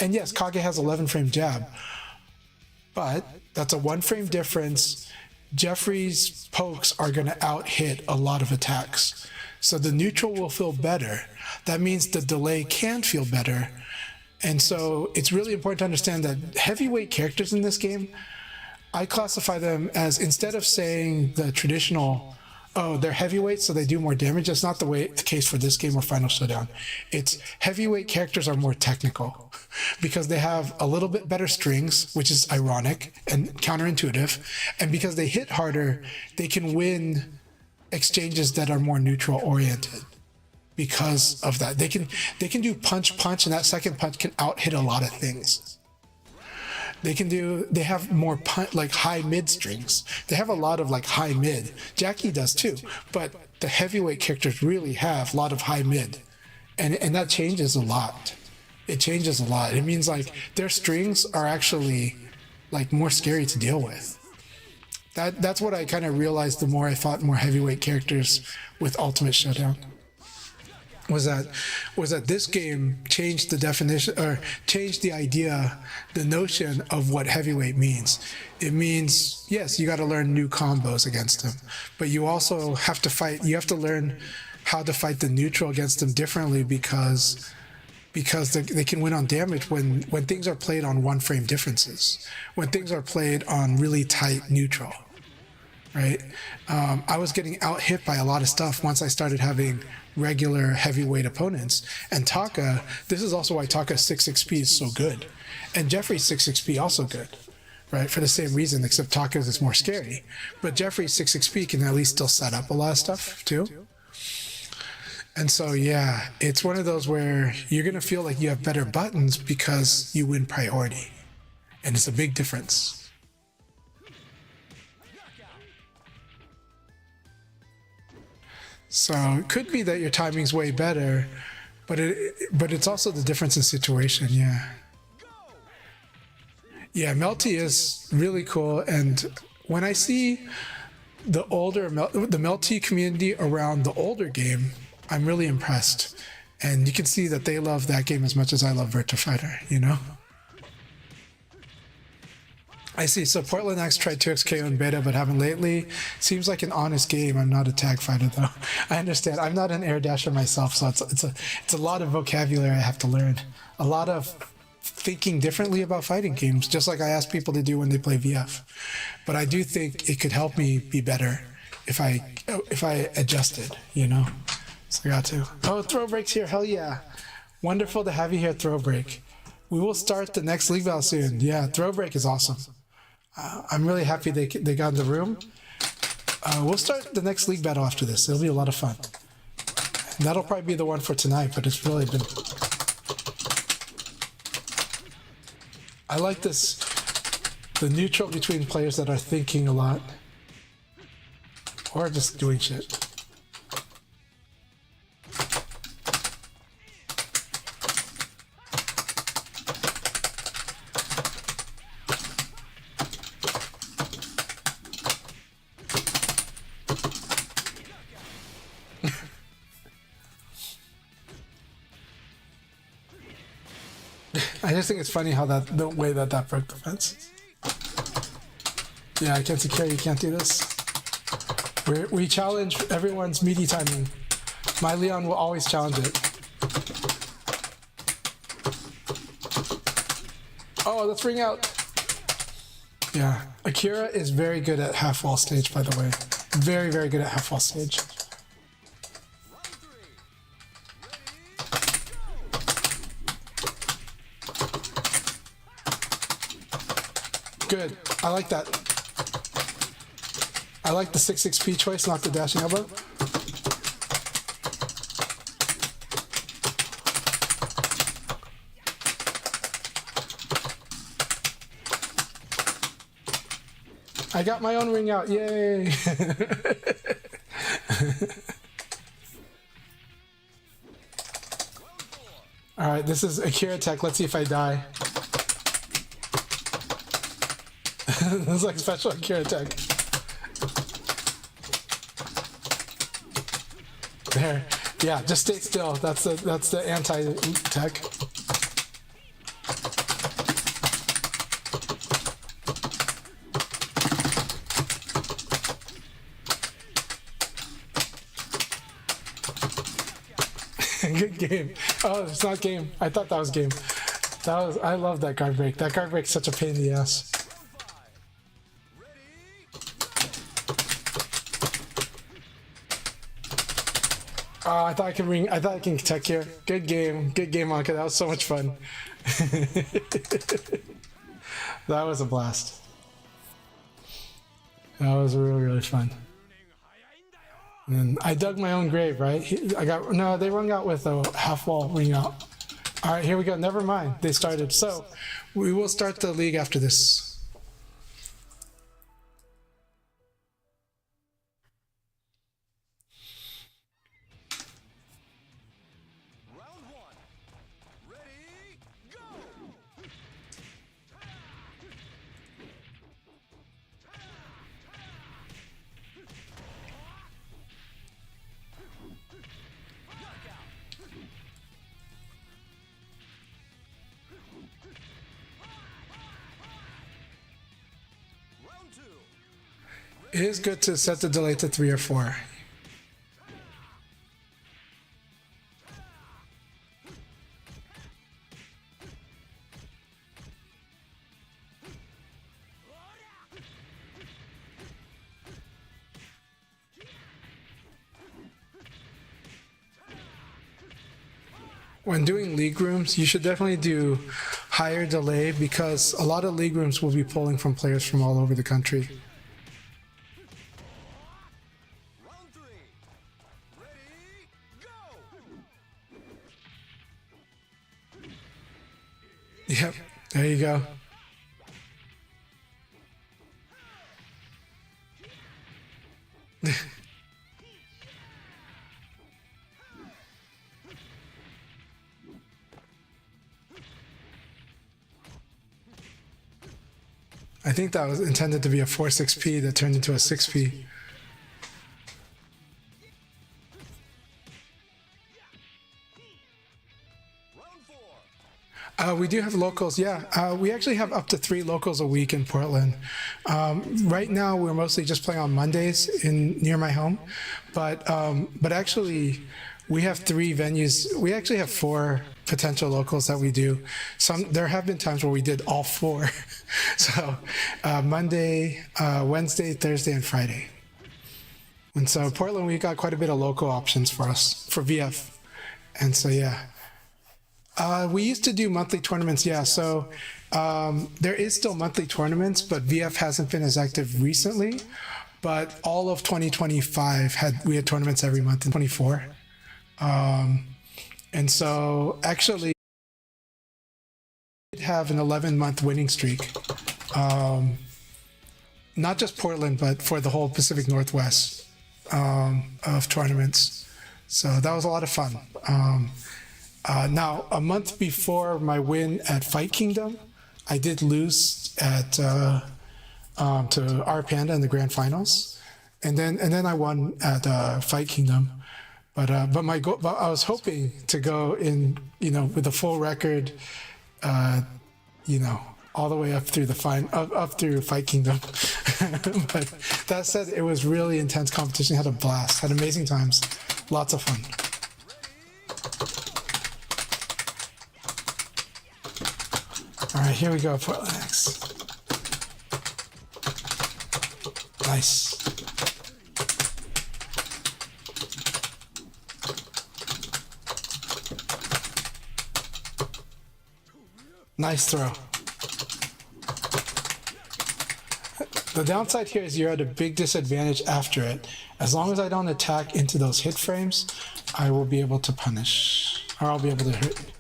And yes, Kage has 11-frame jab. But that's a 1-frame difference. Jeffrey's pokes are going to out-hit a lot of attacks. So the neutral will feel better. That means the delay can feel better. And so it's really important to understand that heavyweight characters in this game, I classify them as, instead of saying the traditional, oh, they're heavyweights, so they do more damage. That's not the case for this game or Final Showdown. It's heavyweight characters are more technical because they have a little bit better strings, which is ironic and counterintuitive. And because they hit harder, they can win exchanges that are more neutral oriented. Because of that, they can do punch, and that second punch can out hit a lot of things. They have more high mid strings. They have a lot of high mid. Jackie does too, but the heavyweight characters really have a lot of high mid, and that changes a lot. It changes a lot. It means their strings are actually more scary to deal with. That's what I kind of realized the more I fought more heavyweight characters with Ultimate Showdown. Was that this game changed the definition, or changed the idea, the notion of what heavyweight means. It means, yes, you got to learn new combos against them, but you also have to learn how to fight the neutral against them differently because they can win on damage when things are played on 1-frame differences, when things are played on really tight neutral, right? I was getting out-hit by a lot of stuff once I started having regular heavyweight opponents. And Taka, this is also why Taka's 6 XP is so good. And Jeffrey's 6 XP also good, right? For the same reason, except Taka's is more scary. But Jeffrey's 6 XP can at least still set up a lot of stuff too. And so, yeah, it's one of those where you're going to feel like you have better buttons because you win priority. And it's a big difference. So it could be that your timing's way better, but it's also the difference in situation, yeah. Yeah, Melty is really cool, and when I see the Melty community around the older game, I'm really impressed. And you can see that they love that game as much as I love Virtua Fighter, you know? I see. So Portland X tried 2XKO in beta, but haven't lately. Seems like an honest game. I'm not a tag fighter though. I understand. I'm not an air dasher myself, so it's a lot of vocabulary I have to learn. A lot of thinking differently about fighting games, just like I ask people to do when they play VF. But I do think it could help me be better if I adjusted, you know. So I got to. Oh, Throw Break's here. Hell yeah. Wonderful to have you here, Throw Break. We will start the next league battle soon. Yeah, Throw Break is awesome. I'm really happy they got in the room. We'll start the next league battle after this. It'll be a lot of fun. And that'll probably be the one for tonight, but it's really been... I like this, the neutral between players that are thinking a lot or just doing shit. I just think it's funny how the way that broke the fence. Yeah, I can't secure. You can't do this. We challenge everyone's meaty timing. My Leon will always challenge it. Oh, let's ring out. Yeah, Akira is very good at half wall stage, by the way. Very, very good at half wall stage. Good. I like that. I like the 6-6P choice, not the dashing elbow. I got my own ring out. Yay! All right, this is Akira Tech. Let's see if I die. This is like special Akira Tech. There. Yeah, just stay still. That's the anti-tech. Good game. Oh, it's not game. I thought that was game. I love that guard break. That guard break's such a pain in the ass. Oh, I thought I can tech here. Good game, Anka. That was so much fun. That was a blast. That was really, really fun. And I dug my own grave, right? No, they rung out with a half wall ring out. All right, here we go. Never mind. They started. So we will start the league after this. It is good to set the delay to 3 or 4. When doing league rooms, you should definitely do higher delay because a lot of league rooms will be pulling from players from all over the country. Yep, there you go. I think that was intended to be a 4-6P that turned into a 6P. We do have locals, yeah. We actually have up to 3 locals a week in Portland. Right now, we're mostly just playing on Mondays near my home, but actually, we have 3 venues. We actually have 4 potential locals that we do. There have been times where we did all 4. So Monday, Wednesday, Thursday, and Friday. And so Portland, we got quite a bit of local options for us for VF, and so yeah. We used to do monthly tournaments, yeah. So there is still monthly tournaments, but VF hasn't been as active recently. But all of 2025 we had tournaments every month in 24. And so actually we did have an 11-month winning streak. Not just Portland, but for the whole Pacific Northwest of tournaments. So that was a lot of fun. Now, a month before my win at Fight Kingdom, I did lose to R Panda in the grand finals, and then I won at Fight Kingdom. But my goal, but I was hoping to go in, with a full record, all the way up through up through Fight Kingdom. But that said, it was really intense competition. Had a blast. Had amazing times. Lots of fun. All right, here we go, Portland X. Nice. Nice throw. The downside here is you're at a big disadvantage after it. As long as I don't attack into those hit frames, I will be able to punish, or I'll be able to hit.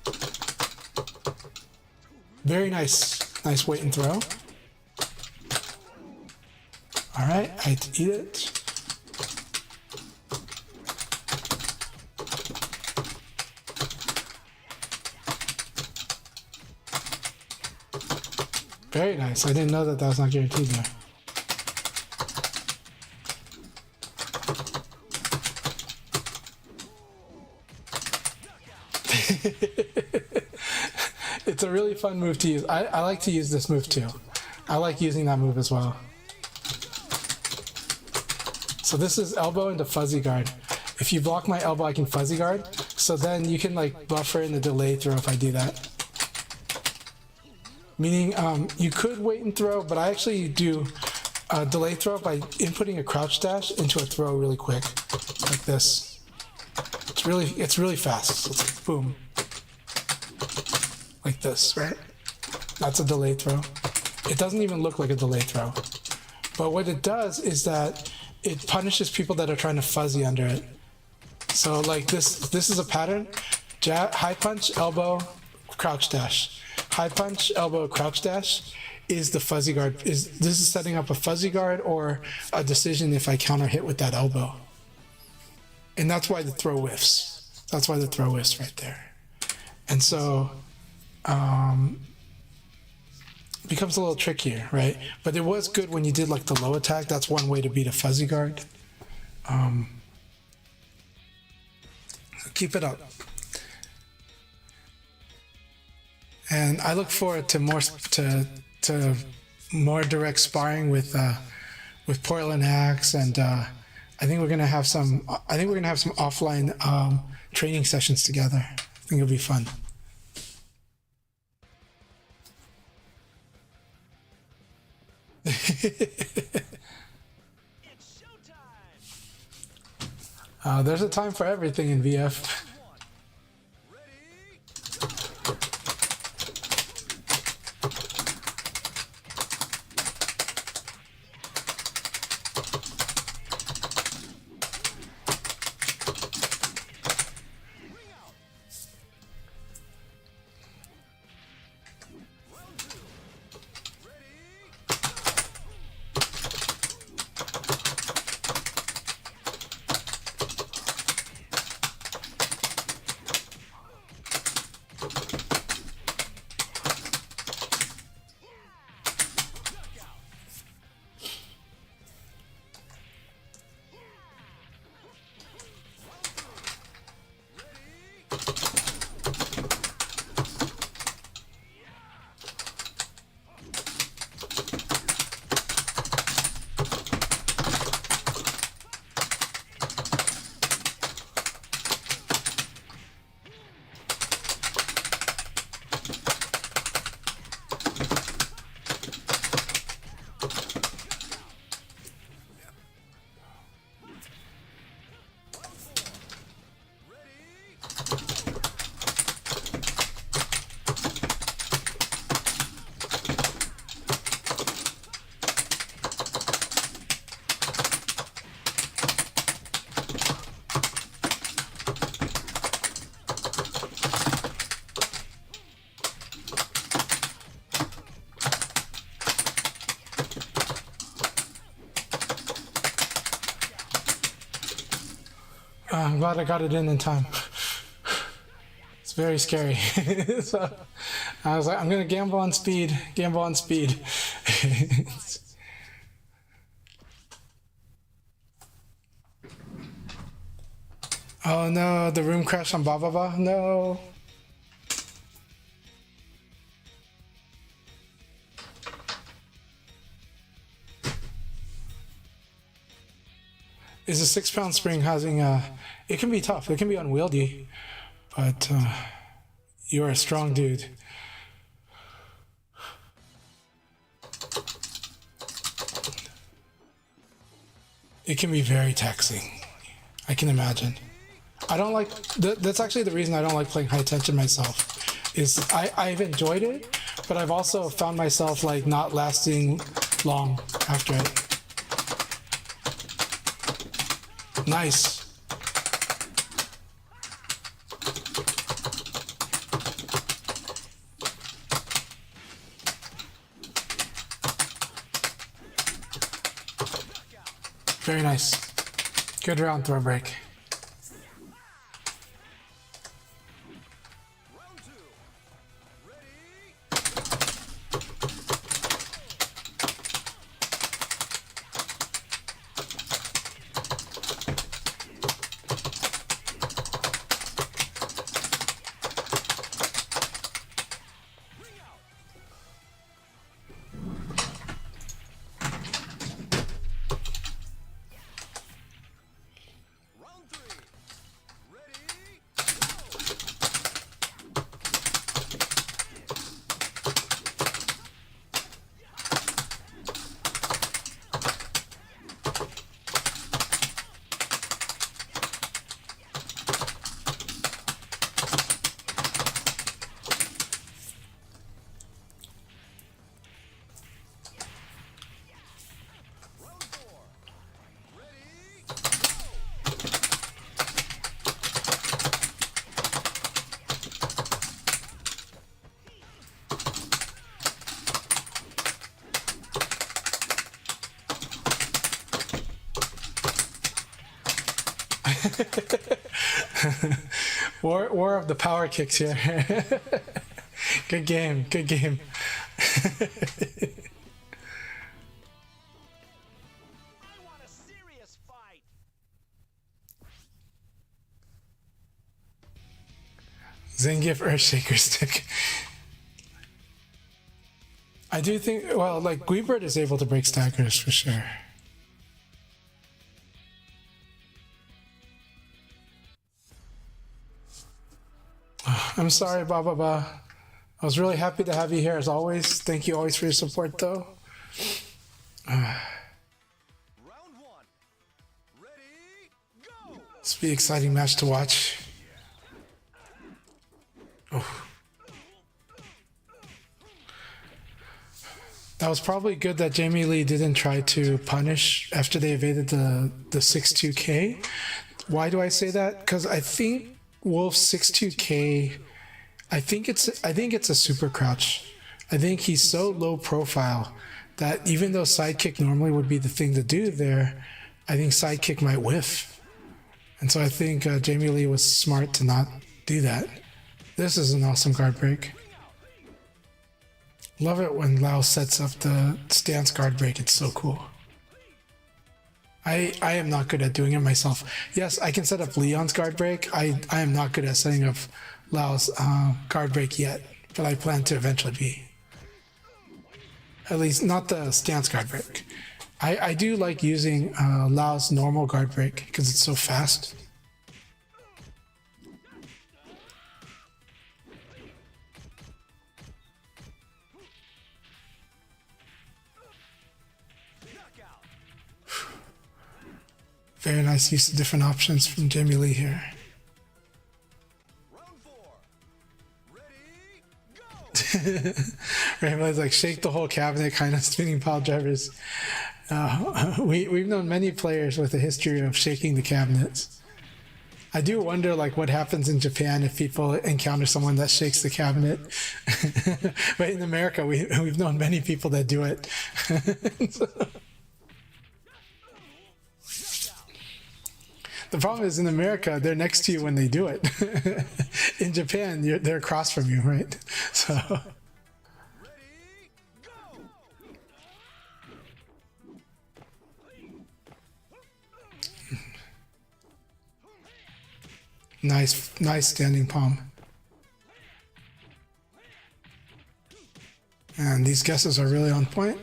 Very nice. Nice wait and throw. All right, I eat it. Very nice. I didn't know that was not guaranteed there. It's a really fun move to use. I like to use this move too. I like using that move as well. So this is elbow into fuzzy guard. If you block my elbow, I can fuzzy guard. So then you can like buffer in the delay throw if I do that. Meaning you could wait and throw, but I actually do a delay throw by inputting a crouch dash into a throw really quick, like this. It's really fast. It's like boom. Like this, right? That's a delay throw. It doesn't even look like a delay throw. But what it does is that it punishes people that are trying to fuzzy under it. So like this is a pattern. Jab, high punch, elbow, crouch dash. High punch, elbow, crouch dash is the fuzzy guard. This is setting up a fuzzy guard or a decision if I counter hit with that elbow. And that's why the throw whiffs. That's why the throw whiffs right there. And so becomes a little trickier, right? But it was good when you did like the low attack. That's one way to beat a fuzzy guard. So keep it up. And I look forward to more direct sparring with Portland Hacks, and I think we're gonna have some offline training sessions together. I think it'll be fun. There's a time for everything in VF. I'm glad I got it in time. It's very scary. So I was like, I'm gonna gamble on speed. Gamble on speed. Oh no, the room crashed on Baba. No. Is a 6-pound spring housing it can be tough, it can be unwieldy, but you're a strong dude. It can be very taxing, I can imagine. I don't like, that's actually the reason I don't like playing high tension myself, is I've enjoyed it, but I've also found myself like not lasting long after it. Nice. Very nice. Good round throw break. War of the power kicks here. Good game, good game. I want a serious fight. Zangief Earthshaker stick. I do think, well, like, Guibert is able to break staggers for sure. I'm sorry, Baba. I was really happy to have you here as always. Thank you always for your support, though. Round one. Ready, go! This will be an exciting match to watch. Oh. That was probably good that Jamie Lee didn't try to punish after they evaded the 6-2K. Why do I say that? Because I think Wolf's 6-2K, I think it's a super crouch. I think he's so low profile that even though sidekick normally would be the thing to do there, I think sidekick might whiff. And so I think Jamie Lee was smart to not do that. This is an awesome guard break. Love it when Lao sets up the stance guard break. It's so cool. I am not good at doing it myself. Yes, I can set up Leon's guard break. I am not good at setting up Lao's guard break yet, but I plan to eventually be. At least not the stance guard break. I do like using Lao's normal guard break because it's so fast. Very nice use of different options from Jamie Lee here. Round four. Ready, go! Rainbow's like shake the whole cabinet, kind of spinning pile drivers. We've known many players with a history of shaking the cabinets. I do wonder like what happens in Japan if people encounter someone that shakes the cabinet. But in America, we've known many people that do it. The problem is in America, they're next to you when they do it. In Japan, they're across from you, right? So Ready, go! nice standing palm. And these guesses are really on point.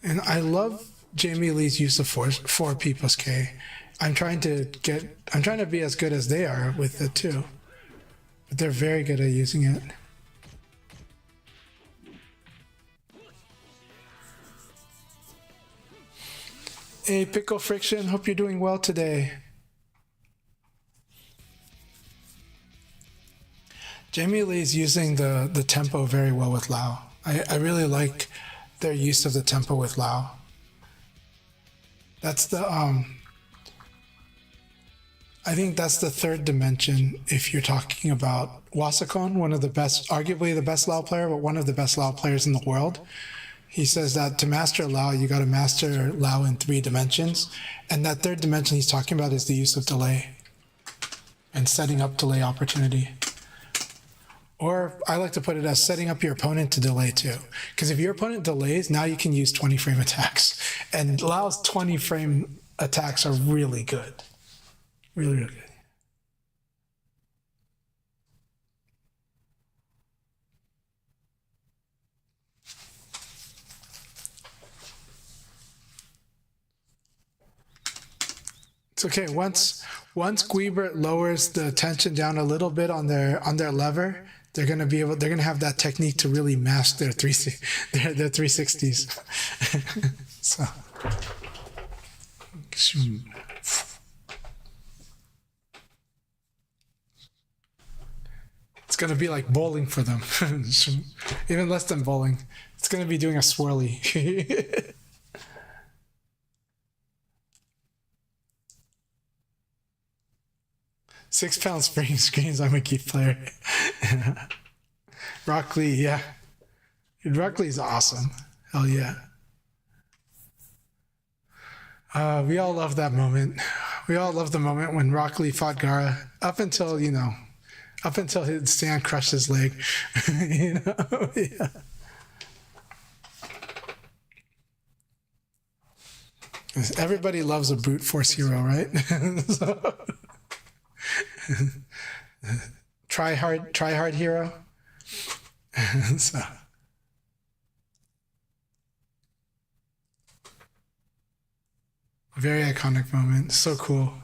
And I love Jamie Lee's use of 4P plus K. I'm trying to be as good as they are with it too. But they're very good at using it. Hey, Pickle Friction, hope you're doing well today. Jamie Lee's using the tempo very well with Lao. I really like their use of the tempo with Lao. That's the I think that's the third dimension if you're talking about Wasakon, one of the best, arguably the best Lao player, but one of the best Lao players in the world. He says that to master Lao, you got to master Lao in 3 dimensions. And that third dimension he's talking about is the use of delay and setting up delay opportunity. Or I like to put it as setting up your opponent to delay too. Because if your opponent delays, now you can use 20 frame attacks. And Lao's 20 frame attacks are really good. Really, really good. It's okay. Once Guibert lowers the tension down a little bit on their lever, they're gonna have that technique to really mask their 360s. So it's gonna be like bowling for them. Even less than bowling. It's gonna be doing a swirly. 6-pound spring screens. I'm a Keith player. Rock Lee, yeah. Rock Lee's awesome. Hell yeah. We all love that moment. We all love the moment when Rock Lee fought Gara up until his stand crushed his leg. Yeah. Everybody loves a brute force hero, right? So, try hard hero. So. Very iconic moment. So cool.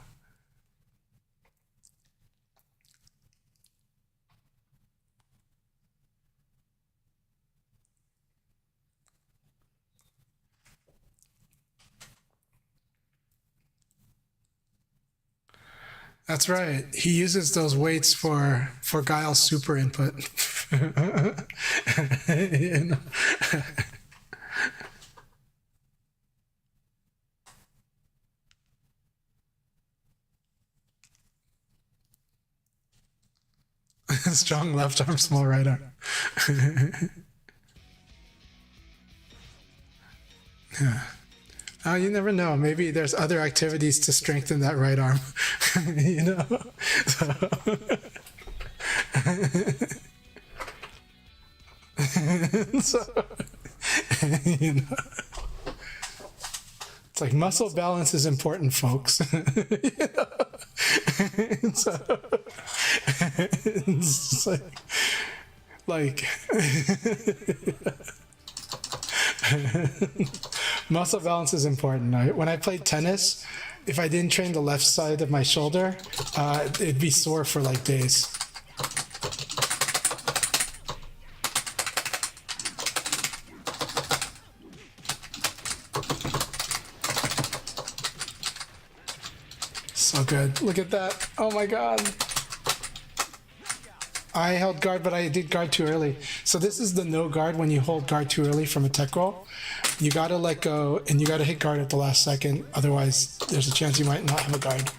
That's right. He uses those weights for Guile's super input. You know? Strong left arm, small right arm. Yeah. You never know. Maybe there's other activities to strengthen that right arm. You know? So, you know. It's like muscle balance is important, folks. You know? So, it's like muscle balance is important. When I played tennis, if I didn't train the left side of my shoulder, it'd be sore for like days. So good. Look at that. Oh my God. I held guard, but I did guard too early. So this is the no guard when you hold guard too early from a tech roll. You gotta let go and you gotta hit guard at the last second. Otherwise, there's a chance you might not have a guard.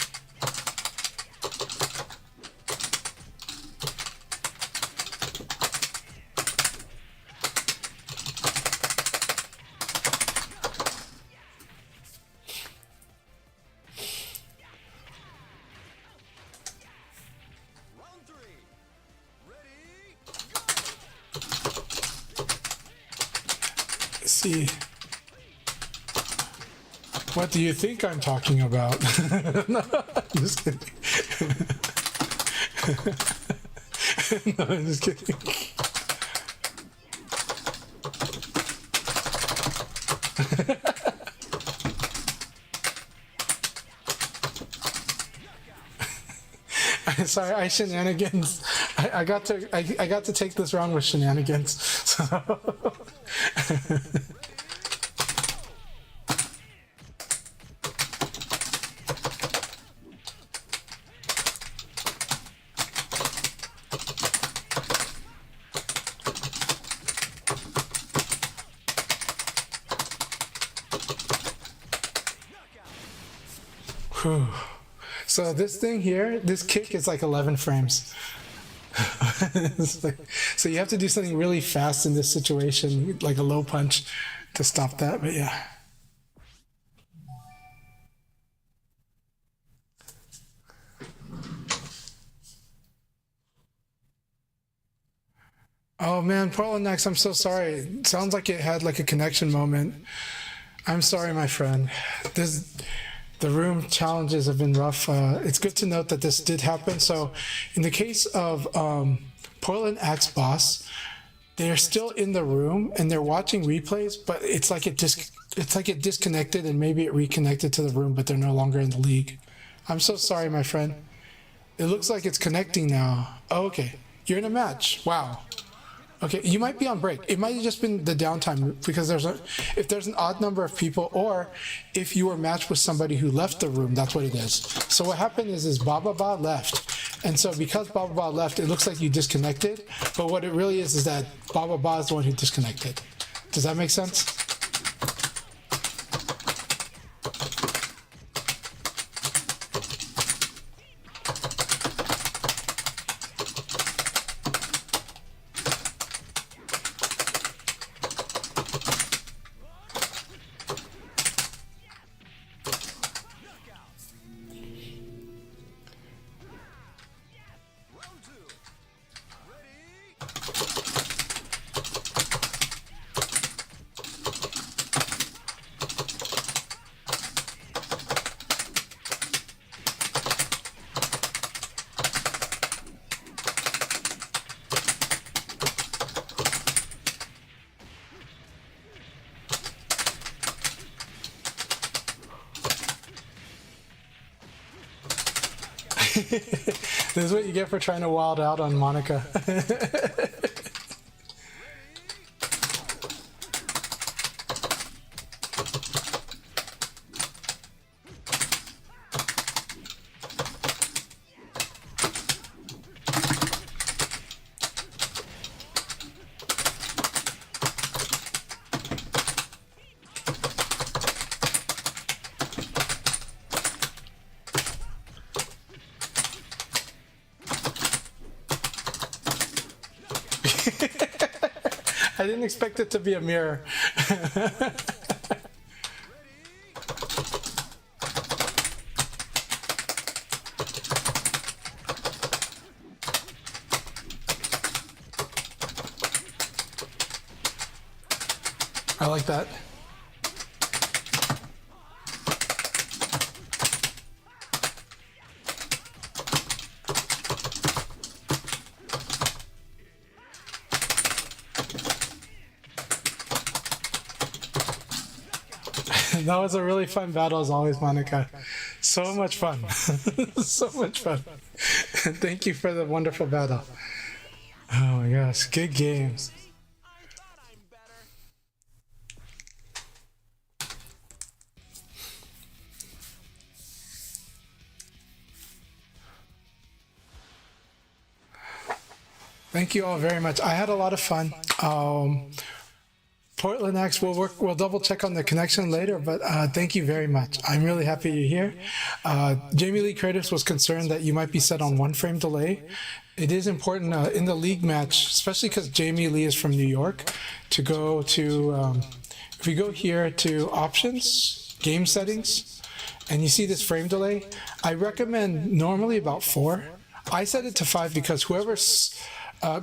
see. What do you think I'm talking about? No, I'm just kidding. No, I'm just kidding. Sorry, I shenanigans. I got to take this round with shenanigans. So. Whew. So this thing here, this kick is like 11 frames. So you have to do something really fast in this situation, like a low punch, to stop that. But yeah. Oh man, Portland Next, I'm so sorry. It sounds like it had like a connection moment. I'm sorry, my friend. The room challenges have been rough. It's good to note that this did happen. So in the case of Portland X Boss, they're still in the room and they're watching replays, but it's like it disconnected and maybe it reconnected to the room, but they're no longer in the league. I'm so sorry, my friend. It looks like it's connecting now. Oh, okay. You're in a match. Wow. Okay, you might be on break. It might have just been the downtime because if there's an odd number of people, or if you were matched with somebody who left the room, that's what it is. So what happened is Baba left. And so because Baba left, it looks like you disconnected, but what it really is that Baba is the one who disconnected. Does that make sense? This is what you get for trying to wild out on Monica. I didn't expect it to be a mirror. I like that. That was a really fun battle as always, Monica. So much fun. So much fun. Thank you for the wonderful battle. Oh my gosh, good games. Thank you all very much. I had a lot of fun. Portland X, we'll double check on the connection later, but thank you very much. I'm really happy you're here. Jamie Lee Curtis was concerned that you might be set on 1 frame delay. It is important in the league match, especially because Jamie Lee is from New York, to go to, if we go here to options, game settings, and you see this frame delay, I recommend normally about 4. I set it to 5 because whoever's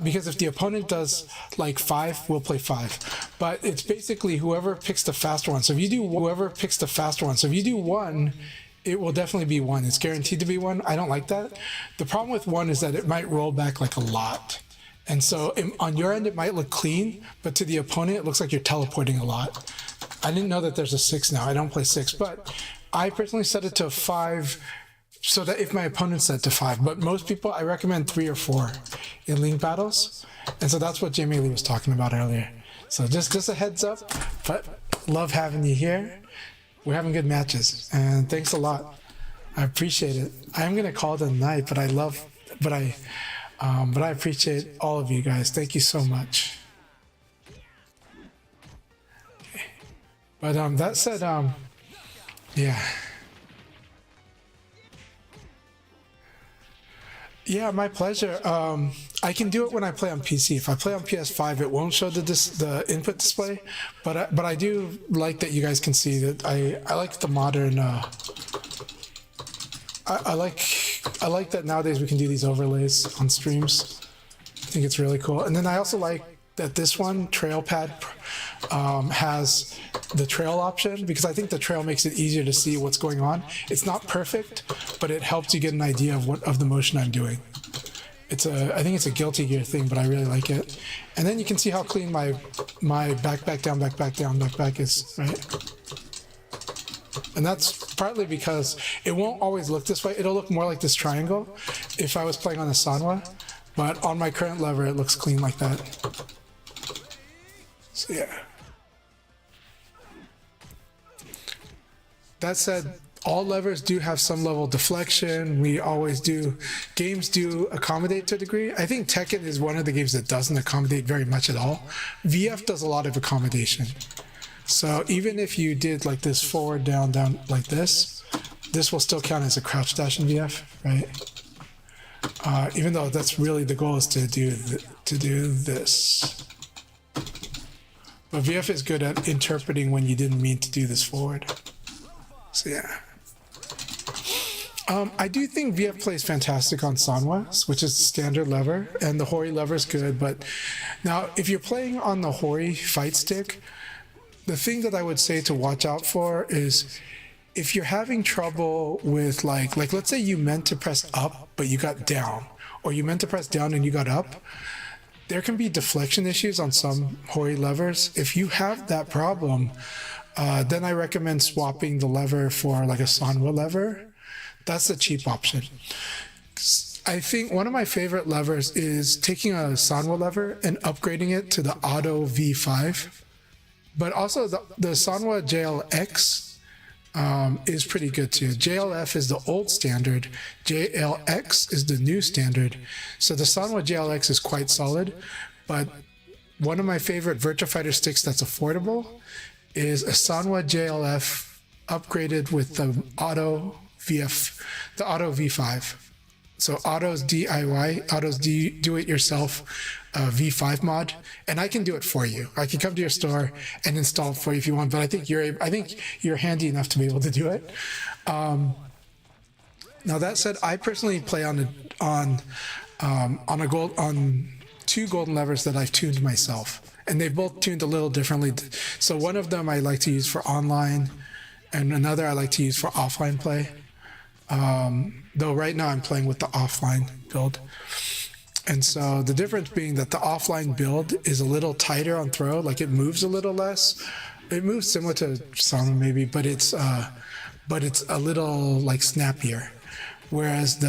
Because if the opponent does like 5, we'll play 5. But it's basically whoever picks the faster one. So if you do 1, it will definitely be 1. It's guaranteed to be 1. I don't like that. The problem with 1 is that it might roll back like a lot. And so on your end, it might look clean, but to the opponent, it looks like you're teleporting a lot. I didn't know that there's a 6 now. I don't play 6, but I personally set it to 5 so that if my opponent's set to 5, but most people, I recommend 3 or 4 in link battles. And so that's what Jamie Lee was talking about earlier. So just a heads up, but love having you here. We're having good matches, and thanks a lot. I appreciate it. I'm gonna call it a night, but I appreciate all of you guys. Thank you so much. Okay. But that said, yeah. Yeah, my pleasure. I can do it when I play on PC. If I play on PS5, it won't show the input display, but I do like that you guys can see that. I like the modern. I like that nowadays we can do these overlays on streams. I think it's really cool. And then I also like that this one, Trailpad, has the trail option, because I think the trail makes it easier to see what's going on. It's not perfect, but it helps you get an idea of the motion I'm doing. I think it's a Guilty Gear thing, but I really like it. And then you can see how clean my back down is, right? And that's partly because it won't always look this way. It'll look more like this triangle if I was playing on a Sanwa, but on my current lever, it looks clean like that. So yeah. That said, all levers do have some level of deflection. We always do. Games do accommodate to a degree. I think Tekken is one of the games that doesn't accommodate very much at all. VF does a lot of accommodation. So even if you did like this forward, down, like this will still count as a crouch dash in VF, right? Even though that's really the goal is to do this. But VF is good at interpreting when you didn't mean to do this forward. So yeah. I do think VF plays fantastic on Sanwa, which is the standard lever, and the Hori lever is good. But now, if you're playing on the Hori fight stick, the thing that I would say to watch out for is if you're having trouble with like let's say you meant to press up, but you got down, or you meant to press down and you got up, there can be deflection issues on some Hori levers. If you have that problem, then I recommend swapping the lever for like a Sanwa lever. That's the cheap option. I think one of my favorite levers is taking a Sanwa lever and upgrading it to the Auto V5. But also the Sanwa JLX is pretty good too. JLF is the old standard. JLX is the new standard. So the Sanwa JLX is quite solid. But one of my favorite Virtua Fighter sticks that's affordable is a Sanwa JLF upgraded with the Auto V5. So Auto's DIY, Auto's do-it-yourself V5 mod, and I can do it for you. I can come to your store and install it for you if you want. But I think you're handy enough to be able to do it. Now that said, I personally play on two golden levers that I've tuned myself, and they both tuned a little differently. So one of them I like to use for online, and another I like to use for offline play. Though right now I'm playing with the offline build. And so the difference being that the offline build is a little tighter on throw, like it moves a little less. It moves similar to Sama maybe, but it's a little like snappier. Whereas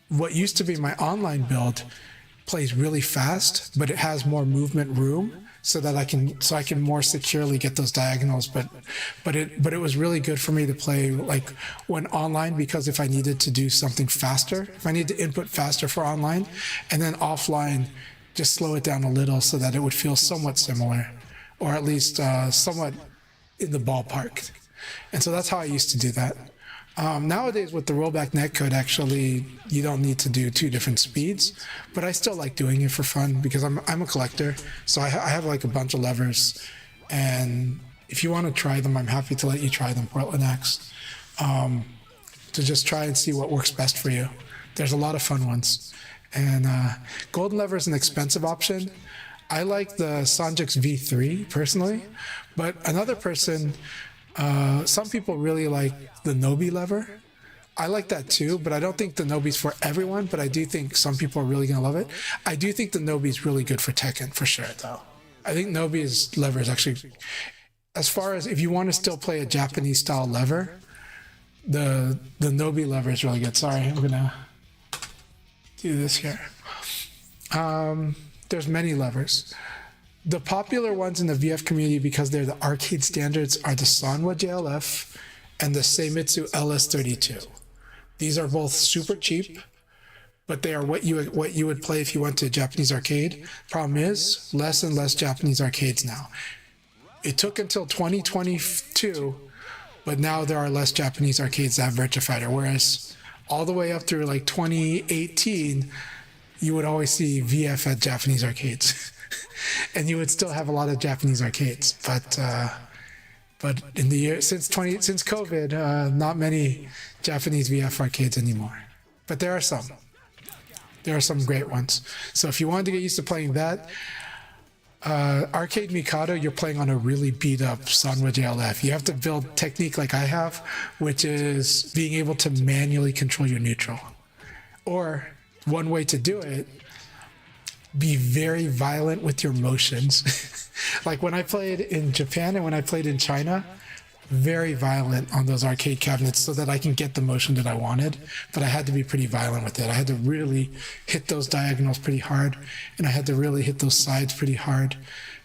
what used to be my online build plays really fast, but it has more movement room. So that I can more securely get those diagonals, but it was really good for me to play like when online, because if I needed to do something faster, if I need to input faster for online, and then offline, just slow it down a little so that it would feel somewhat similar, or at least somewhat in the ballpark. And so that's how I used to do that. Nowadays with the rollback netcode, actually, you don't need to do two different speeds, but I still like doing it for fun because I'm a collector. So I have like a bunch of levers, and if you want to try them, I'm happy to let you try them, Portland X, to just try and see what works best for you. There's a lot of fun ones. And golden lever is an expensive option. I like the CHANCHAI'S V3 personally, but another person, some people really like the Nobi lever. I like that too, but I don't think the Nobi's for everyone, but I do think some people are really going to love it. I do think the Nobi's really good for Tekken for sure though. I think Nobi's lever is actually, as far as if you want to still play a Japanese style lever, the Nobi lever is really good. Sorry, I'm gonna do this here. There's many levers. The popular ones in the VF community, because they're the arcade standards, are the Sanwa JLF and the Seimitsu LS32. These are both super cheap, but they are what you would play if you went to a Japanese arcade. Problem is, less and less Japanese arcades now. It took until 2022, but now there are less Japanese arcades that have Virtua Fighter, whereas all the way up through like 2018, you would always see VF at Japanese arcades. And you would still have a lot of Japanese arcades, but in the year since COVID, not many Japanese VF arcades anymore. But there are some. There are some great ones. So if you wanted to get used to playing that, Arcade Mikado, you're playing on a really beat up Sanwa JLF. You have to build technique like I have, which is being able to manually control your neutral. Or one way to do it, be very violent with your motions. Like when I played in Japan and when I played in China, very violent on those arcade cabinets so that I can get the motion that I wanted, but I had to be pretty violent with it. I had to really hit those diagonals pretty hard, and I had to really hit those sides pretty hard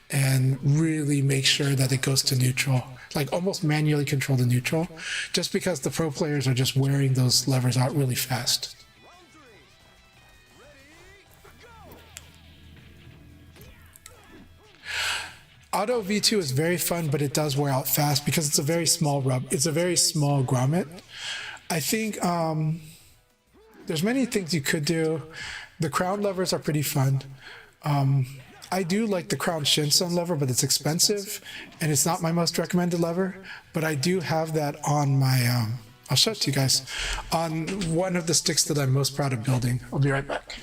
and really make sure that it goes to neutral, like almost manually control the neutral, just because the pro players are just wearing those levers out really fast. Auto V2 is very fun, but it does wear out fast because it's a very small it's a very small grommet. I think there's many things you could do. The crown levers are pretty fun. I do like the crown Shinsun lever, but it's expensive and it's not my most recommended lever, but I do have that on my, I'll show it to you guys, on one of the sticks that I'm most proud of building. I'll be right back.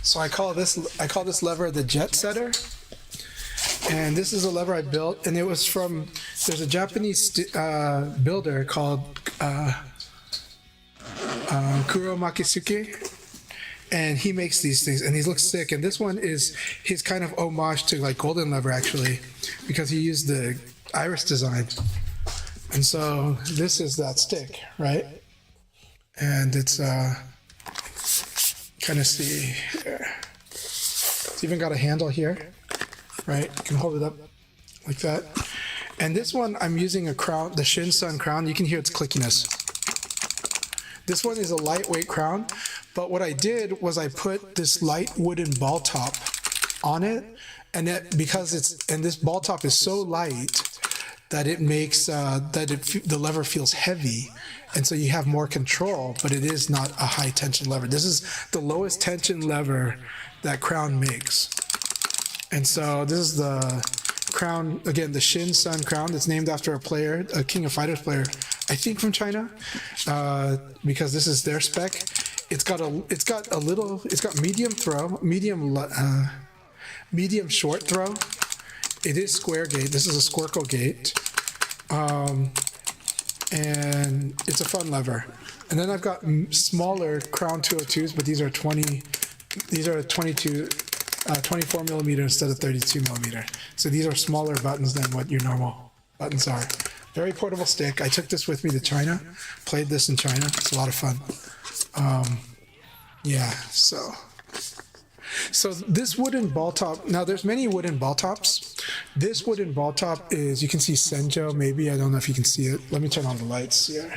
So I call this lever the jet setter, and this is a lever I built, and it was from, there's a Japanese builder called Kuro Makisuke, and he makes these things, and these look sick. And this one is his kind of homage to like Golden Lever actually, because he used the iris design. And so this is that stick, right? And it's kind of see here. It's even got a handle here, right? You can hold it up like that. And this one, I'm using a crown, the Shinsun crown. You can hear its clickiness. This one is a lightweight crown, but what I did was I put this light wooden ball top on it, and because this ball top is so light that it makes the lever feels heavy, and so you have more control, but it is not a high tension lever. This is the lowest tension lever that crown makes. And so this is the crown, again, the Shinsun crown. That's named after a player, a King of Fighters player, I think from China, because this is their spec. It's got medium throw, medium short throw. It is square gate. This is a Squircle gate. And it's a fun lever. And then I've got smaller Crown 202s, but these are 24 millimeter instead of 32 millimeter. So these are smaller buttons than what your normal buttons are. Very portable stick. I took this with me to China, played this in China. It's a lot of fun. Yeah, so this wooden ball top, now there's many wooden ball tops. This wooden ball top is, you can see Senjo, maybe, I don't know if you can see it. Let me turn on the lights here.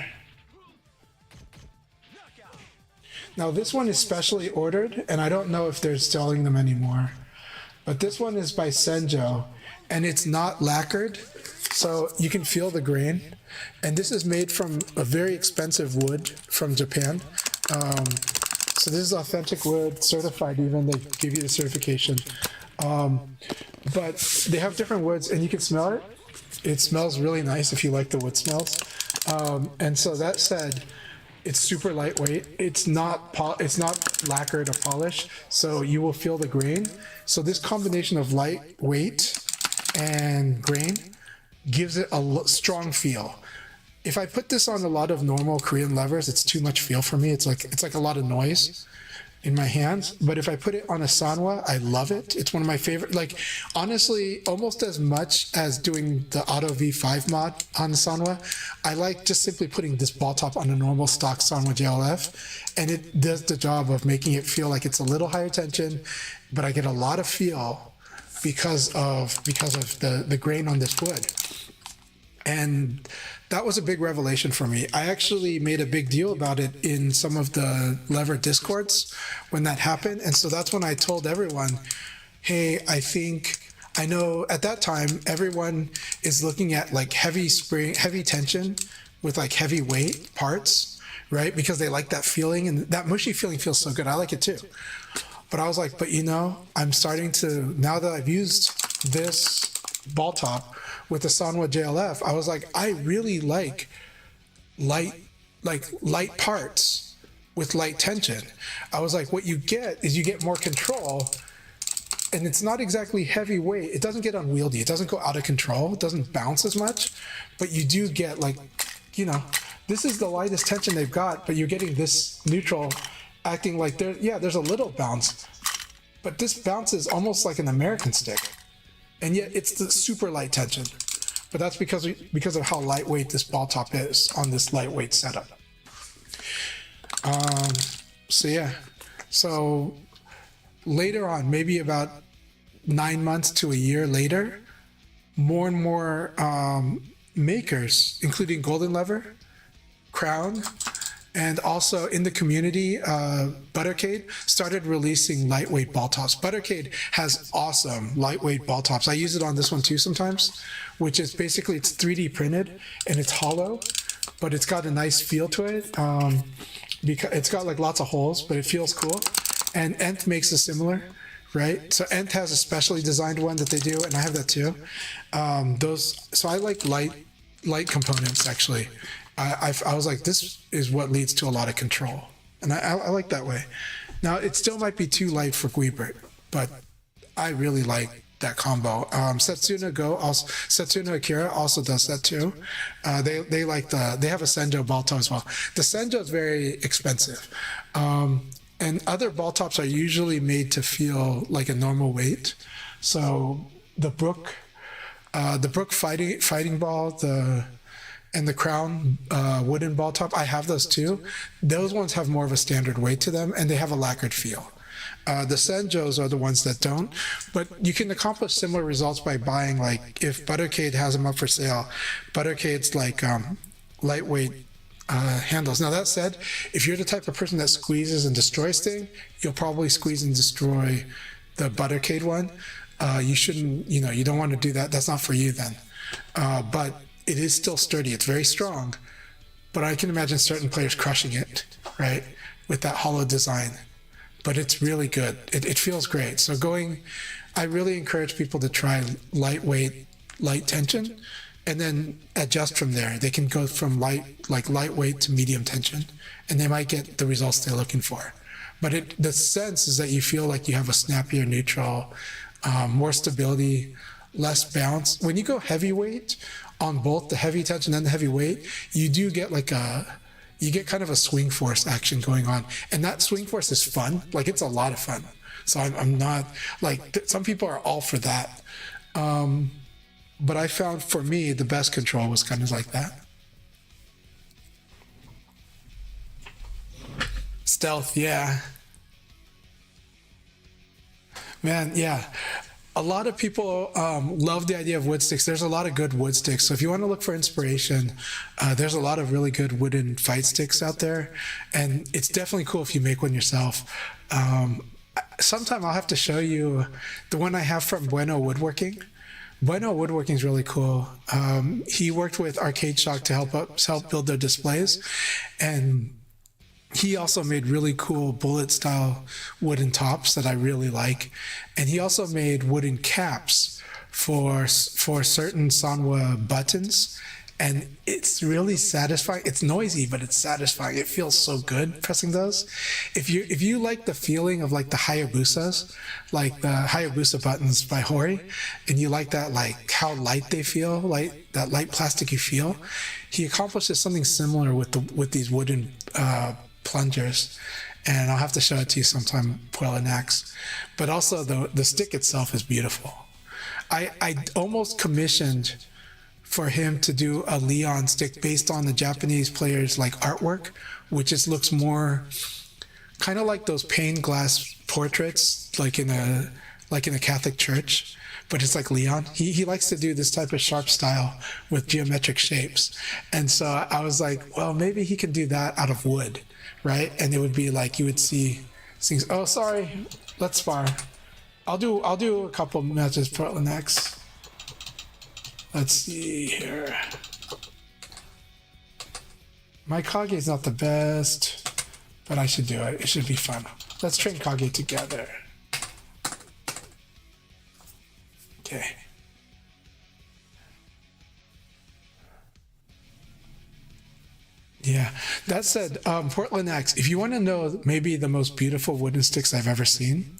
Now this one is specially ordered, and I don't know if they're selling them anymore. But this one is by Senjo, and it's not lacquered, so you can feel the grain. And this is made from a very expensive wood from Japan. So this is authentic wood, certified even. They give you the certification. But they have different woods, and you can smell it. It smells really nice if you like the wood smells. And so that said, it's super lightweight. It's not lacquered or polished, so you will feel the grain. So this combination of lightweight and grain gives it a strong feel. If I put this on a lot of normal Korean levers, it's too much feel for me. It's like a lot of noise in my hands. But if I put it on a Sanwa, I love it. It's one of my favorite, like honestly, almost as much as doing the Auto V5 mod on the Sanwa. I like just simply putting this ball top on a normal stock Sanwa JLF, and it does the job of making it feel like it's a little higher tension, but I get a lot of feel because of the grain on this wood. And that was a big revelation for me. I actually made a big deal about it in some of the lever discords when that happened. And so that's when I told everyone, hey, I know at that time, everyone is looking at like heavy tension with like heavy weight parts, right? Because they like that feeling, and that mushy feeling feels so good. I like it too. But I was like, I'm starting to, now that I've used this ball top with the Sanwa JLF, I was like, I really like light parts with light tension. I was like, what you get is you get more control, and it's not exactly heavyweight. It doesn't get unwieldy. It doesn't go out of control. It doesn't bounce as much, but you do get this is the lightest tension they've got, but you're getting this neutral acting like there's a little bounce, but this bounces almost like an American stick. And yet it's the super light tension. But that's because of how lightweight this ball top is on this lightweight setup. So later on, maybe about 9 months to a year later, more and more makers, including Golden Lever, Crown, and also in the community, Buttercade started releasing lightweight ball tops. Buttercade has awesome lightweight ball tops. I use it on this one too sometimes, which is basically it's 3D printed and it's hollow, but it's got a nice feel to it. Because it's got like lots of holes, but it feels cool. And Nth makes a similar, right? So Nth has a specially designed one that they do, and I have that too. So I like light components actually. I was like, this is what leads to a lot of control. And I like that way. Now, it still might be too light for Guibert, but I really like that combo. Setsuna Akira also does that too. They have a Senjo ball top as well. The Senjo is very expensive. And other ball tops are usually made to feel like a normal weight. So the Brook fighting ball, and the Crown wooden ball top, I have those too. Those ones have more of a standard weight to them, and they have a lacquered feel. The Senjos are the ones that don't, but you can accomplish similar results by buying, like, if Buttercade has them up for sale, Buttercade's like lightweight handles. Now that said, if you're the type of person that squeezes and destroys things, you'll probably squeeze and destroy the Buttercade one. You shouldn't, you don't want to do that. That's not for you then. But it is still sturdy. It's very strong, but I can imagine certain players crushing it, right, with that hollow design. But it's really good. It feels great. So I really encourage people to try lightweight, light tension, and then adjust from there. They can go from lightweight to medium tension, and they might get the results they're looking for. But the sense is that you feel like you have a snappier neutral, more stability, less bounce. When you go heavyweight on both the heavy tension and the heavy weight, you do get you get kind of a swing force action going on. And that swing force is fun. Like, it's a lot of fun. So I'm not, some people are all for that. But I found, for me, the best control was kind of like that. Stealth, yeah. Man, yeah. A lot of people love the idea of wood sticks. There's a lot of good wood sticks. So if you want to look for inspiration, there's a lot of really good wooden fight sticks out there. And it's definitely cool if you make one yourself. Sometime I'll have to show you the one I have from Bueno Woodworking. Bueno Woodworking is really cool. He worked with Arcade Shock to help build their displays. And he also made really cool bullet style wooden tops that I really like, and he also made wooden caps for certain Sanwa buttons, and it's really satisfying. It's noisy, but it's satisfying. It feels so good pressing those. If you like the feeling of like the Hayabusas, like the Hayabusa buttons by Hori, and you like that, like how light they feel, like that light plasticky feel, he accomplishes something similar with these wooden plungers. And I'll have to show it to you sometime, Puella Nax. But also the stick itself is beautiful. I almost commissioned for him to do a Leon stick based on the Japanese players' like artwork, which just looks more kind of like those pane glass portraits, like in a Catholic church, but it's like Leon. He likes to do this type of sharp style with geometric shapes, and so I was like, well, maybe he can do that out of wood, right? And it would be like you would see things. Oh, sorry, let's spar. I'll do a couple matches for the next. Let's see here. My Kage is not the best, but I should do it. It should be fun. Let's train Kage together. Okay. Yeah. That said, Portland X, if you want to know maybe the most beautiful wooden sticks I've ever seen,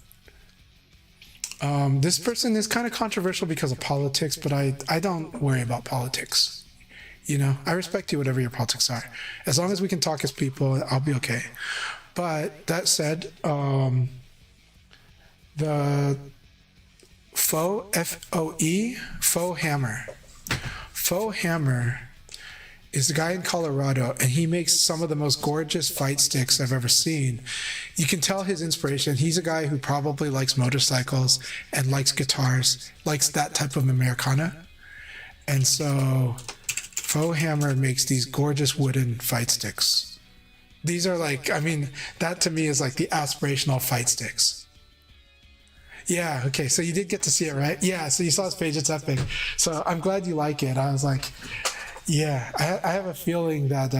this person is kind of controversial because of politics, but I don't worry about politics. You know, I respect you, whatever your politics are. As long as we can talk as people, I'll be okay. But that said, the Faux Hammer. Faux Hammer is a guy in Colorado, and he makes some of the most gorgeous fight sticks I've ever seen. You can tell his inspiration. He's a guy who probably likes motorcycles and likes guitars, likes that type of Americana. And so Faux Hammer makes these gorgeous wooden fight sticks. These are like, I mean, that to me is like the aspirational fight sticks. Yeah, okay, so you did get to see it, right? Yeah, so you saw his page, it's epic. So I'm glad you like it. I was like, yeah, I have a feeling that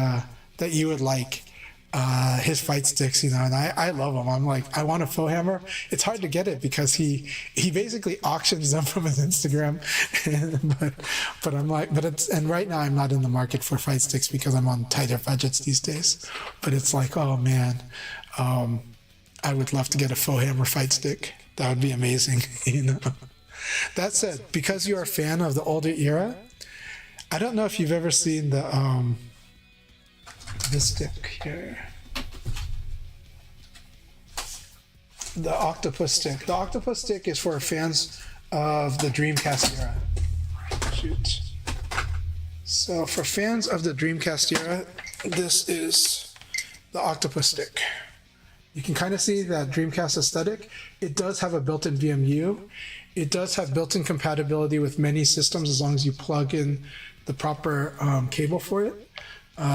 that you would like his fight sticks, you know, and I love them. I'm like, I want a Faux Hammer. It's hard to get it because he basically auctions them from his Instagram, but I'm like, and right now I'm not in the market for fight sticks because I'm on tighter budgets these days. But it's like, oh man, I would love to get a Faux Hammer fight stick. That would be amazing, you know. That said, because you're a fan of the older era, I don't know if you've ever seen this stick here. The octopus stick. The octopus stick is for fans of the Dreamcast era. Shoot. So for fans of the Dreamcast era, this is the octopus stick. You can kind of see that Dreamcast aesthetic. It does have a built-in VMU. It does have built-in compatibility with many systems as long as you plug in the proper cable for it.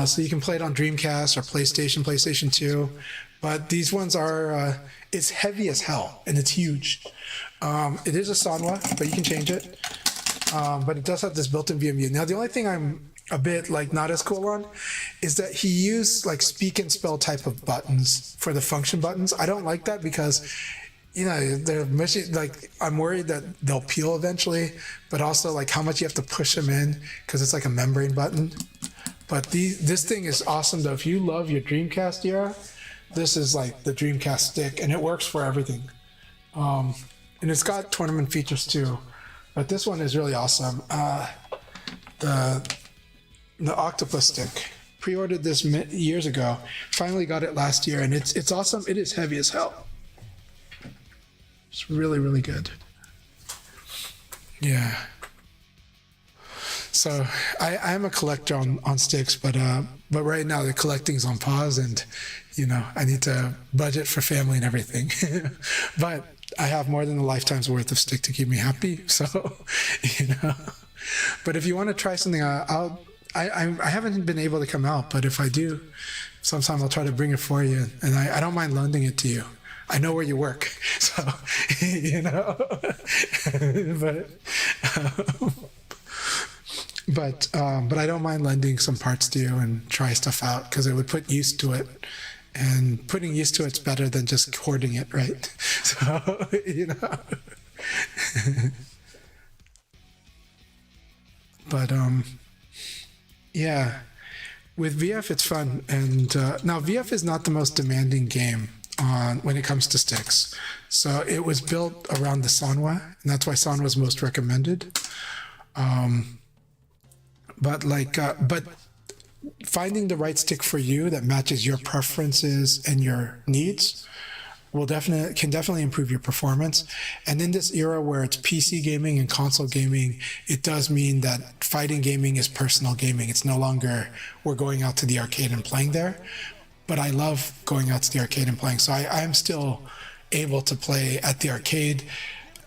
So you can play it on Dreamcast or PlayStation 2. But these ones are, it's heavy as hell and it's huge. It is a Sanwa, but you can change it. But it does have this built-in VMU. Now, the only thing I'm a bit like not as cool on is that he used like speak and spell type of buttons for the function buttons. I don't like that because, you know, they're like, I'm worried that they'll peel eventually, but also like how much you have to push them in because it's like a membrane button. But this thing is awesome though. If you love your Dreamcast era, this is like the Dreamcast stick and it works for everything. And it's got tournament features too, but this one is really awesome. The octopus stick, pre-ordered this years ago, finally got it last year, and it's awesome. It is heavy as hell. It's really, really good. Yeah. So I am a collector on sticks, but right now the collecting's on pause, and you know I need to budget for family and everything. But I have more than a lifetime's worth of stick to keep me happy. So, you know. But if you want to try something, I haven't been able to come out, but if I do, sometime I'll try to bring it for you, and I don't mind lending it to you. I know where you work, so you know. But I don't mind lending some parts to you and try stuff out because it would put used to it, and putting used to it's better than just hoarding it, right? So, but yeah, with VF it's fun, and now VF is not the most demanding game on when it comes to sticks. So it was built around the Sanwa, and that's why Sanwa is most recommended. But finding the right stick for you that matches your preferences and your needs can definitely improve your performance. And in this era where it's PC gaming and console gaming, it does mean that fighting gaming is personal gaming. It's no longer we're going out to the arcade and playing there. But I love going out to the arcade and playing. So I am still able to play at the arcade.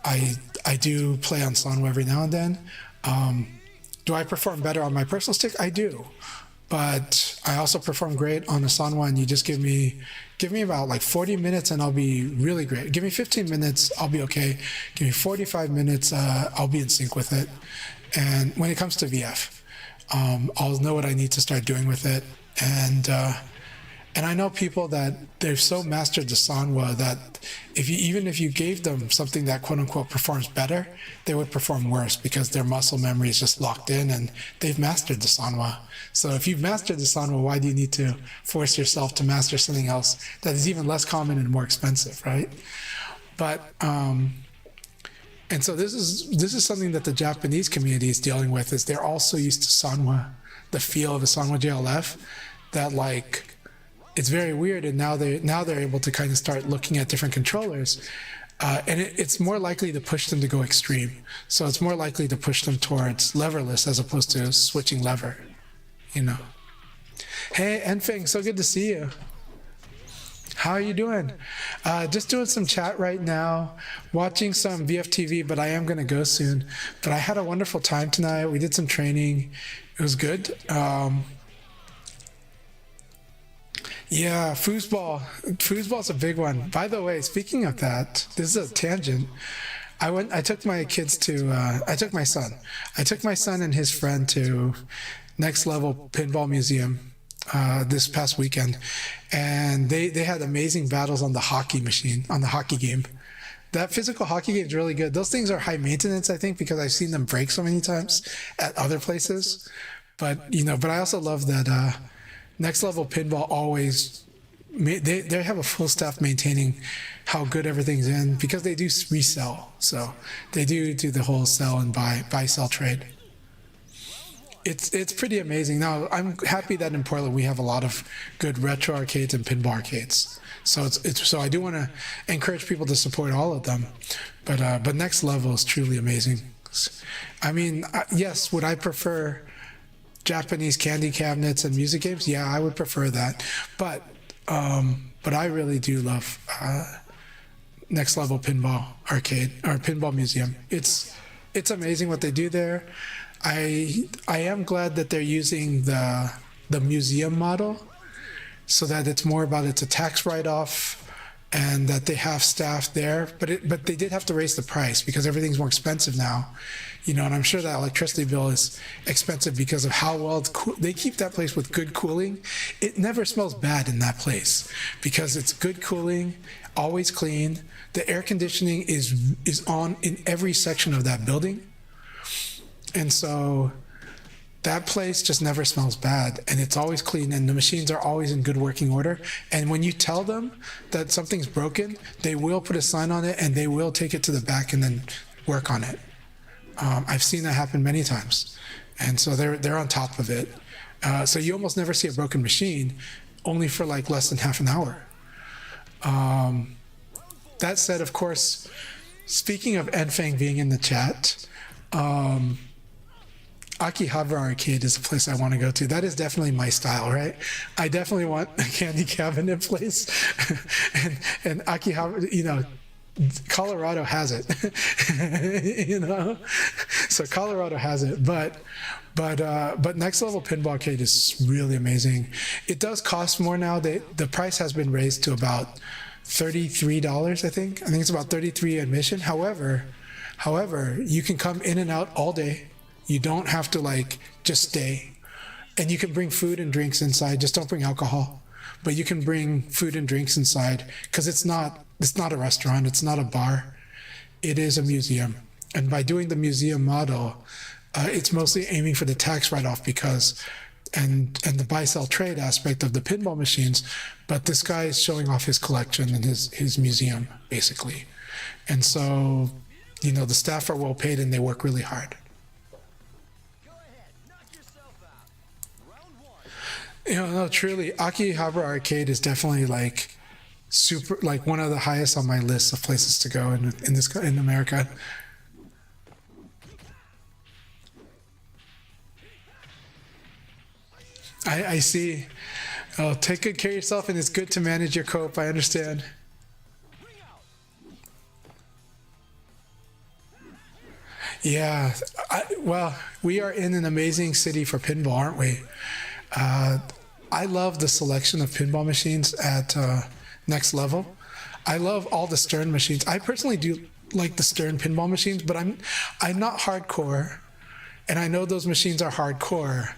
I do play on Sanwa every now and then. Do I perform better on my personal stick? I do. But I also perform great on a Sanwa, and you just give me about like 40 minutes and I'll be really great. Give me 15 minutes, I'll be okay. Give me 45 minutes, I'll be in sync with it. And when it comes to VF, I'll know what I need to start doing with it. And I know people that they've so mastered the Sanwa that even if you gave them something that quote unquote performs better, they would perform worse because their muscle memory is just locked in and they've mastered the Sanwa. So if you've mastered the Sanwa, why do you need to force yourself to master something else that is even less common and more expensive, right? But and so this is something that the Japanese community is dealing with, is they're also used to Sanwa, the feel of a Sanwa JLF, that like it's very weird, and now they're able to kind of start looking at different controllers, and it's more likely to push them to go extreme. So it's more likely to push them towards leverless as opposed to switching lever, Hey, Enfeng, so good to see you. How are you doing? Just doing some chat right now, watching some VFTV, but I am going to go soon. But I had a wonderful time tonight. We did some training. It was good. Yeah, foosball. Foosball's a big one. By the way, speaking of that, this is a tangent. I took my son and his friend to Next Level Pinball Museum this past weekend, and they had amazing battles on the hockey machine, on the hockey game. That physical hockey game is really good. Those things are high maintenance, I think, because I've seen them break so many times at other places. But I also love that Next Level Pinball always, they have a full staff maintaining how good everything's in, because they do resell. So they do the whole sell and buy sell trade. It's pretty amazing. Now I'm happy that in Portland we have a lot of good retro arcades and pinball arcades. So so I do want to encourage people to support all of them. But Next Level is truly amazing. I mean, yes, would I prefer Japanese candy cabinets and music games? Yeah, I would prefer that. But I really do love Next Level Pinball Arcade or Pinball Museum. It's amazing what they do there. I am glad that they're using the museum model, so that it's more about it's a tax write-off, and that they have staff there. But they did have to raise the price because everything's more expensive now. And I'm sure that electricity bill is expensive because of how well they keep that place with good cooling. It never smells bad in that place because it's good cooling, always clean. The air conditioning is on in every section of that building. And so that place just never smells bad, and it's always clean, and the machines are always in good working order. And when you tell them that something's broken, they will put a sign on it and they will take it to the back and then work on it. I've seen that happen many times, and so they're on top of it. So you almost never see a broken machine, only for like less than half an hour. That said, of course, speaking of Enfeng being in the chat, Akihabara Arcade is a place I want to go to. That is definitely my style, right? I definitely want a candy cabinet place, and Akihabara, Colorado has it, So Colorado has it, but Next Level Pinball Arcade is really amazing. It does cost more now. The price has been raised to about $33, I think. I think it's about $33 admission. However, you can come in and out all day. You don't have to just stay, and you can bring food and drinks inside. Just don't bring alcohol. but you can bring food and drinks inside because it's not a restaurant, it's not a bar, it is a museum. And by doing the museum model, it's mostly aiming for the tax write-off because and the buy-sell trade aspect of the pinball machines, but this guy is showing off his collection and his museum, basically. And so, you know, the staff are well paid and they work really hard. Go ahead, knock yourself out. Round one. You know, no, truly, Akihabara Arcade is definitely like super, like one of the highest on my list of places to go in America. I see. Oh, take good care of yourself, and it's good to manage your cope. I understand. Bring out. Yeah. Well, we are in an amazing city for pinball, aren't we? I love the selection of pinball machines at Next Level. I love all the Stern machines. I personally do like the Stern pinball machines, but I'm not hardcore, and I know those machines are hardcore.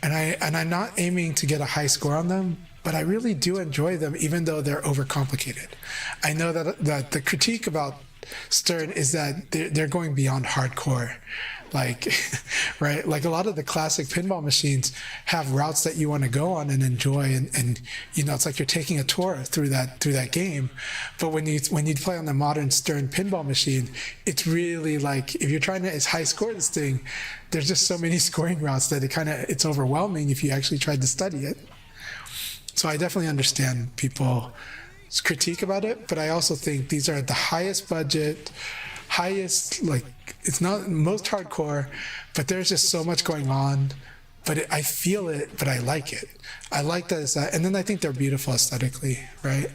And I'm not aiming to get a high score on them, but I really do enjoy them, even though they're overcomplicated. I know that the critique about Stern is that they're going beyond hardcore, like, right? Like a lot of the classic pinball machines have routes that you want to go on and enjoy, and you know, it's like you're taking a tour through that game. But when you play on the modern Stern pinball machine, it's really like if you're trying to high score this thing, there's just so many scoring routes that it's overwhelming if you actually tried to study it. So I definitely understand people's critique about it, but I also think these are the highest budget, highest, like, it's not most hardcore, but there's just so much going on. But I feel it, but I like it. I like that it's that, and then I think they're beautiful aesthetically, right?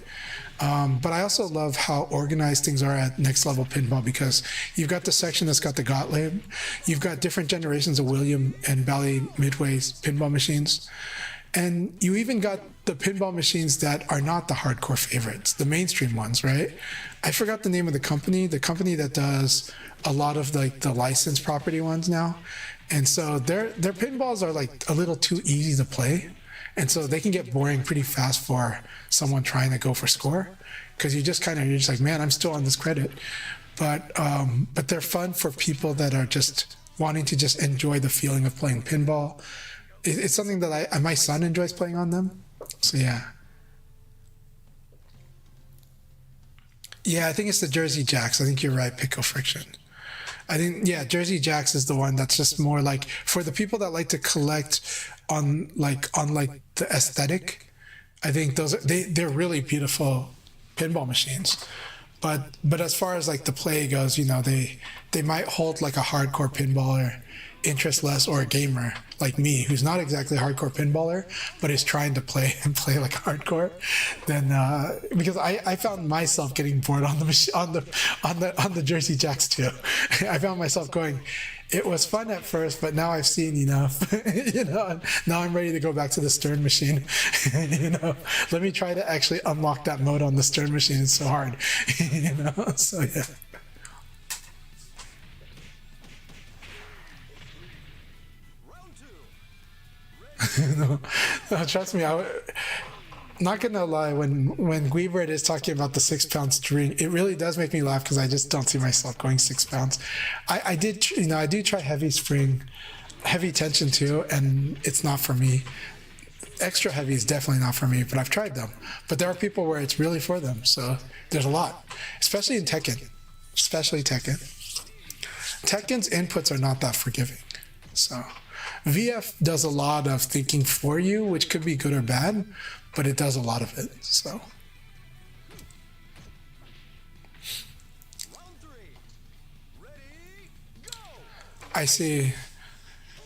But I also love how organized things are at Next Level Pinball, because you've got the section that's got the Gottlieb, you've got different generations of William and Bally Midway's pinball machines, and you even got the pinball machines that are not the hardcore favorites, the mainstream ones, right? I forgot the name of the company that does a lot of like the licensed property ones now. And so their pinballs are like a little too easy to play. And so they can get boring pretty fast for someone trying to go for score, because you're just like, man, I'm still on this credit. But they're fun for people that are just wanting to just enjoy the feeling of playing pinball. It's something that my son enjoys playing on them. So yeah. Yeah, I think it's the Jersey Jacks. I think you're right, Pickle Friction. I think, yeah, Jersey Jacks is the one that's just more like for the people that like to collect on the aesthetic. I think they're really beautiful pinball machines. But as far as like the play goes, you know, they might hold like a hardcore pinballer interest less, or a gamer like me who's not exactly a hardcore pinballer but is trying to play like hardcore, then because I found myself getting bored on the Jersey Jacks too. I found myself going, it was fun at first, but now I've seen enough. You know, and now I'm ready to go back to the Stern machine. You know, let me try to actually unlock that mode on the Stern machine. It's so hard. You know, so yeah. No, trust me, not gonna lie, when Guibert is talking about the 6 pound string, it really does make me laugh, because I just don't see myself going 6 pounds. I do try heavy spring, heavy tension too, and it's not for me. Extra heavy is definitely not for me, but I've tried them. But there are people where it's really for them, so there's a lot, especially in Tekken. Tekken's inputs are not that forgiving, so VF does a lot of thinking for you, which could be good or bad, but it does a lot of it. So Round three. Ready, go. I see.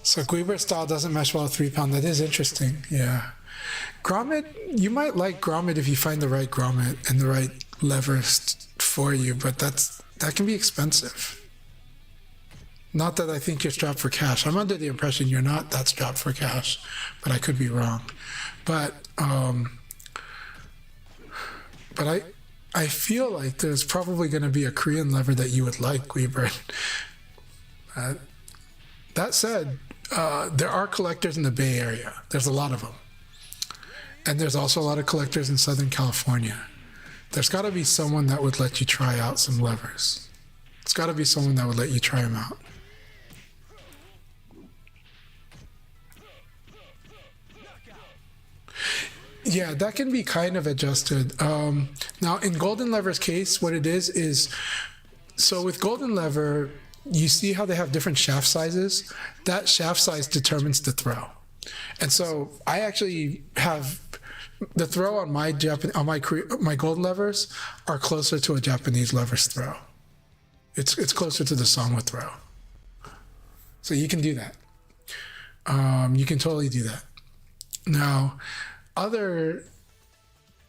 So Guibert style doesn't mesh well with 3 pound. That is interesting. Yeah. Grommet, you might like Grommet if you find the right grommet and the right levers for you, but that can be expensive. Not that I think you're strapped for cash. I'm under the impression you're not that strapped for cash, but I could be wrong. But I feel like there's probably going to be a Korean lever that you would like, Guibert. That said, there are collectors in the Bay Area. There's a lot of them. And there's also a lot of collectors in Southern California. There's got to be someone that would let you try out some levers. It's got to be someone that would let you try them out. Yeah, that can be kind of adjusted. Now, in Golden Lever's case, what it is so with Golden Lever, you see how they have different shaft sizes? That shaft size determines the throw. And so I actually have the throw on my Golden Levers are closer to a Japanese lever's throw. It's closer to the Sangwa throw. So you can do that. You can totally do that. Now,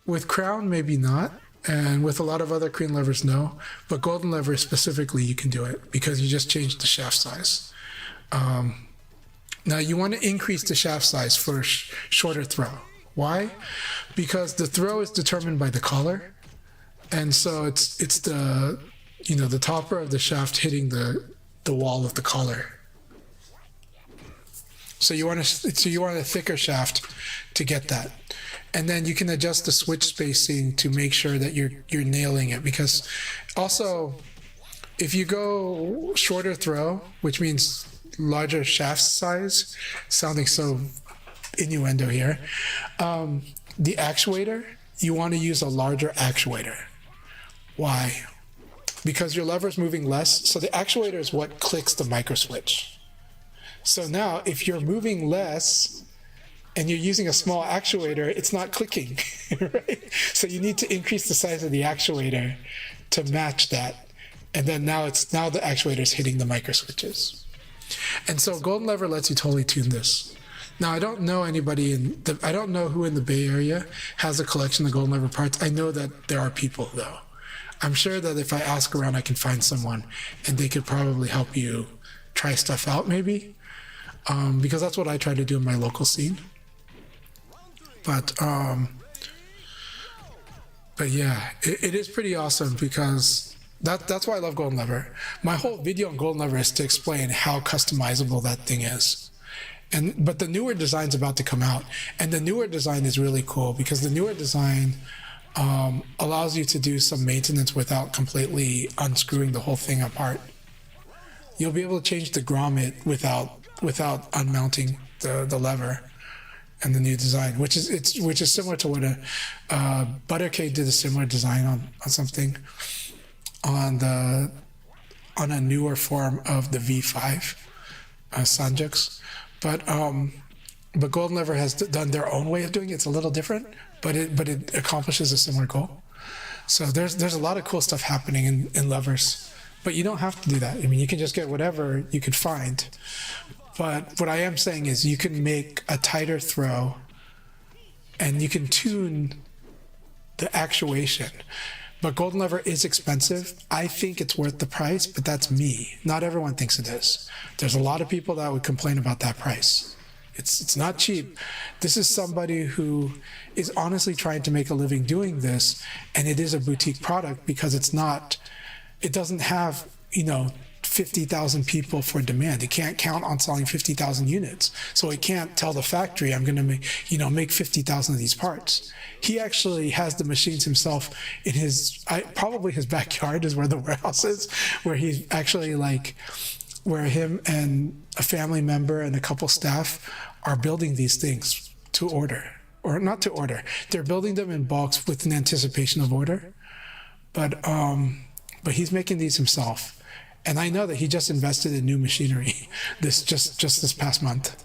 with Crown, maybe not. And with a lot of other Korean levers, no. But Golden Lever specifically, you can do it because you just changed the shaft size. Now, you want to increase the shaft size for shorter throw. Why? Because the throw is determined by the collar. And so it's the topper of the shaft hitting the wall of the collar. So you want a thicker shaft to get that. And then you can adjust the switch spacing to make sure that you're nailing it. Because also, if you go shorter throw, which means larger shaft size, sounding so innuendo here, the actuator, you want to use a larger actuator. Why? Because your lever is moving less, so the actuator is what clicks the micro switch. So now, if you're moving less and you're using a small actuator, it's not clicking, right? So you need to increase the size of the actuator to match that. And then now the actuator is hitting the micro switches. And so Golden Lever lets you totally tune this. Now, I don't know I don't know who in the Bay Area has a collection of Golden Lever parts. I know that there are people, though. I'm sure that if I ask around, I can find someone, and they could probably help you try stuff out, maybe, because that's what I try to do in my local scene. But yeah, it is pretty awesome because that's why I love Golden Lever. My whole video on Golden Lever is to explain how customizable that thing is. But the newer design's about to come out, and the newer design is really cool because the newer design allows you to do some maintenance without completely unscrewing the whole thing apart. You'll be able to change the grommet without unmounting the lever. And the new design, which is similar to what a Buttercade did a similar design on something on a newer form of the V5 Sanjaks, but Golden Lever has done their own way of doing it. It's a little different, but it accomplishes a similar goal. So there's a lot of cool stuff happening in levers, but you don't have to do that. I mean, you can just get whatever you could find. But what I am saying is you can make a tighter throw and you can tune the actuation. But Golden Lever is expensive. I think it's worth the price, but that's me. Not everyone thinks it is. There's a lot of people that would complain about that price. It's not cheap. This is somebody who is honestly trying to make a living doing this, and it is a boutique product because it doesn't have, 50,000 people for demand. It can't count on selling 50,000 units. So it can't tell the factory, I'm going to make 50,000 of these parts. He actually has the machines himself in probably his backyard is where the warehouse is, where he's actually where him and a family member and a couple staff are building these things to order, or not to order. They're building them in bulks with an anticipation of order. But he's making these himself. And I know that he just invested in new machinery just this past month.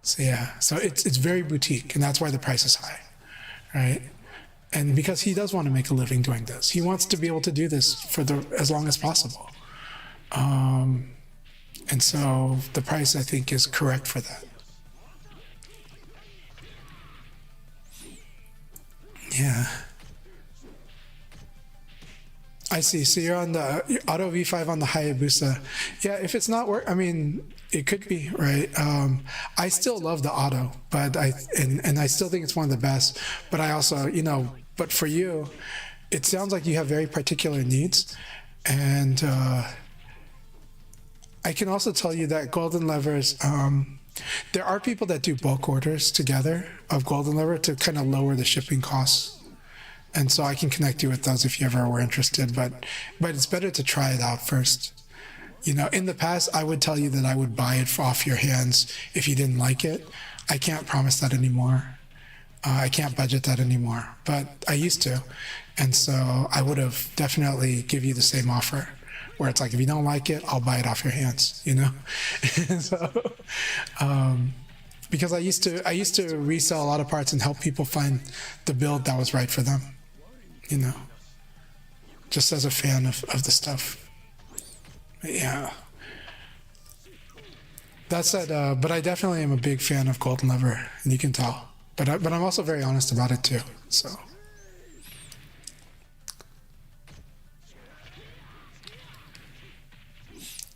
So yeah, so it's very boutique, and that's why the price is high, right? And because he does want to make a living doing this, he wants to be able to do this for as long as possible. And so the price, I think, is correct for that. Yeah. I see. So you're on the Auto V5 on the Hayabusa. Yeah, if it's not I mean, it could be, right? I still love the Auto, but I still think it's one of the best. But I also, but for you, it sounds like you have very particular needs. And I can also tell you that Golden Levers, There are people that do bulk orders together of golden lever to kind of lower the shipping costs. And so I can connect you with those if you ever were interested, but it's better to try it out first. You know, in the past, I would tell you that I would buy it off your hands if you didn't like it. I can't promise that anymore. I can't budget that anymore, but I used to. And so I would have definitely give you the same offer where it's like, if you don't like it, I'll buy it off your hands, you know? And so, because I used to resell a lot of parts and help people find the build that was right for them, you know, just as a fan of the stuff. But yeah. That said, but I definitely am a big fan of golden lever, and you can tell. But I'm also very honest about it too.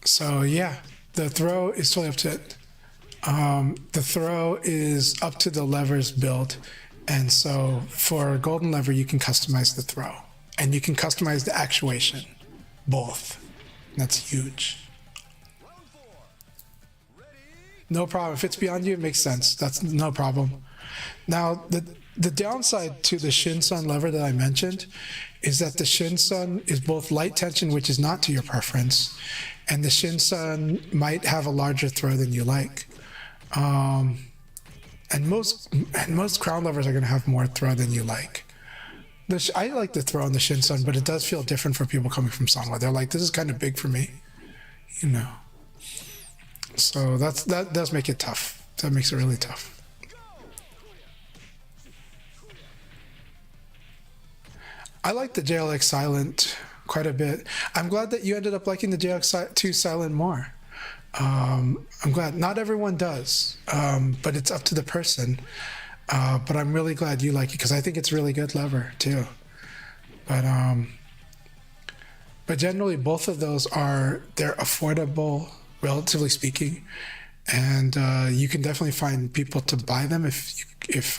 So yeah, the throw is totally up to it. The throw is up to the lever's build, and so for golden lever you can customize the throw, and you can customize the actuation, both. That's huge. No problem. If it's beyond you, it makes sense. That's no problem. Now, the downside to the Shinsun lever that I mentioned is that the Shinsun is both light tension, which is not to your preference, and the Shinsun might have a larger throw than you like. And most crown levers are going to have more throw than you like. I like the throw on the Shinsun, but it does feel different for people coming from Sanwa. They're like, this is kind of big for me, you know. So that does make it tough. That makes it really tough. I like the JLX Silent quite a bit. I'm glad that you ended up liking the JLX2 Silent more. I'm glad. Not everyone does, but it's up to the person. But I'm really glad you like it because I think it's really good lever too. But generally both of those they're affordable, relatively speaking, and you can definitely find people to buy them if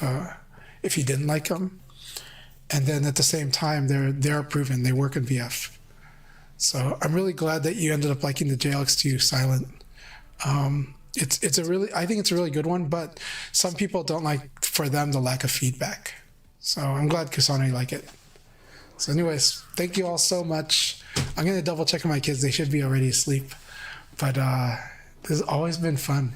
you didn't like them. And then at the same time, they're proven. They work in VF. So I'm really glad that you ended up liking the JLX2 Silent. I think it's a really good one, but some people don't like, for them, the lack of feedback. So I'm glad, Kusano, you like it. So anyways, thank you all so much. I'm going to double check on my kids. They should be already asleep. But this has always been fun.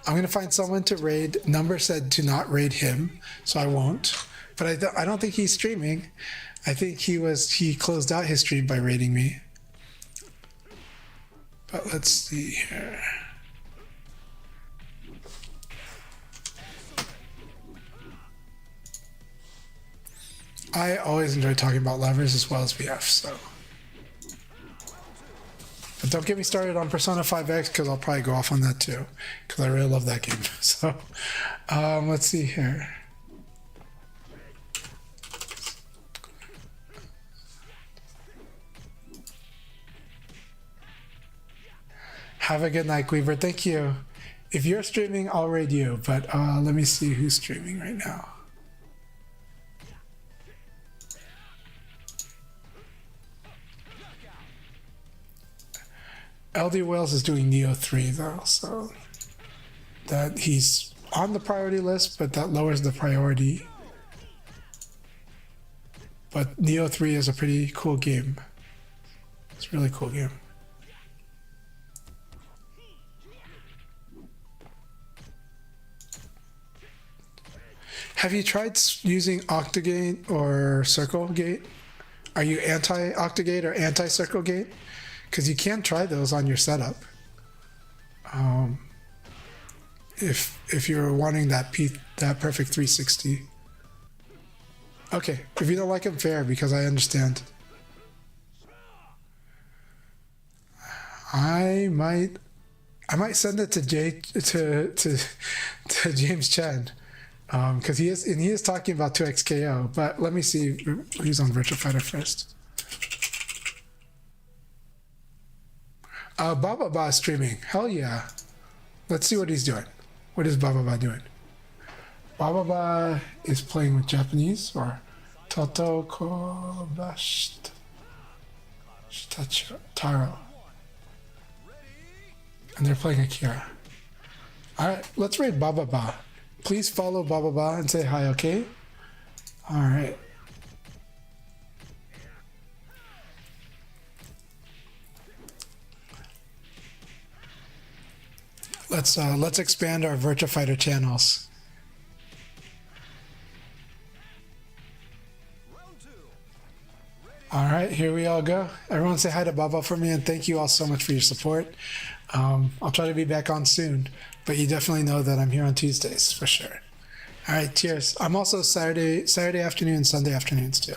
I'm going to find someone to raid. Number said to not raid him, so I won't. But I don't think he's streaming. I think he closed out his stream by raiding me. But let's see here. I always enjoy talking about levers as well as VF, so. But don't get me started on Persona 5X because I'll probably go off on that too, because I really love that game. So, let's see here. Have a good night, Weaver. Thank you. If you're streaming, I'll raid you, but let me see who's streaming right now. LD Wales is doing Neo 3 though, so that he's on the priority list, but that lowers the priority. But Neo 3 is a pretty cool game. It's a really cool game. Have you tried using Octagate or Circle Gate? Are you anti-Octagate or anti-Circle Gate? Because you can try those on your setup. If you're wanting that perfect 360. Okay, if you don't like them, fair, because I understand. I might send it to James Chen. Because he is talking about 2xKO, but let me see who's on Virtual Fighter first. Baba is streaming. Hell yeah. Let's see what he's doing. What is Baba doing? Baba is playing with Japanese, or Toto Kobashi Taro. And they're playing Akira. All right, let's raid Baba Ba. Please follow Baba Ba and say hi, okay? All right. Let's expand our Virtua Fighter channels. Round two. All right, here we all go. Everyone say hi to Baba for me, and thank you all so much for your support. I'll try to be back on soon, but you definitely know that I'm here on Tuesdays for sure. All right, cheers. I'm also Saturday afternoon, Sunday afternoons too.